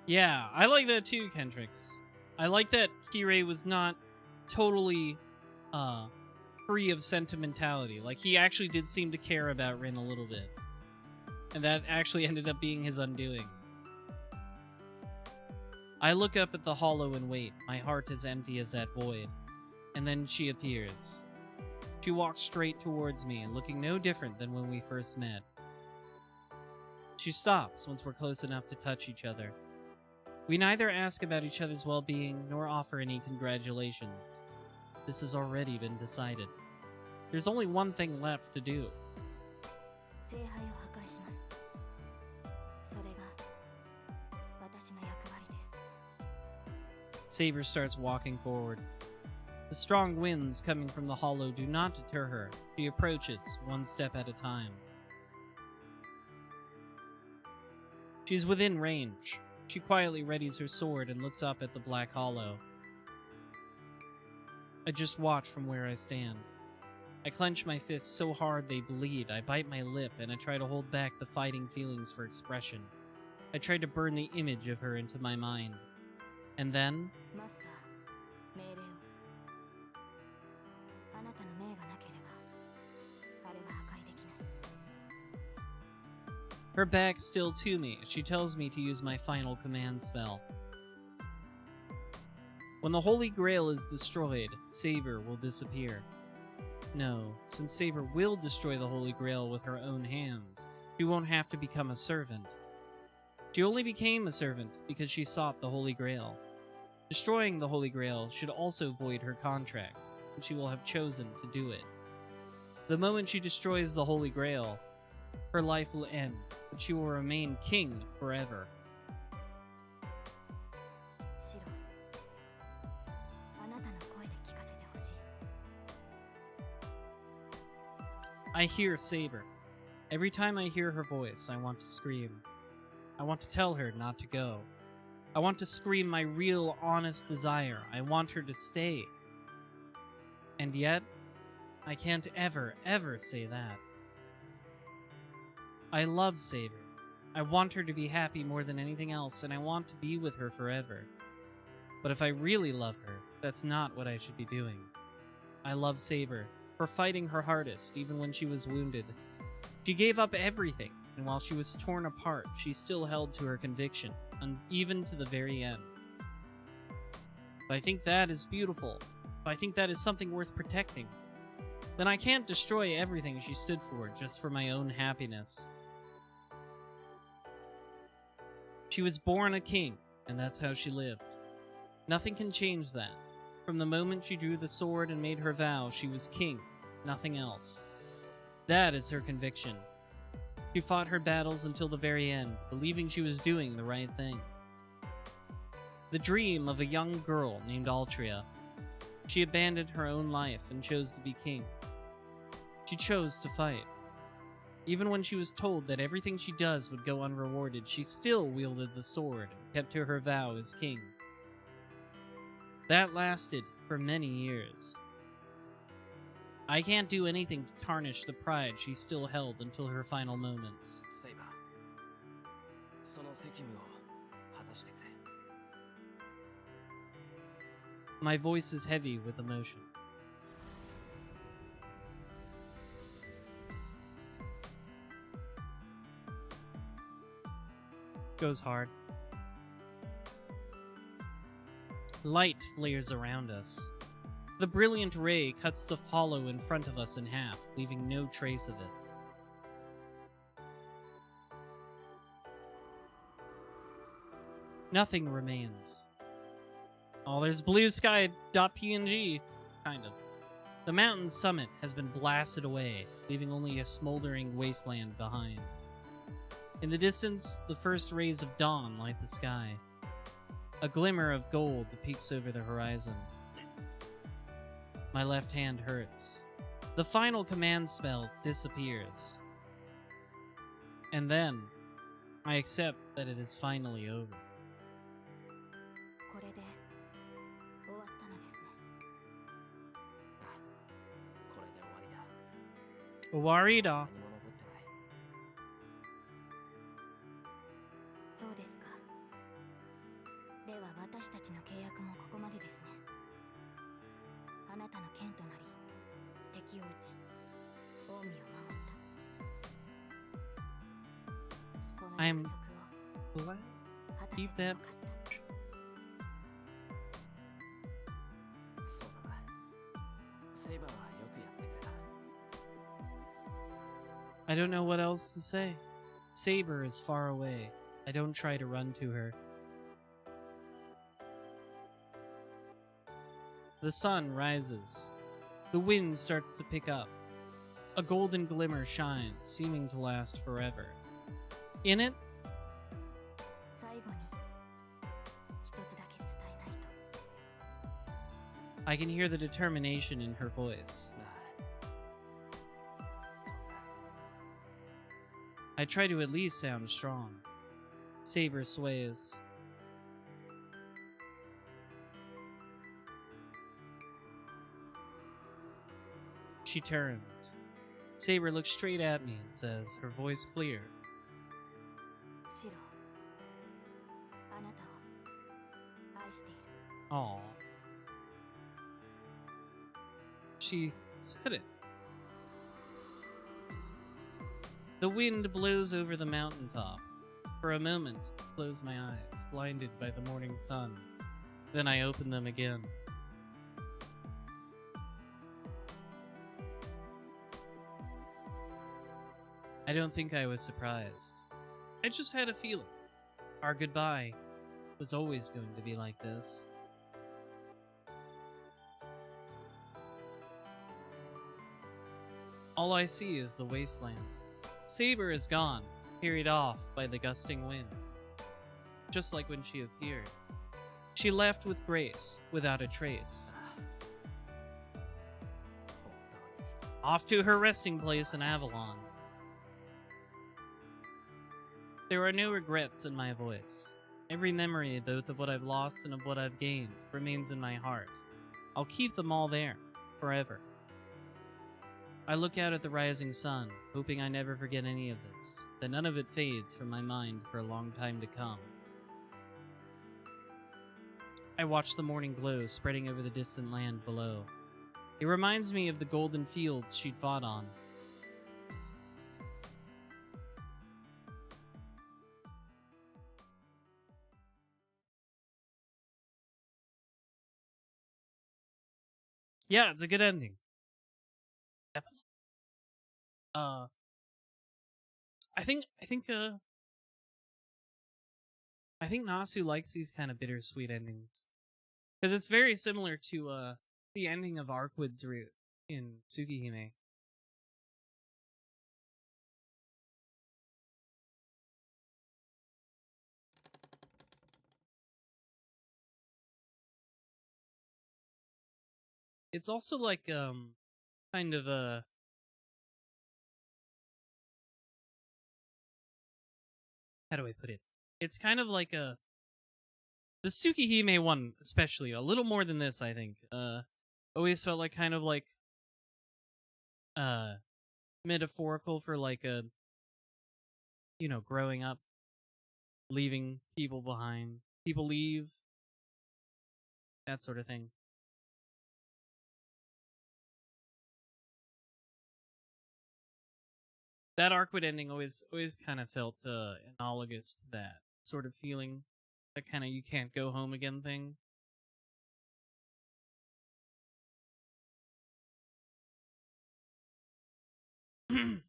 Yeah, I like that too, Kendrix. I like that Kirei was not totally free of sentimentality. Like, he actually did seem to care about Rin a little bit. And that actually ended up being his undoing. I look up at the hollow and wait, my heart as empty as that void. And then she appears. She walks straight towards me, looking no different than when we first met. She stops once we're close enough to touch each other. We neither ask about each other's well-being nor offer any congratulations. This has already been decided. There's only one thing left to do. Saber starts walking forward. The strong winds coming from the hollow do not deter her. She approaches, one step at a time. She's within range. She quietly readies her sword and looks up at the black hollow. I just watch from where I stand. I clench my fists so hard they bleed. I bite my lip and I try to hold back the fighting feelings for expression. I try to burn the image of her into my mind. And then... her back still to me, she tells me to use my final command spell. When the Holy Grail is destroyed, Saber will disappear. No, since Saber will destroy the Holy Grail with her own hands, she won't have to become a servant. She only became a servant because she sought the Holy Grail. Destroying the Holy Grail should also void her contract, and she will have chosen to do it. The moment she destroys the Holy Grail, her life will end, but she will remain king forever. I hear Saber. Every time I hear her voice, I want to scream. I want to tell her not to go. I want to scream my real, honest desire. I want her to stay. And yet, I can't ever, ever say that. I love Saber. I want her to be happy more than anything else, and I want to be with her forever. But if I really love her, that's not what I should be doing. I love Saber for fighting her hardest, even when she was wounded. She gave up everything, and while she was torn apart, she still held to her conviction, and even to the very end. If I think that is beautiful, if I think that is something worth protecting, then I can't destroy everything she stood for just for my own happiness. She was born a king, and that's how she lived. Nothing can change that. From the moment she drew the sword and made her vow, she was king, nothing else. That is her conviction. She fought her battles until the very end, believing she was doing the right thing. The dream of a young girl named Altria. She abandoned her own life and chose to be king. She chose to fight. Even when she was told that everything she does would go unrewarded, she still wielded the sword and kept to her vow as king. That lasted for many years. I can't do anything to tarnish the pride she still held until her final moments. Saber, その責務を果たしてくれ。 My voice is heavy with emotion. Goes hard. Light flares around us. The brilliant ray cuts the hollow in front of us in half, leaving no trace of it. Nothing remains. Oh, there's blue sky.png. Kind of. The mountain's summit has been blasted away, leaving only a smoldering wasteland behind. In the distance, the first rays of dawn light the sky. A glimmer of gold peeks over the horizon. My left hand hurts. The final command spell disappears. And then, I accept that it is finally over. これで終わったのですね。あ、これで終わりだ。 Warida. 何も残ってない。そうですか。では私たちの契約もここまでですね。あなたの剣となり、敵を撃ち、近江を守った。この I am 約束を glad 果たせ keep てよ that. かった。そうだな。セイバーはよくやってくれた。 I don't know what else to say. Saber is far away. I don't try to run to her. The sun rises. The wind starts to pick up. A golden glimmer shines, seeming to last forever. In it, 最後に一つだけ伝えないと。 I can hear the determination in her voice. なあ、 I try to at least sound strong. Saber sways. She turns. Saber looks straight at me and says, her voice clear, シロ、あなたを愛している。 "Aw." She said it. The wind blows over the mountaintop. For a moment, I close my eyes, blinded by the morning sun. Then I open them again. I don't think I was surprised. I just had a feeling. Our goodbye was always going to be like this. All I see is the wasteland. Saber is gone, carried off by the gusting wind. Just like when she appeared. She left with grace, without a trace. 本当に。 Off to her resting place in Avalon. There are no regrets in my voice. Every memory, both of what I've lost and of what I've gained, remains in my heart. I'll keep them all there, forever. I look out at the rising sun, hoping I never forget any of this, that none of it fades from my mind for a long time to come. I watch the morning glow spreading over the distant land below. It reminds me of the golden fields she'd fought on. Yeah, it's a good ending. I think Nasu likes these kind of bittersweet endings. Because it's very similar to the ending of Arkwood's route in Tsukihime. It's also like kind of a how do I put it? It's kind of like the Tsukihime one, especially a little more than this, I think. Always felt like kind of like metaphorical for like a growing up, leaving people behind. People leave, that sort of thing. That Arkwood ending always kind of felt analogous to that sort of feeling, that kind of you can't go home again thing.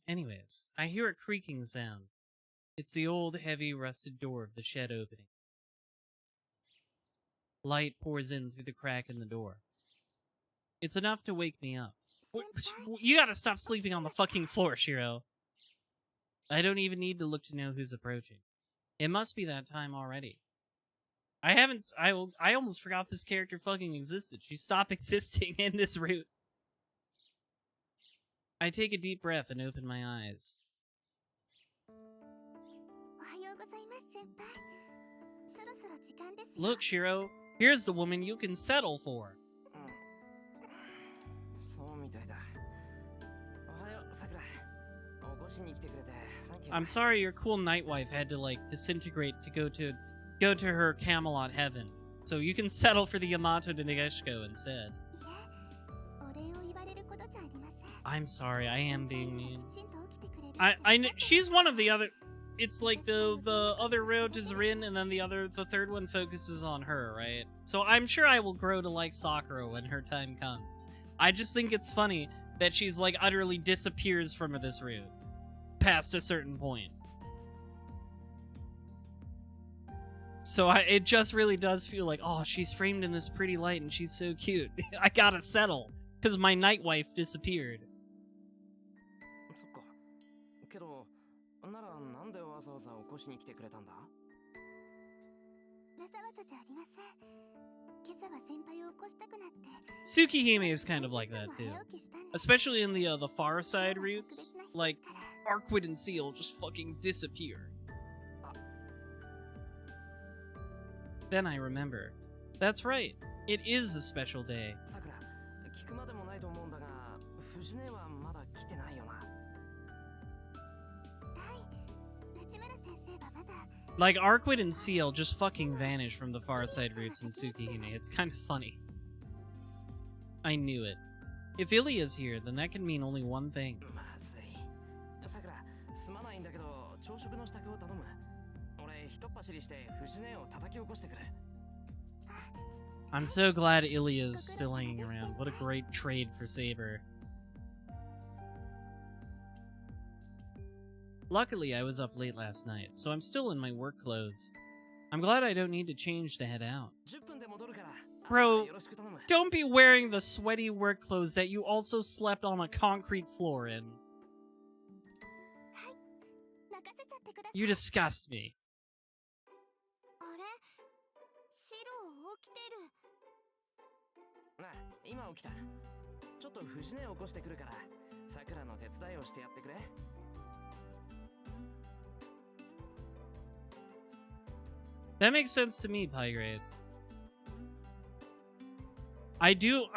Anyways, I hear a creaking sound. It's the old, heavy, rusted door of the shed opening. Light pours in through the crack in the door. It's enough to wake me up. You gotta stop sleeping on the fucking floor, Shiro. I don't even need to look to know who's approaching. It must be that time already. I almost forgot this character fucking existed. She stopped existing in this route. I take a deep breath and open my eyes. おはようございます先輩。そろそろ時間ですよ。 Look, Shiro, here's the woman you can settle for. そうみたいだ。おはよう、さくら。起こしに来てくれて、サンキュー。 I'm sorry your cool night wife had to like disintegrate to go to her Camelot heaven. So you can settle for the Yamato de Negeshiko instead. いえ、お礼を言われることじゃありません。 I'm sorry, I am being mean. きちんと起きてくれる。 She's one of the other. It's like the other road is Rin, and then the third one focuses on her, right? So I'm sure I will grow to like Sakura when her time comes. I just think it's funny that she's like utterly disappears from this route past a certain point. So it just really does feel like, oh, she's framed in this pretty light and she's so cute. I gotta settle because my night wife disappeared. そっか。けど、ならなんでわざわざ起こしに来てくれたんだ？わざわざじゃありません。今朝は先輩を起こしたくなって。 Tsukihime is kind of like that too. Especially in the far side routes, like Arquid and Seal just fucking disappear. Then I remember. That's right. It is a special day. さくら、聞くまでもないと思うんだが、藤姉はまだ来てないよな。はい、内村先生はまだ。 Like Arquid and Seal just fucking vanish from the far side routes in Tsukihime. It's kind of funny. I knew it. If Ilya's here, then that can mean only one thing. まずい。さくら、すまないんだけど、朝食の支度を頼む。俺、ひとっ走りして藤姉を叩き起こしてくる。 I'm so glad Ilya's still hanging around. What a great trade for Saber. Luckily, I was up late last night, so I'm still in my work clothes. I'm glad I don't need to change to head out. 10分で戻るから。 Bro, よろしく頼む。 don't be wearing the sweaty work clothes that you also slept on a concrete floor in. はい、任せちゃってください。 You disgust me. あれ、シロ起きてる。なあ、今起きた。ちょっと藤姉を起こしてくるから、さくらの手伝いをしてやってくれ。 That makes sense to me, Pygrade. I do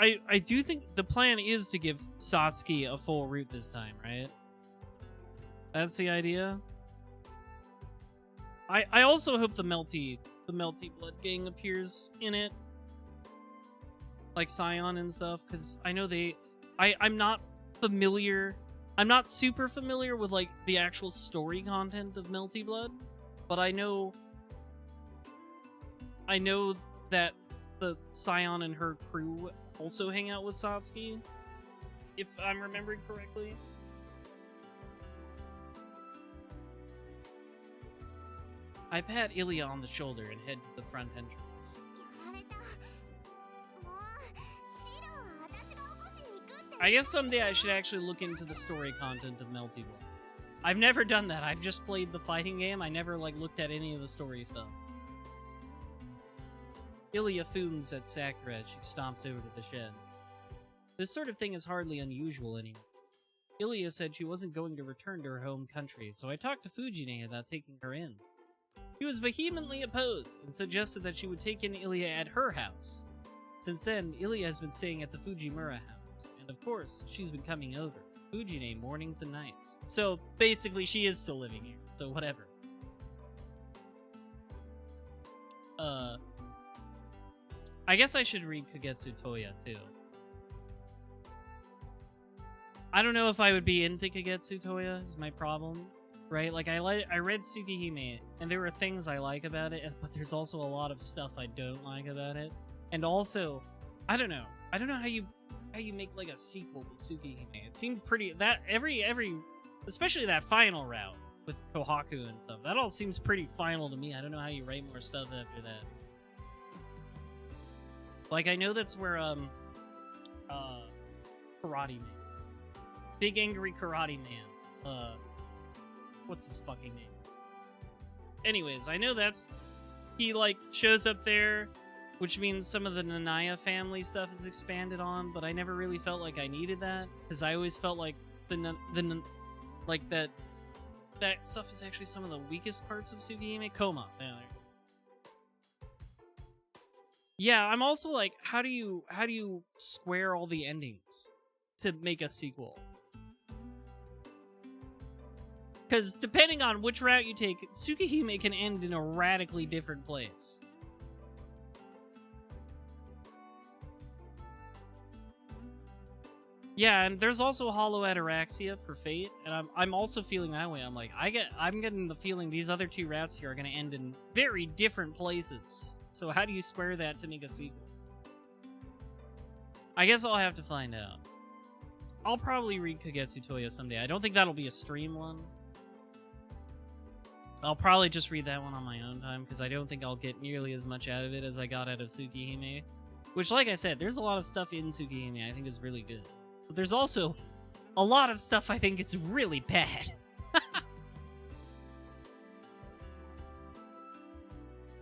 think the plan is to give Satsuki a full route this time, right? That's the idea. I also hope the Melty Blood Gang appears in it. Like Scion and stuff, because I know I'm not familiar. I'm not super familiar with like the actual story content of Melty Blood, but I know that the Scion and her crew also hang out with Satsuki, if I'm remembering correctly. I pat Ilya on the shoulder and head to the front entrance. やられた。もう、シロは私が起こしに行くって。 I guess someday I should actually look into the story content of Melty Blood. I've never done that. I've just played the fighting game. I never like looked at any of the story stuff. Ilya fumes at Sakura as she stomps over to the shed. This sort of thing is hardly unusual anymore. Ilya said she wasn't going to return to her home country, so I talked to Fujine about taking her in. She was vehemently opposed and suggested that she would take in Ilya at her house. Since then, Ilya has been staying at the Fujimura house, and of course, she's been coming over. Fujine mornings and nights. So basically, she is still living here, so whatever. I guess I should read Kagetsu Toya too. I don't know if I would be into Kagetsu Toya, is my problem. Right? Like, I read Tsukihime, and there were things I like about it, but there's also a lot of stuff I don't like about it. And also, I don't know how you make like a sequel to Tsukihime. It seemed pretty that every especially that final route with Kohaku and stuff. That all seems pretty final to me. I don't know how you write more stuff after that. Like, I know that's where Karate Man, Big Angry Karate Man, what's his fucking name? Anyways, I know he like shows up there, which means some of the Nanaya family stuff is expanded on, but I never really felt like I needed that, because I always felt like like that stuff is actually some of the weakest parts of Tsukihime. Koma. Yeah, I'm also like, how do you square all the endings to make a sequel? Because depending on which route you take, Tsukihime can end in a radically different place. Yeah, and there's also Hollow Ataraxia for Fate, and I'm also feeling that way. I'm like, I'm getting the feeling these other two routes here are going to end in very different places. So how do you square that to make a sequel? I guess I'll have to find out. I'll probably read Kagetsu Toya someday. I don't think that'll be a stream one. I'll probably just read that one on my own time, because I don't think I'll get nearly as much out of it as I got out of Tsukihime. Which, like I said, there's a lot of stuff in Tsukihime I think is really good. But there's also a lot of stuff I think is really bad.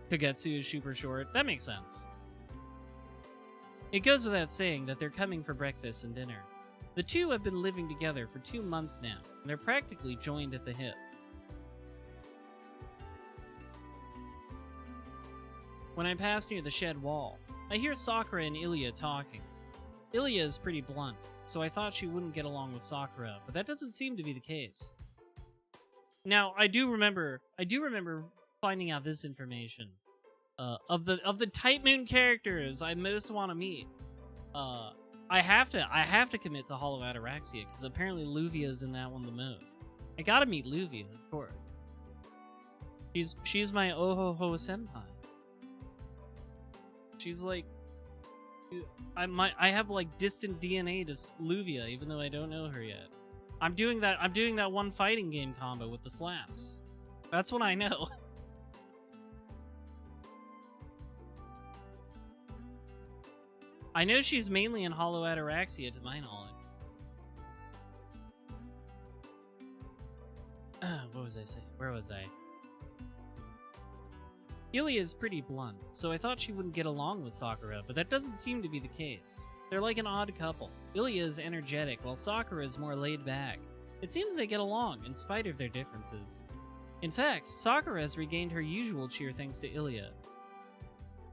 Kagetsu is super short. That makes sense. It goes without saying that they're coming for breakfast and dinner. The two have been living together for 2 months now, and they're practically joined at the hip. When I pass near the shed wall, I hear Sakura and Ilya talking. Ilya is pretty blunt, so I thought she wouldn't get along with Sakura, but that doesn't seem to be the case. Now, I do remember finding out this information. Of the Type Moon characters I most want to meet, I have to commit to Hollow Ataraxia, because apparently Luvia's in that one the most. I gotta meet Luvia, of course. She's my Ohoho senpai. She's like, I have like distant DNA to Luvia, even though I don't know her yet. I'm doing that one fighting game combo with the slaps. That's what I know. I know she's mainly in Hollow Ataraxia, to my knowledge. What was I saying? Where was I? Ilya is pretty blunt, so I thought she wouldn't get along with Sakura, but that doesn't seem to be the case. They're like an odd couple. Ilya is energetic, while Sakura is more laid back. It seems they get along, in spite of their differences. In fact, Sakura has regained her usual cheer thanks to Ilya.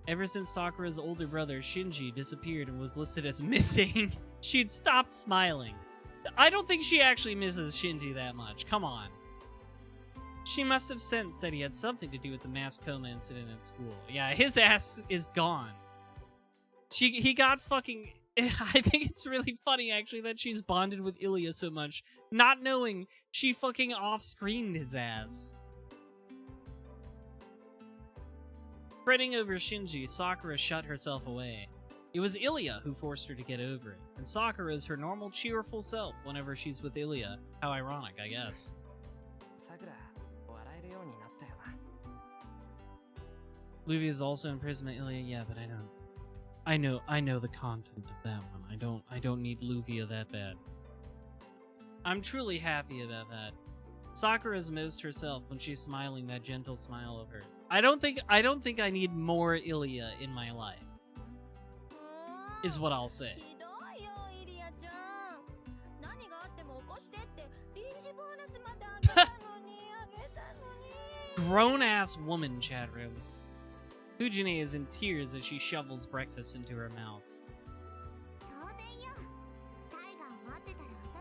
Ever since Sakura's older brother, Shinji, disappeared and was listed as missing, she'd stopped smiling. I don't think she actually misses Shinji that much, come on. She must have sensed that he had something to do with the mass coma incident at school. Yeah, his ass is gone. He got fucking... I think it's really funny, actually, that she's bonded with Ilya so much, not knowing she fucking off-screened his ass. Fretting over Shinji, Sakura shut herself away. It was Ilya who forced her to get over it, and Sakura is her normal cheerful self whenever she's with Ilya. How ironic, I guess. Luvia is also imprisoned by Ilya. Yeah, but I know the content of that one. I don't need Luvia that bad. I'm truly happy about that. Sakura's most herself when she's smiling that gentle smile of hers. I don't think I need more Ilya in my life. Is what I'll say. Grown-ass woman, chat room. Fujine is in tears as she shovels breakfast into her mouth.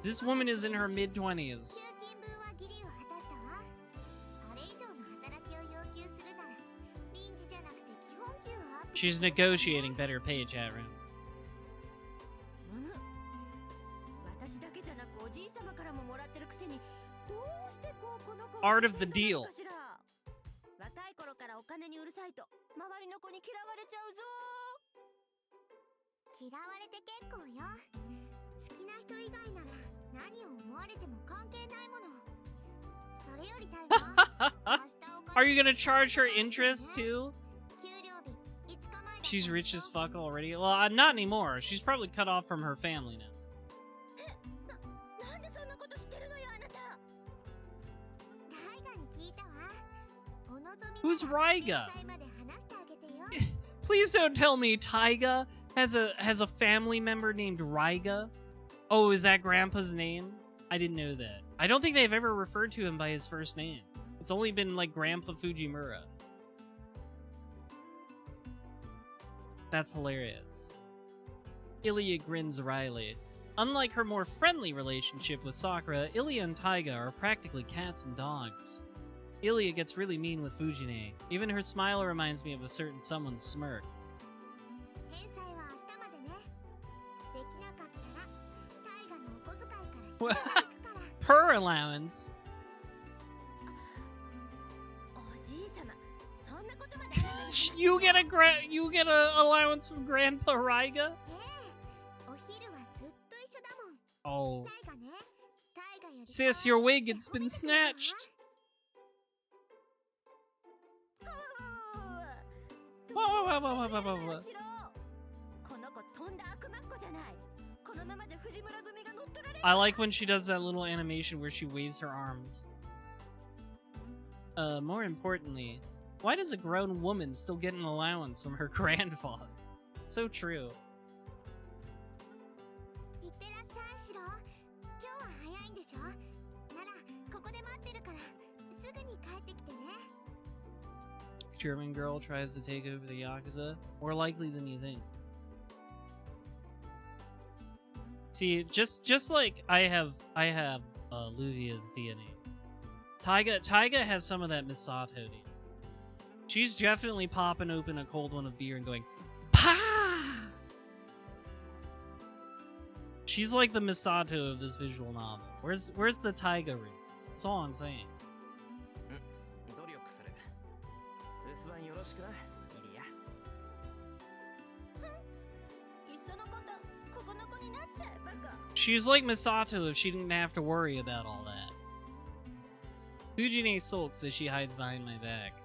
This woman is in her mid-20s. She's negotiating better pay, chat room. Art of the deal. Are you gonna charge her interest too? She's rich as fuck already. Well, not anymore. She's probably cut off from her family now. Who's Raiga? Please don't tell me Taiga has a family member named Raiga. Oh, is that Grandpa's name? I didn't know that. I don't think they've ever referred to him by his first name. It's only been like Grandpa Fujimura. That's hilarious. Ilya grins wryly. Unlike her more friendly relationship with Sakura, Ilya and Taiga are practically cats and dogs. Ilya gets really mean with Fujine. Even her smile reminds me of a certain someone's smirk. Her allowance? You get a allowance from Grandpa Raiga? Oh. Sis, your wig, it's been snatched. I like when she does that little animation where she waves her arms. More importantly, why does a grown woman still get an allowance from her grandfather? So true. German girl tries to take over the Yakuza. More likely than you think. See, just like I have Luvia's DNA. Taiga has some of that Misato DNA. She's definitely popping open a cold one of beer and going, "Pah!" She's like the Misato of this visual novel. Where's the Taiga root? That's all I'm saying. She's like Misato if she didn't have to worry about all that. Fujine sulks as she hides behind my back.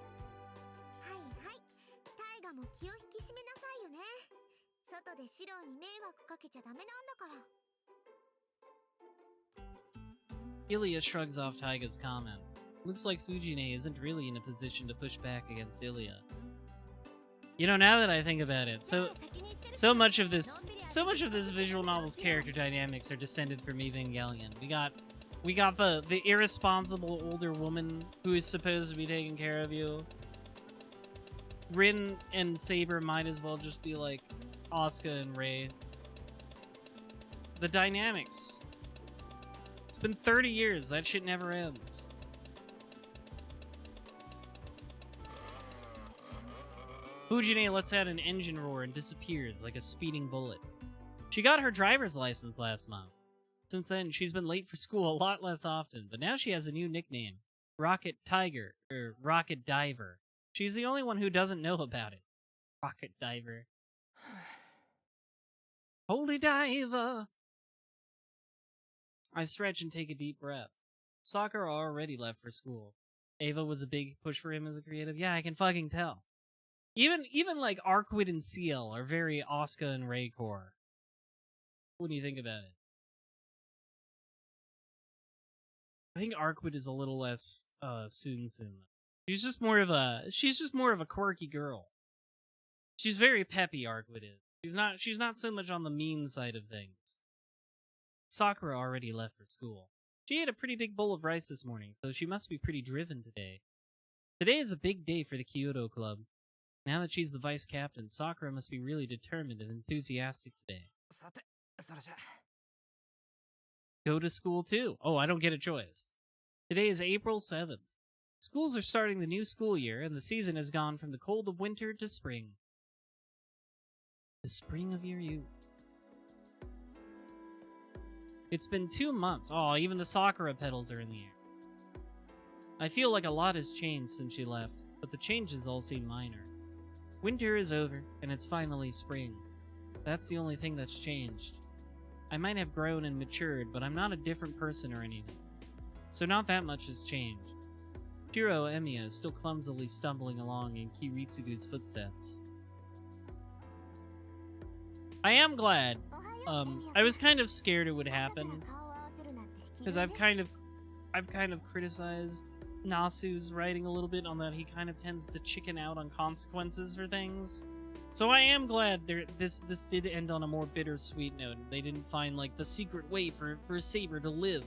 Ilya shrugs off Taiga's comment. Looks like Fujine isn't really in a position to push back against Ilya. You know, now that I think about it, so much of this visual novel's character dynamics are descended from Evangelion. We got the irresponsible older woman who is supposed to be taking care of you. Rin and Saber might as well just be like Asuka and Rei. The dynamics. It's been 30 years. That shit never ends. Fujine lets out an engine roar and disappears like a speeding bullet. She got her driver's license last month. Since then, she's been late for school a lot less often, but now she has a new nickname, Rocket Tiger, or Rocket Diver. She's the only one who doesn't know about it. Rocket Diver. Holy Diver! I stretch and take a deep breath. Sakura already left for school. Ava was a big push for him as a creative. Yeah, I can fucking tell. Even like Arquid and CL are very Asuka and Rei core. What do you think about it? I think Arquid is a little less Sun. She's just more of a quirky girl. She's very peppy, Arquid is. She's not so much on the mean side of things. Sakura already left for school. She ate a pretty big bowl of rice this morning, so she must be pretty driven today. Today is a big day for the Kyoto Club. Now that she's the vice captain, Sakura must be really determined and enthusiastic today. Go to school too. Oh, I don't get a choice. Today is April 7th. Schools are starting the new school year, and the season has gone from the cold of winter to spring. The spring of your youth. It's been 2 months. Oh, even the Sakura petals are in the air. I feel like a lot has changed since she left, but the changes all seem minor. Winter is over, and it's finally spring. That's the only thing that's changed. I might have grown and matured, but I'm not a different person or anything. So not that much has changed. Shiro Emiya is still clumsily stumbling along in Kiritsugu's footsteps. I am glad. I was kind of scared it would happen, because I've kind of criticized Nasu's writing a little bit on that he kind of tends to chicken out on consequences for things. So I am glad this did end on a more bittersweet note. They didn't find like the secret way for Saber to live.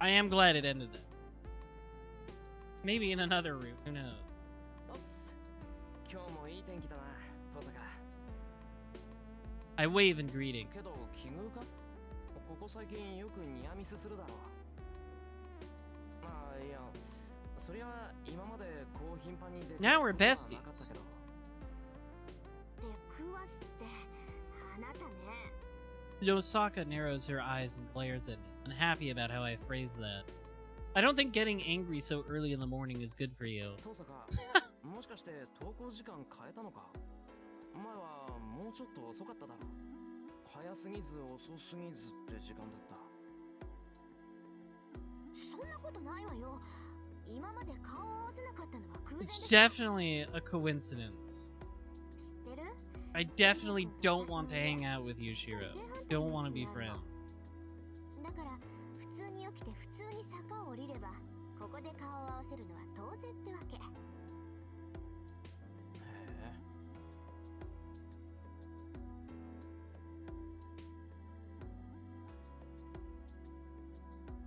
I am glad it ended that. Maybe in another route. Who knows? おっす。今日もいい天気だな、登坂。 I wave in greeting. けど奇遇か？ここ最近よくニアミスするだろう。まあいや、そりゃ今までこう頻繁に出くわす Now こ we're とはなかった besties. けど。出くわすってあなたね。 Yosaka narrows her eyes and glares at me, unhappy about how I phrased that. I don't think getting angry so early in the morning is good for you. 登坂、もしかして登校時間変えたのか？前はもうちょっと遅かっただろ。早すぎず遅すぎずって時間だった。そんなことないわよ。今まで顔を合わせなかったのは偶然で It's しょ。 definitely a coincidence. 知ってる？ I definitely don't want to hang out with you, Shiro. Don't want to be friends. だから普通に起きて普通に坂を降りればここで顔を合わせるのは当然ってわけ。へえ。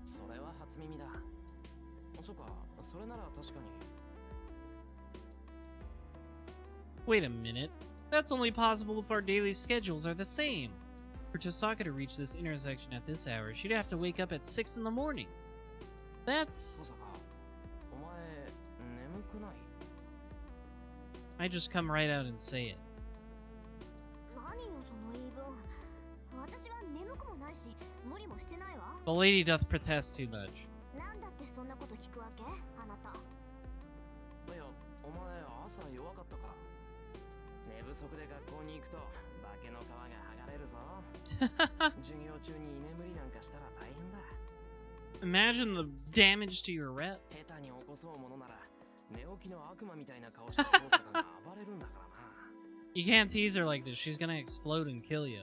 それは初耳だ。そうか、それなら確かに。 Wait a minute. That's only possible if our daily schedules are the same. For Tosaka to reach this intersection at this hour, she'd have to wake up at 6 in the morning. 登 That's... 坂、お前眠くない？ I just come right out and say it. 何よその言い分。私は眠くもないし無理もしてないわ。 The lady doth protest too much. なんだってそんなこと聞くわけ？あなた。いや、お前朝弱かったから。寝不足で学校に行くと化けの皮が剥がれるぞ。授業中に居眠りなんかしたら大変だ。 Imagine the damage to your rep. 下手に起こそうものなら寝起きの悪魔みたいな顔した登坂が暴れるんだからな。 You can't tease her like this. She's gonna explode and kill you.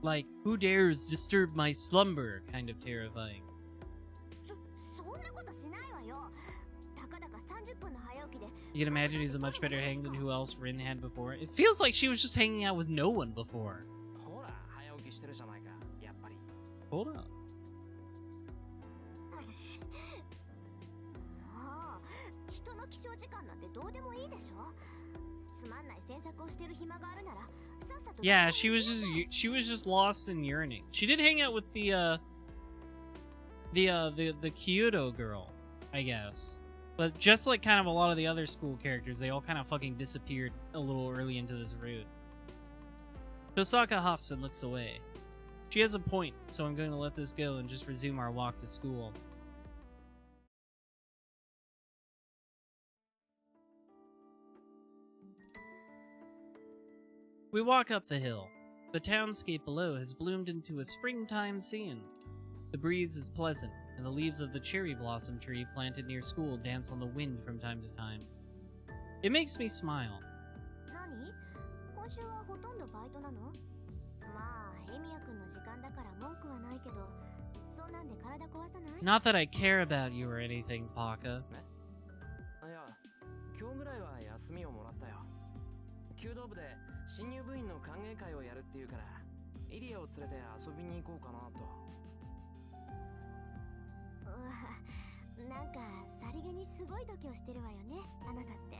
Like, who dares disturb my slumber? Kind of terrifying. そんなことしないわよ。たかだか30分の早起きで。 You can imagine he's a much better hang than who else Rin had before. It feels like she was just hanging out with no one before. ほら、早起きしてるじゃないか、やっぱり。 Hold up. ああ、人の起床時間なんてどうでもいいでしょ。つまんない詮索をしてる暇があるなら、さっさと。 Yeah, she was just lost in yearning. She did hang out with the Kyoto girl, I guess. But just like kind of a lot of the other school characters, they all kind of fucking disappeared a little early into this route. Tosaka huffs and looks away. She has a point, so I'm going to let this go and just resume our walk to school. We walk up the hill. The townscape below has bloomed into a springtime scene. The breeze is pleasant, and the leaves of the cherry blossom tree planted near school dance on the wind from time to time. It makes me smile. 何？今週はほとんどバイトなの？まあ、エミヤ君の時間だから文句はないけど、そうなんで体壊さない？ Not that I care about you or anything, Paka. いや、今日ぐらいは休みをもらったよ。弓道部で新入部員の歓迎会をやるっていうから、イリアを連れて遊びに行こうかなと。なんかさりげにすごい度胸してるわよね、あなたって。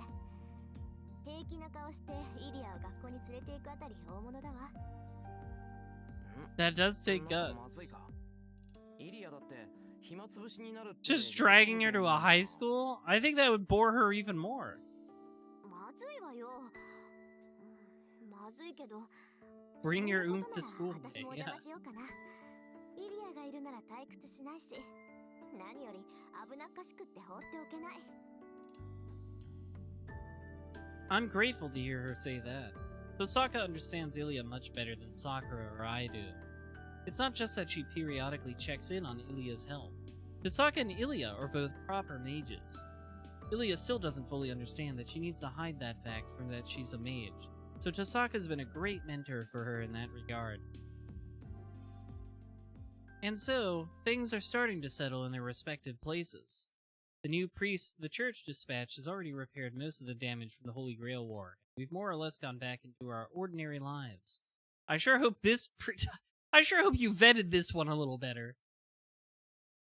平気な顔してイリアを学校に連れて行くあたり大物だわ。That does take なんかまずい guts. か。イリアだって暇つぶしになるって。 Just dragging her to a high school? I think that would bore her even more. まずいわよ。まずいけど。 Bring your そんな oomph こと to なら school 私もお today, 邪 yeah. 魔しようかな。イリアがいるなら退屈しないし、何より危なっかしくって放っておけない。 I'm grateful to hear her say that. Tosaka understands Ilya much better than Sakura or I do. It's not just that she periodically checks in on Ilya's health. Tosaka and Ilya are both proper mages. Ilya still doesn't fully understand that she needs to hide that fact from that she's a mage, so Tosaka's been a great mentor for her in that regard. And so, things are starting to settle in their respective places. The new priest the church dispatched has already repaired most of the damage from the Holy Grail War. We've more or less gone back into our ordinary lives. I sure hope I sure hope you vetted this one a little better.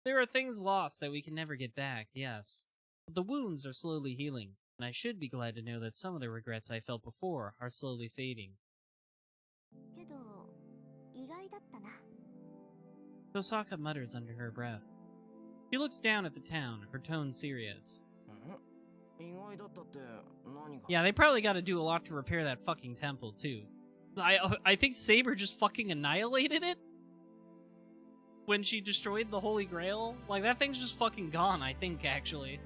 There are things lost that we can never get back, yes. But the wounds are slowly healing, and I should be glad to know that some of the regrets I felt before are slowly fading. けど意外だったな。 Kosaka mutters under her breath. She looks down at the town, her tone serious. 意外だったって何が Yeah, they probably got to do a lot to repair that fucking temple, too. I think Saber just fucking annihilated it? When she destroyed the Holy Grail? Like, that thing's just fucking gone, I think, actually.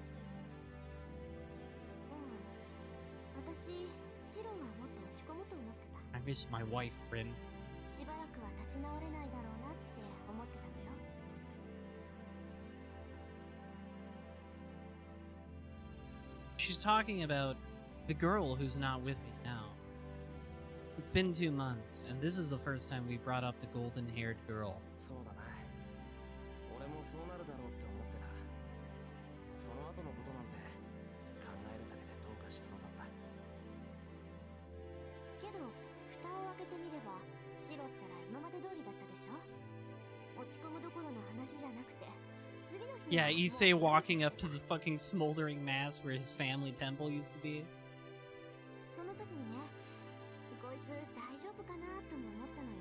私シロはもっと落ち込むと思ってた。 I miss my wife, Rin. しばらくは立ち直れないだろうなって思ってたのよ。 She's talking about the girl who's not with me now. It's been 2 months, and this is the first time we brought up the golden-haired girl. そうだな。俺もそうなるだろうって思ってた。その後のことなんて考えるだけでどうかしそうだった。けど蓋を開けてみればシロったら今まで通りだったでしょ。落ち込むどころの話じゃなくて次の日に Yeah, は Issei walking up to the fucking smoldering mass where his family temple used to be. その時にね、こいつ大丈夫かなとも思ったのよ。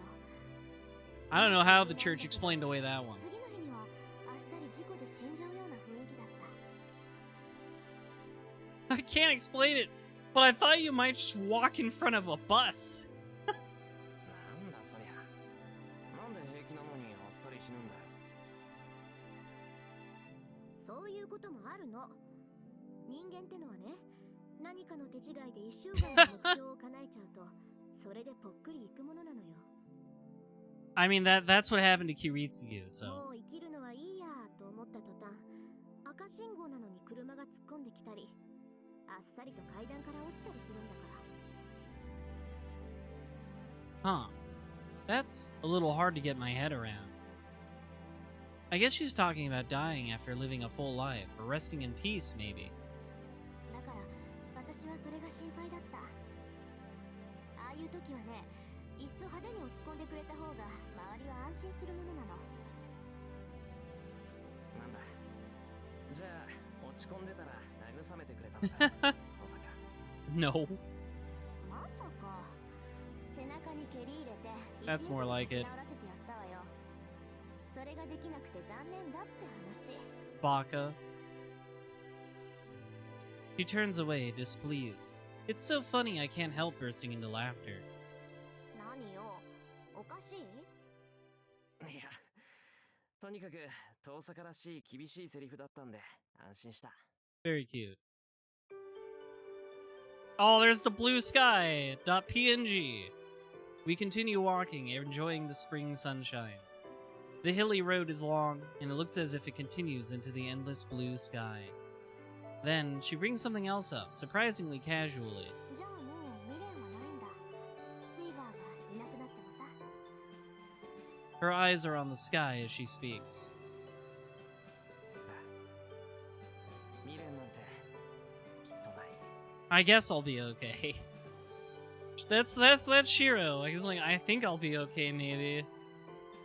I don't know how the church explained away that one. 次の日にはあっさり事故で死んじゃうような雰囲気だった。 I can't explain it, but I thought you might just walk in front of a bus. なんだそりゃ。なんで平気なのにあっさり死ぬんだよ。そういうこともあるの。人間ってのはね、何かの手違いで一生涯の目標を叶えちゃうと、それでぽっくりいくものなのよ。 I mean, that's what happened to Kiritsugu, so. もう生きるのはいいやと思った途端、赤信号なのに車が突っ込んできたり、あっさりと階段から落ちたりするんだから。 Huh. That's a little hard to get my head around. I guess she's talking about dying after living a full life, or resting in peace, maybe. だから私はそれが心配だった。ああいう時はね、いっそ派手に落ち込んでくれた方が周りは安心するものなの。なんだ。じゃあ落ち込んでたら慰めてくれたんだ。まさか。 No. まさか。背中に蹴り入れて、 That's more like it. 立ち直らせてやったわよ。それができなくて残念だって話。 Baka. She turns away, displeased. It's so funny I can't help bursting into laughter. 何よ、おかしい？いや、とにかく遠坂らしい厳しいセリフだったんで安心した。 Very cute. Oh, there's the blue sky. .png. We continue walking, enjoying the spring sunshine. The hilly road is long, and it looks as if it continues into the endless blue sky. Then, she brings something else up, surprisingly casually. じゃあもう未練はないんだ。セイバーがいなくなってもさ。 Her eyes are on the sky as she speaks. 未練なんてきっとない。 I guess I'll be okay. That's Shiro. I think I'll be okay, maybe.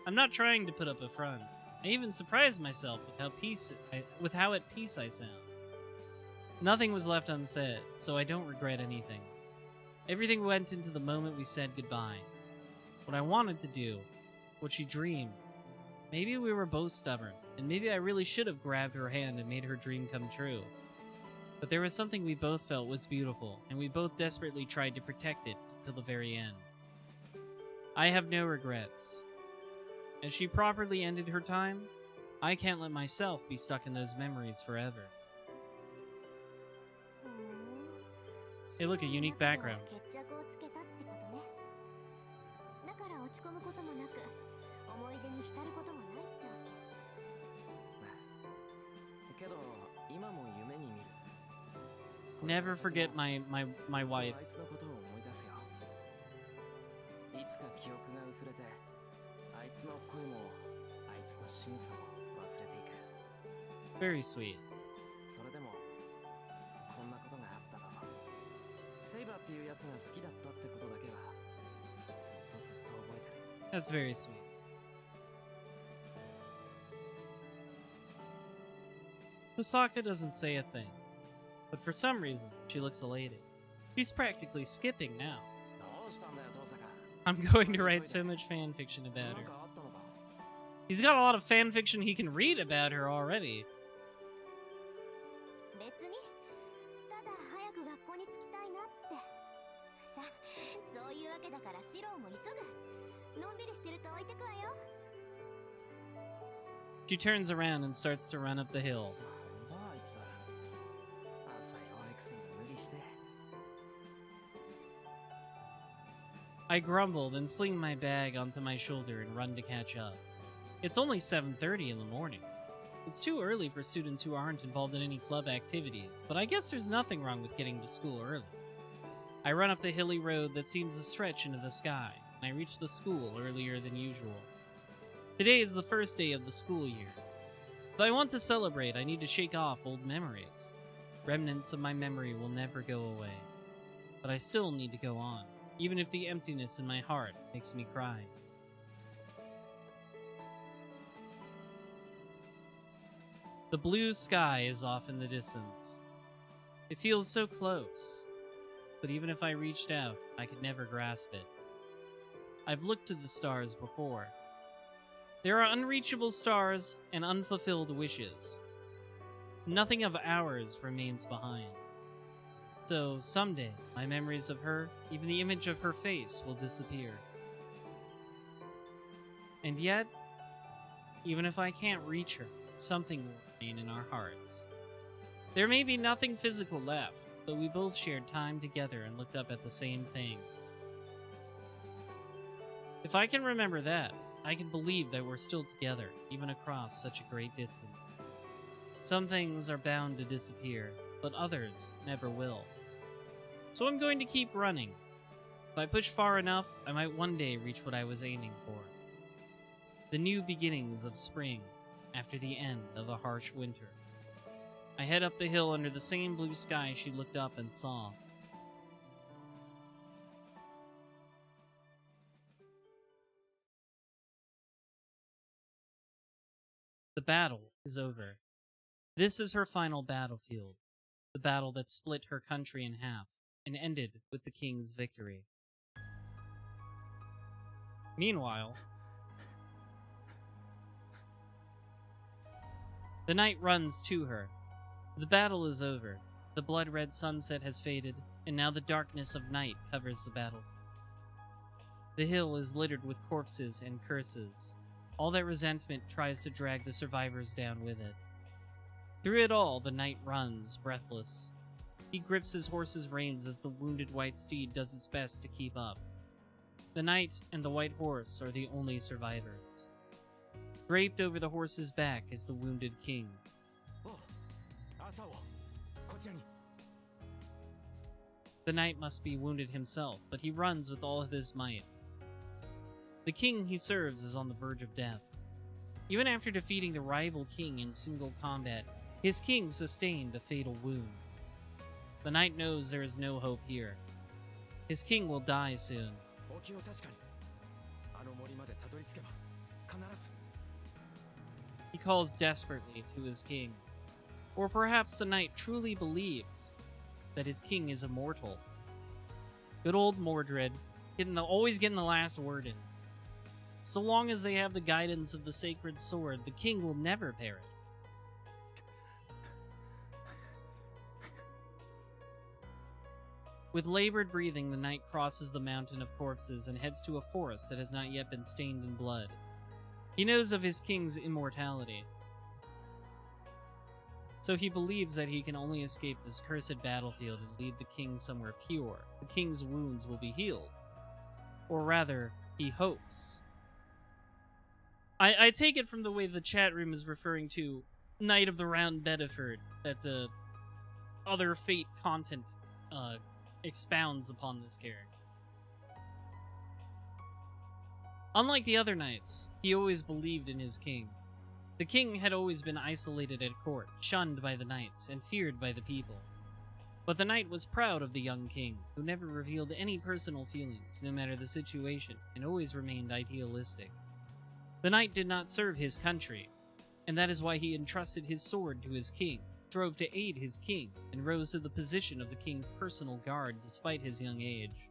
I'm not trying to put up a front. I even surprised myself with how at peace I sound. Nothing was left unsaid, so I don't regret anything. Everything went into the moment we said goodbye. What I wanted to do, what she dreamed. Maybe we were both stubborn, and maybe I really should have grabbed her hand and made her dream come true. But there was something we both felt was beautiful, and we both desperately tried to protect it until the very end. I have no regrets. As she properly ended her time, I can't let myself be stuck in those memories forever. Hey, look, a unique background. 決着をつけたってことね。だから落ち込むこともなく、思い出に浸ることもないってわけ。けど今も夢に見る。 Never forget my wife. あいつのことを思い出すよ。いつか記憶が薄れて、あいつの声もあいつの仕草も忘れていく。 Very sweet. そセイバーっていうやつが好きだったってことだけはずっと覚えてる。 That's very sweet. Hosaka doesn't say a thing, but for some reason, she looks elated. She's practically skipping now. どうしたんだよ遠坂。 I'm going to write so much fan fiction な about ん her. かあったのか。 He's got a lot of fan fiction he can read about her already. 別にただ早く学校に着きたいなってさ。そういうわけだからシローも急ぐ。のんびりしてると置いてくわよ。 She turns around and starts to run up the hill. なんだあいつ。朝弱いくせに無理して。 I grumble, then sling my bag onto my shoulder and run to catch up. It's only 7:30 in the morning. It's too early for students who aren't involved in any club activities, but I guess there's nothing wrong with getting to school early. I run up the hilly road that seems to stretch into the sky, and I reach the school earlier than usual. Today is the first day of the school year. If I want to celebrate, I need to shake off old memories. Remnants of my memory will never go away. But I still need to go on, even if the emptiness in my heart makes me cry. The blue sky is off in the distance. It feels so close, but even if I reached out, I could never grasp it. I've looked to the stars before. There are unreachable stars and unfulfilled wishes. Nothing of ours remains behind. So someday, my memories of her, even the image of her face, will disappear. And yet, even if I can't reach her, something will remain in our hearts. There may be nothing physical left, but we both shared time together and looked up at the same things. If I can remember that, I can believe that we're still together, even across such a great distance. Some things are bound to disappear, but others never will. So I'm going to keep running. If I push far enough, I might one day reach what I was aiming for. The new beginnings of spring, after the end of a harsh winter. I head up the hill under the same blue sky she looked up and saw. The battle is over. This is her final battlefield, the battle that split her country in half and ended with the king's victory. Meanwhile, the knight runs to her. The battle is over. The blood-red sunset has faded, and now the darkness of night covers the battlefield. The hill is littered with corpses and curses. All that resentment tries to drag the survivors down with it. Through it all, the knight runs, breathless. He grips his horse's reins as the wounded white steed does its best to keep up. The knight and the white horse are the only survivors. Draped over the horse's back is the wounded king. The knight must be wounded himself, but he runs with all of his might. The king he serves is on the verge of death. Even after defeating the rival king in single combat, his king sustained a fatal wound. The knight knows there is no hope here. His king will die soon. He calls desperately to his king. Or perhaps the knight truly believes that his king is immortal. Good old Mordred, always getting the last word in. So long as they have the guidance of the sacred sword, the king will never perish. With labored breathing, the knight crosses the mountain of corpses and heads to a forest that has not yet been stained in blood. He knows of his king's immortality, so he believes that he can only escape this cursed battlefield and lead the king somewhere pure. The king's wounds will be healed. Or rather, he hopes. I take it from the way the chat room is referring to Knight of the Round Bedford, that other Fate content expounds upon this character. Unlike the other knights, he always believed in his king. The king had always been isolated at court, shunned by the knights, and feared by the people. But the knight was proud of the young king, who never revealed any personal feelings, no matter the situation, and always remained idealistic. The knight did not serve his country, and that is why he entrusted his sword to his king, strove to aid his king, and rose to the position of the king's personal guard despite his young age.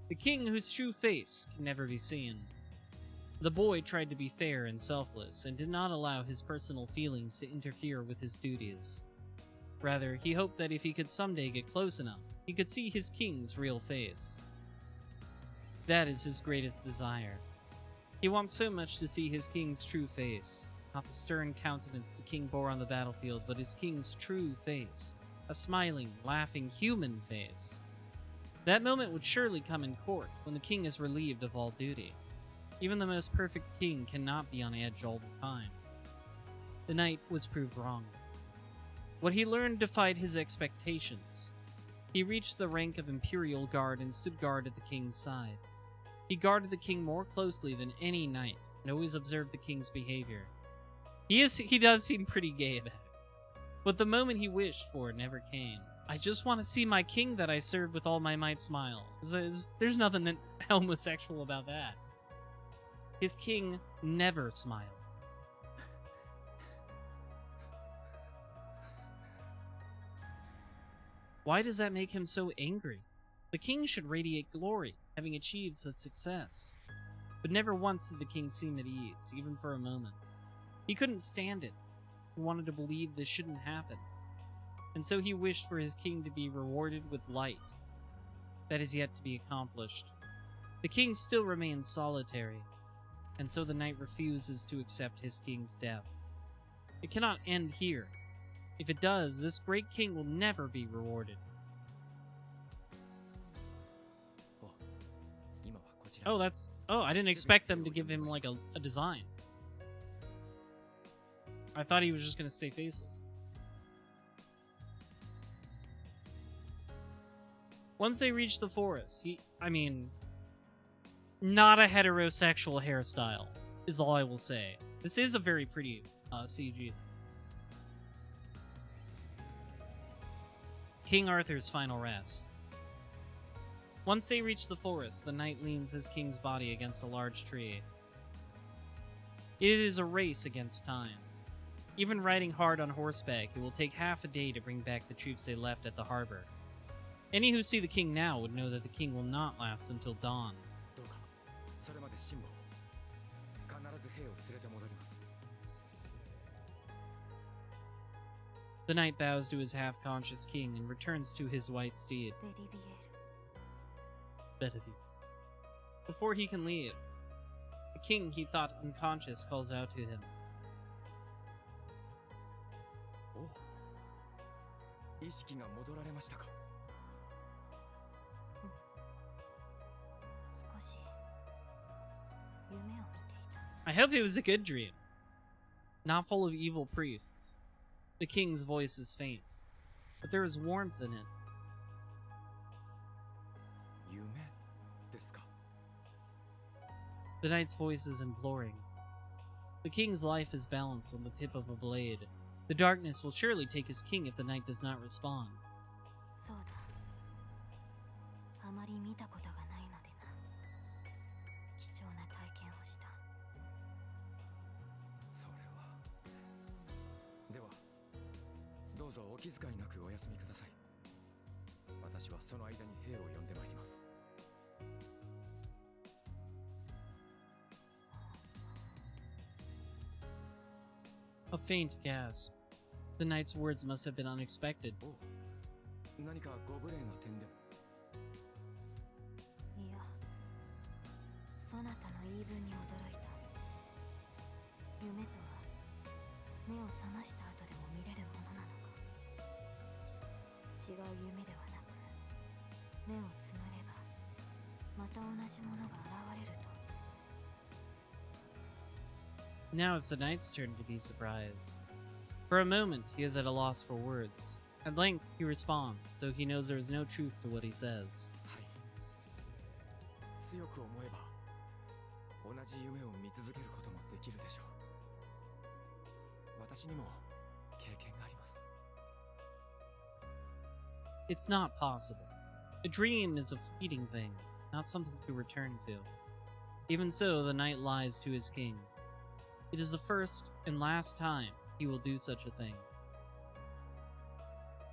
The king whose true face can never be seen. The boy tried to be fair and selfless, and did not allow his personal feelings to interfere with his duties. Rather, he hoped that if he could someday get close enough, he could see his king's real face. That is his greatest desire. He wants so much to see his king's true face, not the stern countenance the king bore on the battlefield, but his king's true face, a smiling, laughing human face. That moment would surely come in court, when the king is relieved of all duty. Even the most perfect king cannot be on edge all the time. The knight was proved wrong. What he learned defied his expectations. He reached the rank of Imperial Guard and stood guard at the king's side. He guarded the king more closely than any knight, and always observed the king's behavior. He does seem pretty gay about it. But the moment he wished for never came. I just want to see my king that I serve with all my might smile. There's nothing homosexual about that. His king never smiled. Why does that make him so angry? The king should radiate glory, having achieved such success. But never once did the king seem at ease, even for a moment. He couldn't stand it. He wanted to believe this shouldn't happen. And so he wished for his king to be rewarded with light. That is yet to be accomplished. The king still remains solitary, and so the knight refuses to accept his king's death. It cannot end here. If it does, this great king will never be rewarded. Oh, I didn't expect them to give him like a design. I thought he was just gonna stay faceless. Once they reach the forest, not a heterosexual hairstyle is all I will say. This is a very pretty CG. King Arthur's final rest. Once they reach the forest, the knight leans his king's body against a large tree. It is a race against time. Even riding hard on horseback, it will take half a day to bring back the troops they left at the harbor. Any who see the king now would know that the king will not last until dawn. The knight bows to his half-conscious king and returns to his white steed. Bedivere. Before he can leave, the king he thought unconscious calls out to him. I hope it was a good dream, not full of evil priests. The king's voice is faint, but there is warmth in it. The knight's voice is imploring. The king's life is balanced on the tip of a blade. The darkness will surely take his king if the knight does not respond. A faint gasp. The knight's words must have been unexpected. Now it's the knight's turn to be surprised. For a moment, he is at a loss for words. At length, he responds, though he knows there is no truth to what he says. It's not possible. A dream is a fleeting thing, not something to return to. Even so, the knight lies to his king. It is the first and last time he will do such a thing.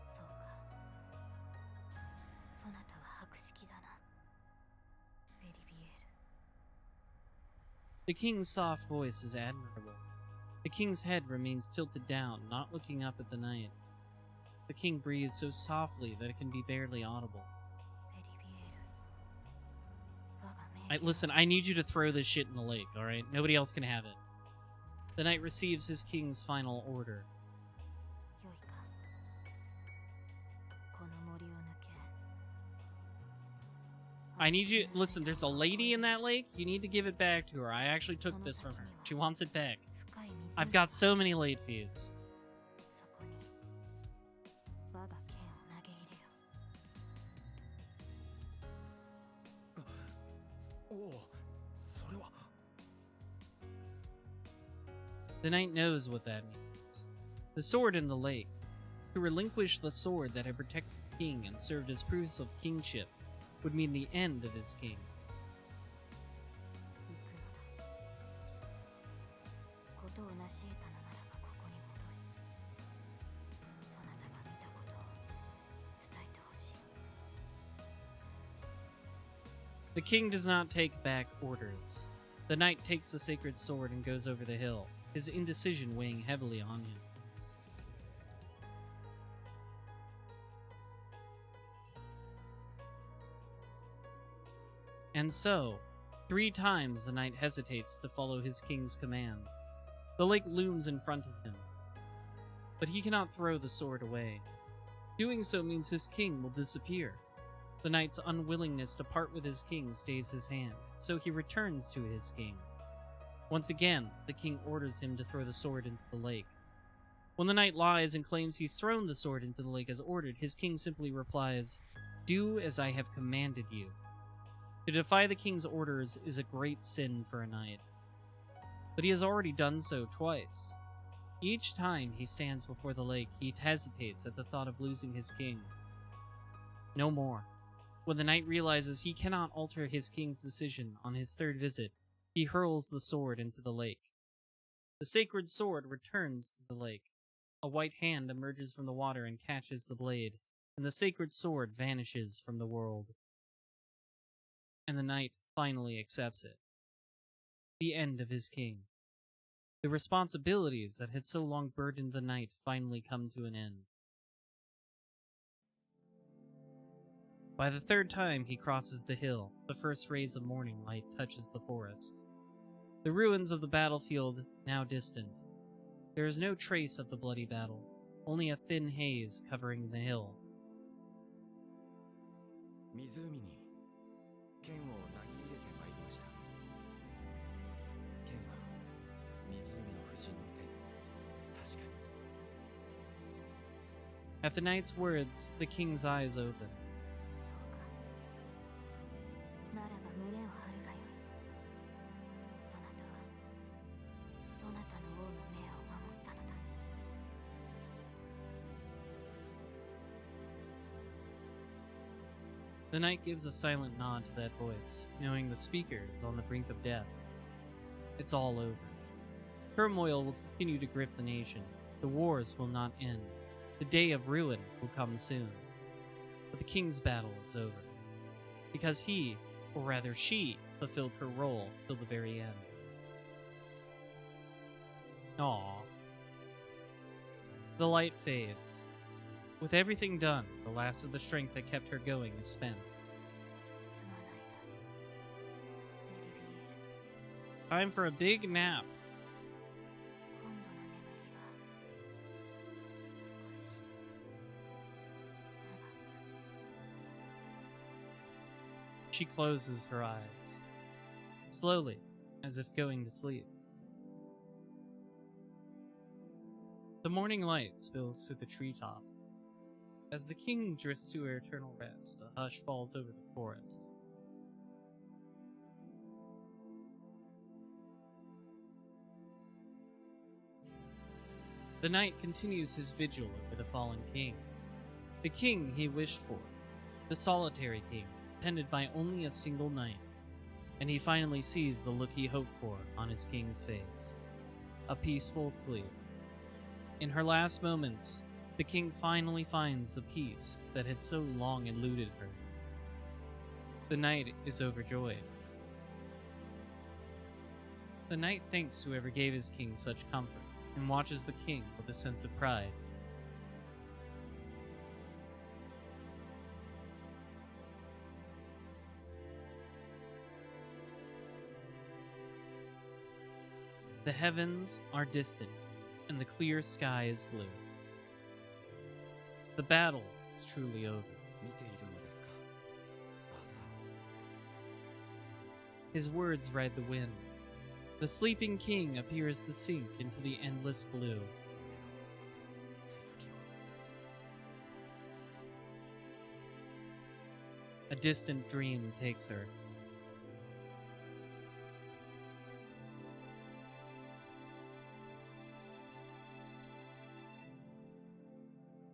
そうか。そなたは博識だな。ベリビエール。 The king's soft voice is admirable. The king's head remains tilted down, not looking up at the knight. The king breathes so softly that it can be barely audible. ベリビエール。我が命令。 Listen, I need you to throw this shit in the lake, alright? Nobody else can have it. The knight receives his king's final order. よいか。この森を抜け。 I need you... Listen, there's a lady in that lake. You need to give it back to her. I actually took this from her. She wants it back. 深い水 I've got so many late fees. そこに我が剣を投げ入れよ。おお、それは。 The knight knows what that means. The sword in the lake. To relinquish the sword that had protected the king and served as proof of kingship would mean the end of his king. 行くのだ。ことを成し得たのならばここに戻り、そなたが見たことを伝えてほしい。 The king does not take back orders. The knight takes the sacred sword and goes over the hill, his indecision weighing heavily on him. And so, 3 times the knight hesitates to follow his king's command. The lake looms in front of him, but he cannot throw the sword away. Doing so means his king will disappear. The knight's unwillingness to part with his king stays his hand, so he returns to his king. Once again, the king orders him to throw the sword into the lake. When the knight lies and claims he's thrown the sword into the lake as ordered, his king simply replies, "Do as I have commanded you." To defy the king's orders is a great sin for a knight. But he has already done so twice. Each time he stands before the lake, he hesitates at the thought of losing his king. No more. When the knight realizes he cannot alter his king's decision on his 3rd visit, he hurls the sword into the lake. The sacred sword returns to the lake. A white hand emerges from the water and catches the blade, and the sacred sword vanishes from the world. And the knight finally accepts it. The end of his king. The responsibilities that had so long burdened the knight finally come to an end. By the 3rd time he crosses the hill, the first rays of morning light touches the forest. The ruins of the battlefield now distant. There is no trace of the bloody battle, only a thin haze covering the hill. 湖に剣を投げ入れてまいりました。剣は湖の不死の手に、確かに。 At the knight's words, the king's eyes open. そうか。ならば胸を張るがよい。そなたはそなたの王の命を守ったのだ。 The knight gives a silent nod to that voice, knowing the speaker is on the brink of death. It's all over. Turmoil will continue to grip the nation. The wars will not end. The day of ruin will come soon. But the king's battle is over. Because he, or rather she, fulfilled her role till the very end. Aww. The light fades. With everything done, the last of the strength that kept her going is spent. すまないな。ベリビエール。 Time for a big nap. 今度の眠りは少し長く。 She closes her eyes, slowly, as if going to sleep. The morning light spills through the treetops. As the king drifts to her eternal rest, a hush falls over the forest. The knight continues his vigil over the fallen king. The king he wished for, the solitary king, tended by only a single knight, and he finally sees the look he hoped for on his king's face, a peaceful sleep. In her last moments, the king finally finds the peace that had so long eluded her. The knight is overjoyed. The knight thanks whoever gave his king such comfort, and watches the king with a sense of pride. The heavens are distant, and the clear sky is blue. The battle is truly over. 見ているのですか、アーサー。 His words ride the wind. The sleeping king appears to sink into the endless blue. 続きを。 A distant dream takes her.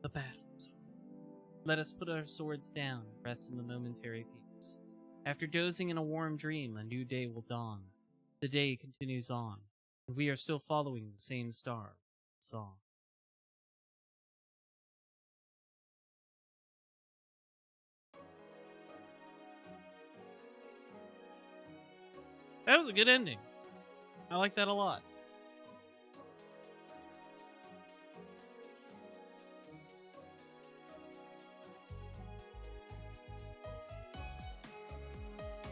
The battle is over. Let us put our swords down and rest in the momentary peace. After dozing in a warm dream, a new day will dawn. The day continues on, and we are still following the same star song. That was a good ending. I like that a lot.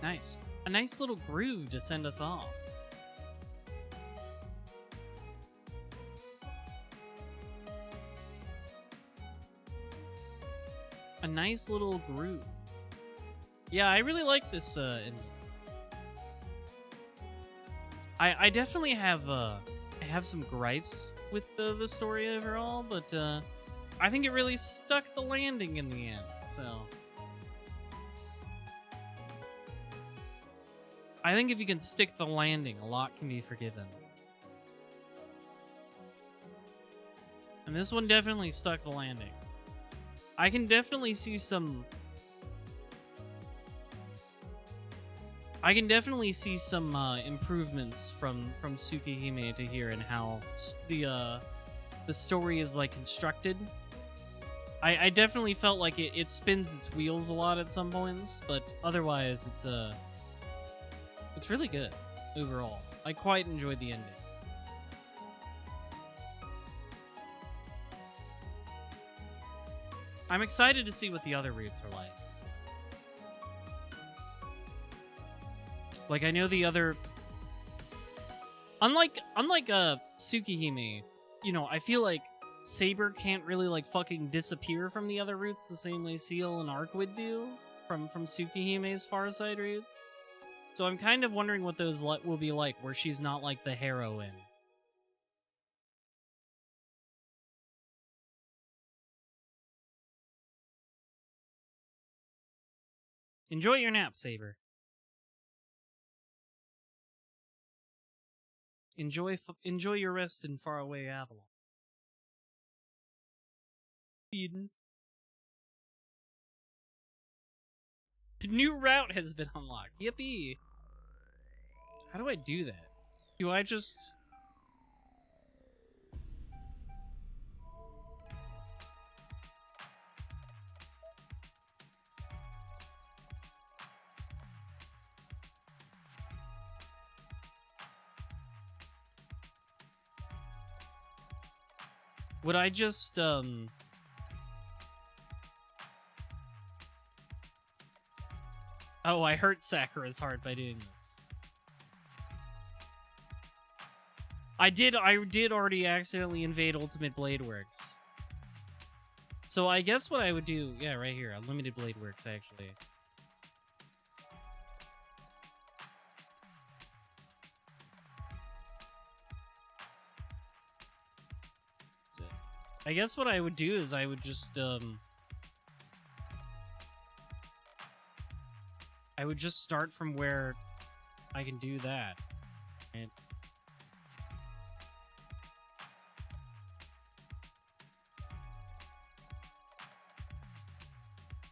Nice. A nice little groove to send us off. A nice little groove. Yeah, I really like this ending. I definitely have I have some gripes with the story overall, but I think it really stuck the landing in the end. So I think if you can stick the landing, a lot can be forgiven. And this one definitely stuck the landing. I can definitely see some improvements from Tsukihime to here and how the story is like constructed. I definitely felt like it spins its wheels a lot at some points, but otherwise it's really good overall. I quite enjoyed the ending. I'm excited to see what the other routes are like. Like, I know the other... Unlike Tsukihime, you know, I feel like Saber can't really, like, fucking disappear from the other routes the same way Seal and Arc would do from Tsukihime's Far Side routes. So I'm kind of wondering what those will be like, where she's not, like, the heroine. Enjoy your nap, Saber. Enjoy your rest in faraway Avalon. Eden. The new route has been unlocked. Yippee! How do I do that? Do I just... Would I just, Oh, I hurt Sakura's heart by doing this. I did already accidentally invade Ultimate Blade Works. So I guess what I would do, yeah, right here, Unlimited Blade Works, actually. That's it. I guess what I would do is I would just, I would just start from where I can do that. And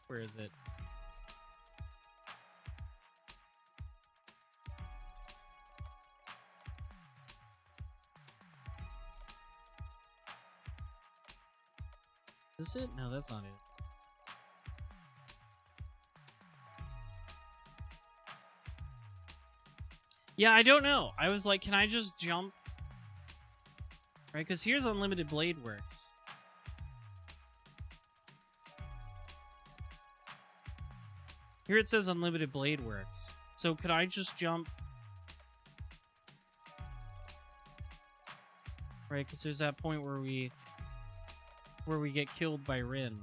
Where is it? Is this it? No, that's not it. Yeah, I don't know. I was like, can I just jump? Right, because here's Unlimited Blade Works. Here it says Unlimited Blade Works. So could I just jump? Right, because there's that point where we get killed by Rin.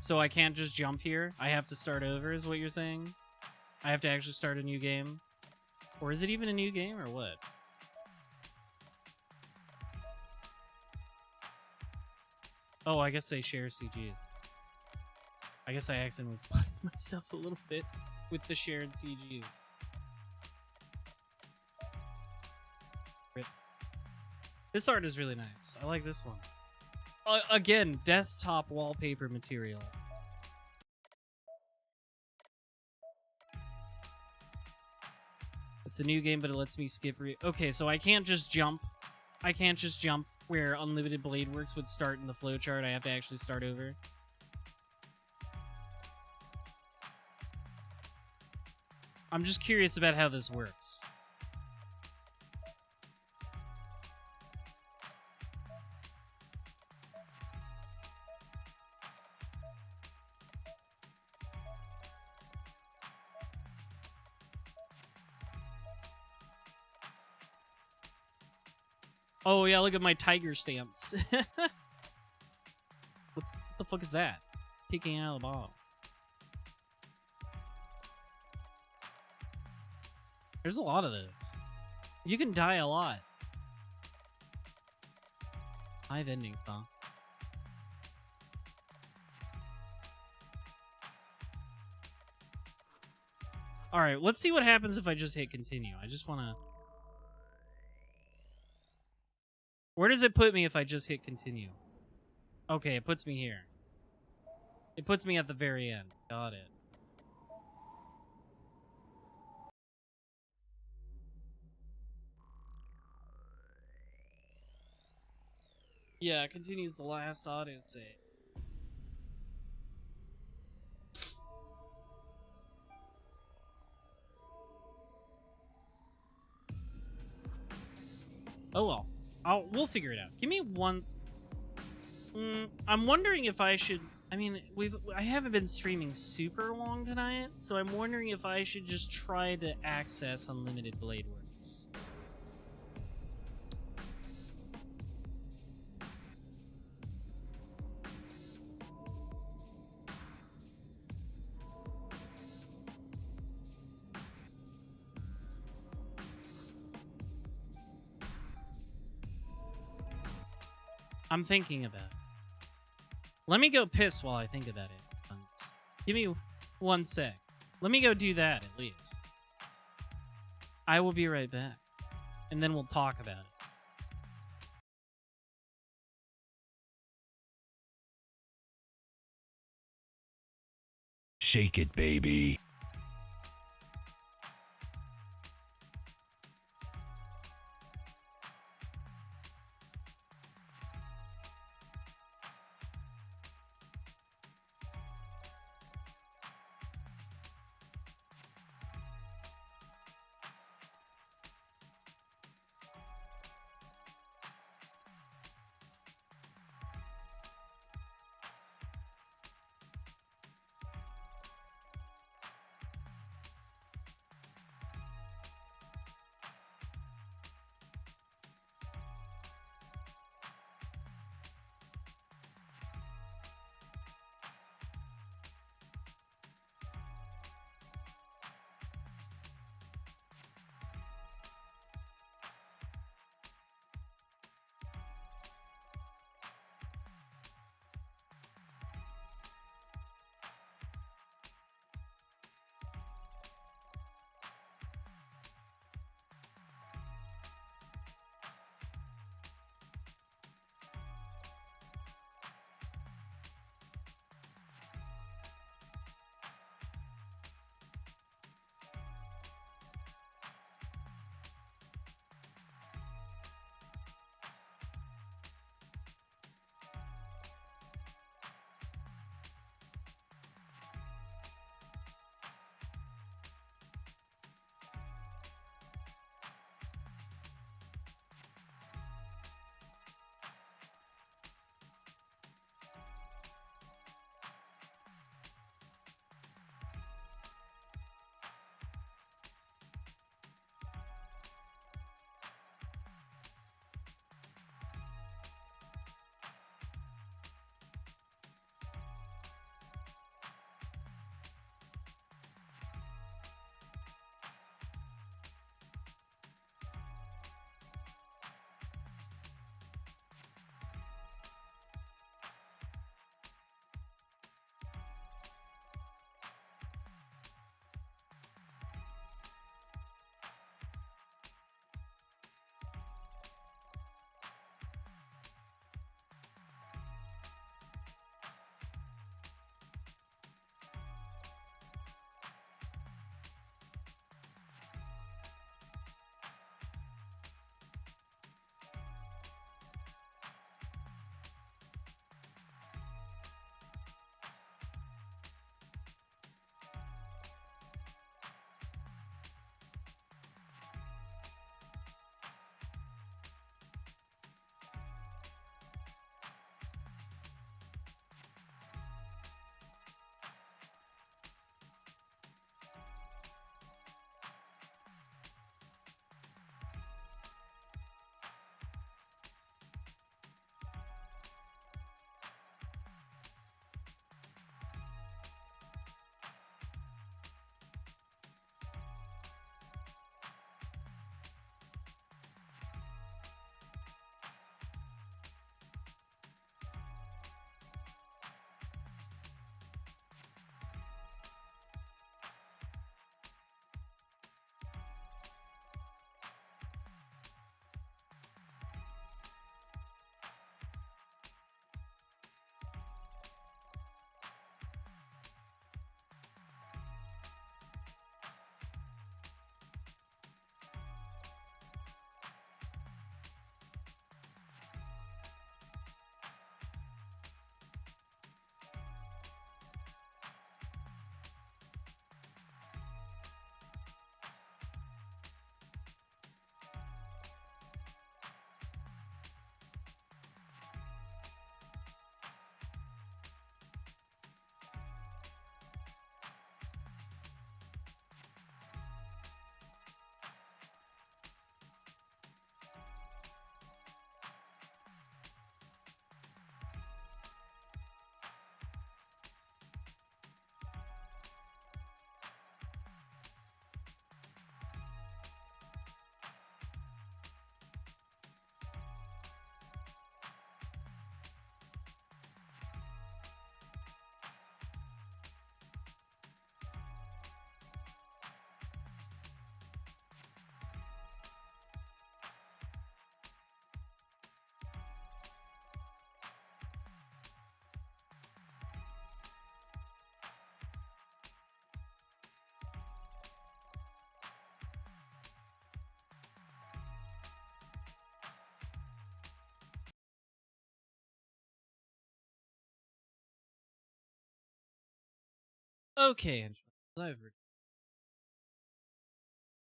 So I can't just jump here? I have to start over, is what you're saying? I have to actually start a new game? Or is it even a new game, or what? Oh, I guess they share CGs. I guess I accidentally spotted myself a little bit with the shared CGs. Rip. This art is really nice. I like this one. Again, desktop wallpaper material. It's a new game, but it lets me skip okay, so I can't just jump. I can't just jump where Unlimited Blade Works would start in the flowchart. I have to actually start over. I'm just curious about how this works. Oh yeah, look at my tiger stamps. What the fuck is that? Peeking out of the bottle. There's a lot of those. You can die a lot. Hive endings, huh? Alright, let's see what happens if I just hit continue. I just wanna... Where does it put me if I just hit continue? Okay, it puts me here. It puts me at the very end. Got it. Yeah, it continues the last audio save. Oh well. We'll figure it out. Give me one... I'm wondering if I should... I mean, I haven't been streaming super long tonight, so I'm wondering if I should just try to access Unlimited Blade Works. I'm thinking about it. Let me go piss while I think about it. Give me 1 sec. Let me go do that, at least. I will be right back. And then we'll talk about it. Shake it, baby. Okay,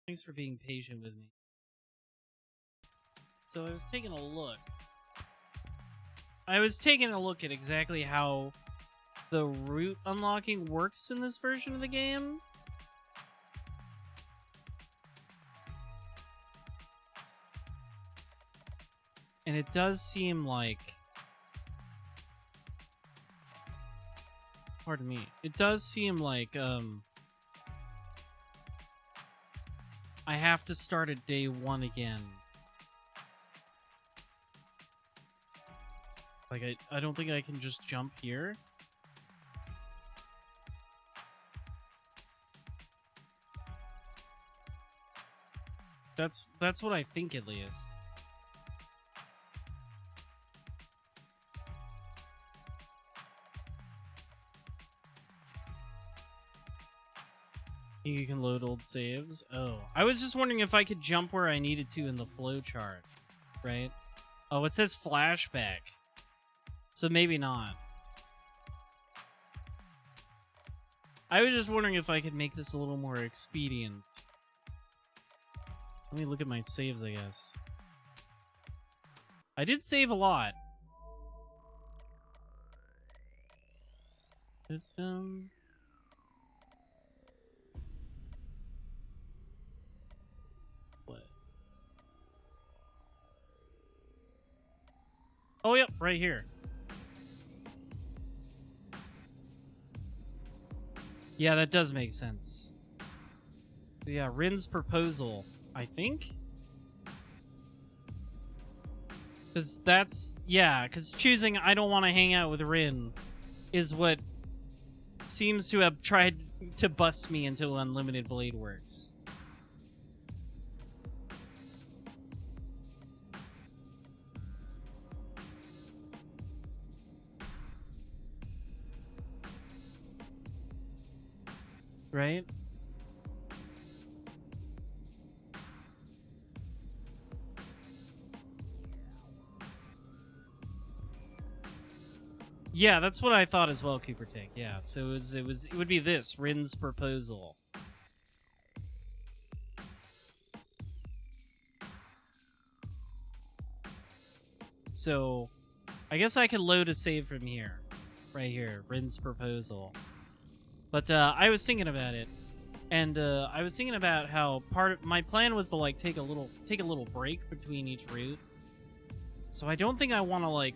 thanks for being patient with me. So I was taking a look. At exactly how the route unlocking works in this version of the game. And it does seem like... Pardon me. It does seem like, I have to start at day 1 again. Like, I don't think I can just jump here. That's what I think, at least. You can load old saves. Oh, I was just wondering if I could jump where I needed to in the flowchart, right? Oh, it says flashback. So maybe not. I was just wondering if I could make this a little more expedient. Let me look at my saves, I guess. I did save a lot. What? Oh, yep, right here. Yeah, that does make sense. Yeah, Rin's proposal, I think? Because that's... Yeah, because choosing I don't want to hang out with Rin is what seems to have tried to bust me into Unlimited Blade Works. Right? Yeah, that's what I thought as well, Cooper Tank. Yeah, so it would be this, Rin's proposal. So, I guess I could load a save from here. Right here, Rin's proposal. But I was thinking about it, and I was thinking about how my plan was to like take a little break between each route. So I don't think I want to like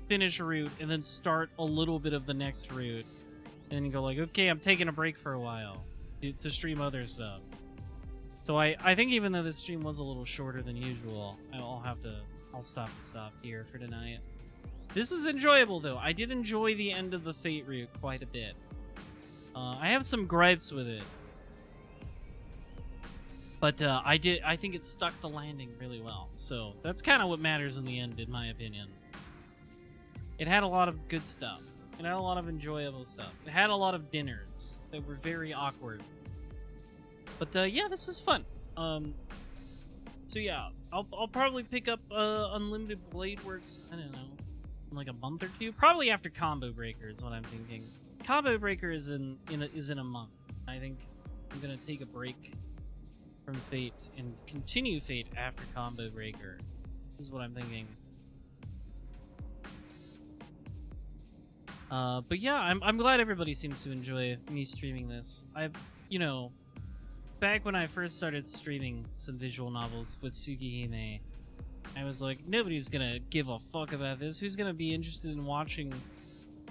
finish a route and then start a little bit of the next route, and then go like, okay, I'm taking a break for a while to stream other stuff. So I think even though this stream was a little shorter than usual, I'll stop here for tonight. This was enjoyable though. I did enjoy the end of the Fate route quite a bit. I have some gripes with it, but I think it stuck the landing really well. So that's kind of what matters in the end, in my opinion. It had a lot of good stuff. It had a lot of enjoyable stuff. It had a lot of dinners that were very awkward. But yeah, this was fun. So yeah, I'll probably pick up Unlimited Blade Works, I don't know, in like a month or two. Probably after Combo Breaker is what I'm thinking. Combo Breaker is in a month. I think I'm gonna take a break from Fate and continue Fate after Combo Breaker. This is what I'm thinking. But yeah, I'm glad everybody seems to enjoy me streaming this. Back when I first started streaming some visual novels with Tsukihime, I was like, nobody's gonna give a fuck about this. Who's gonna be interested in watching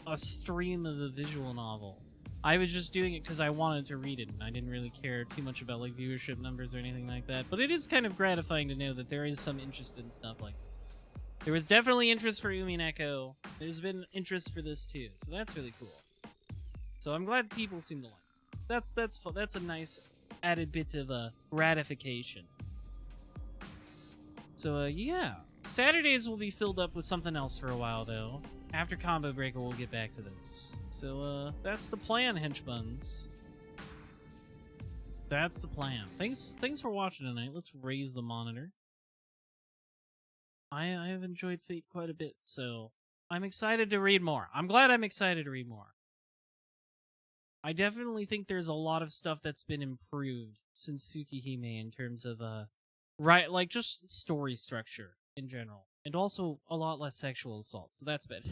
a stream of a visual novel? I was just doing it because I wanted to read it, and I didn't really care too much about like viewership numbers or anything like that. But it is kind of gratifying to know that there is some interest in stuff like this. There was definitely interest for Umineko. There's been interest for this too, so that's really cool. So I'm glad people seem to like it. That's a nice added bit of gratification. So yeah, Saturdays will be filled up with something else for a while though. After Combo Breaker, we'll get back to this. So that's the plan, henchbuns. That's the plan. Thanks for watching tonight. Let's raise the monitor. I have enjoyed Fate quite a bit, so I'm excited to read more. I'm glad I'm excited to read more. I definitely think there's a lot of stuff that's been improved since Tsukihime in terms of right, like just story structure in general, and also a lot less sexual assault. So that's bad.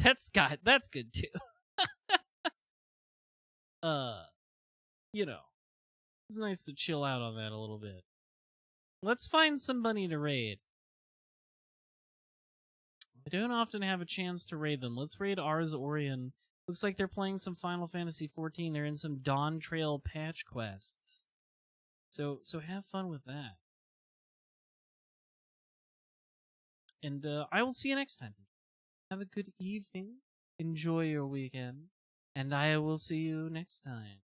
That's good too. uh, you know, it's nice to chill out on that a little bit. Let's find somebody to raid. I don't often have a chance to raid them. Let's raid Ars Orion. Looks like they're playing some Final Fantasy XIV. They're in some Dawn Trail patch quests. So have fun with that. And I will see you next time. Have a good evening. Enjoy your weekend. And I will see you next time.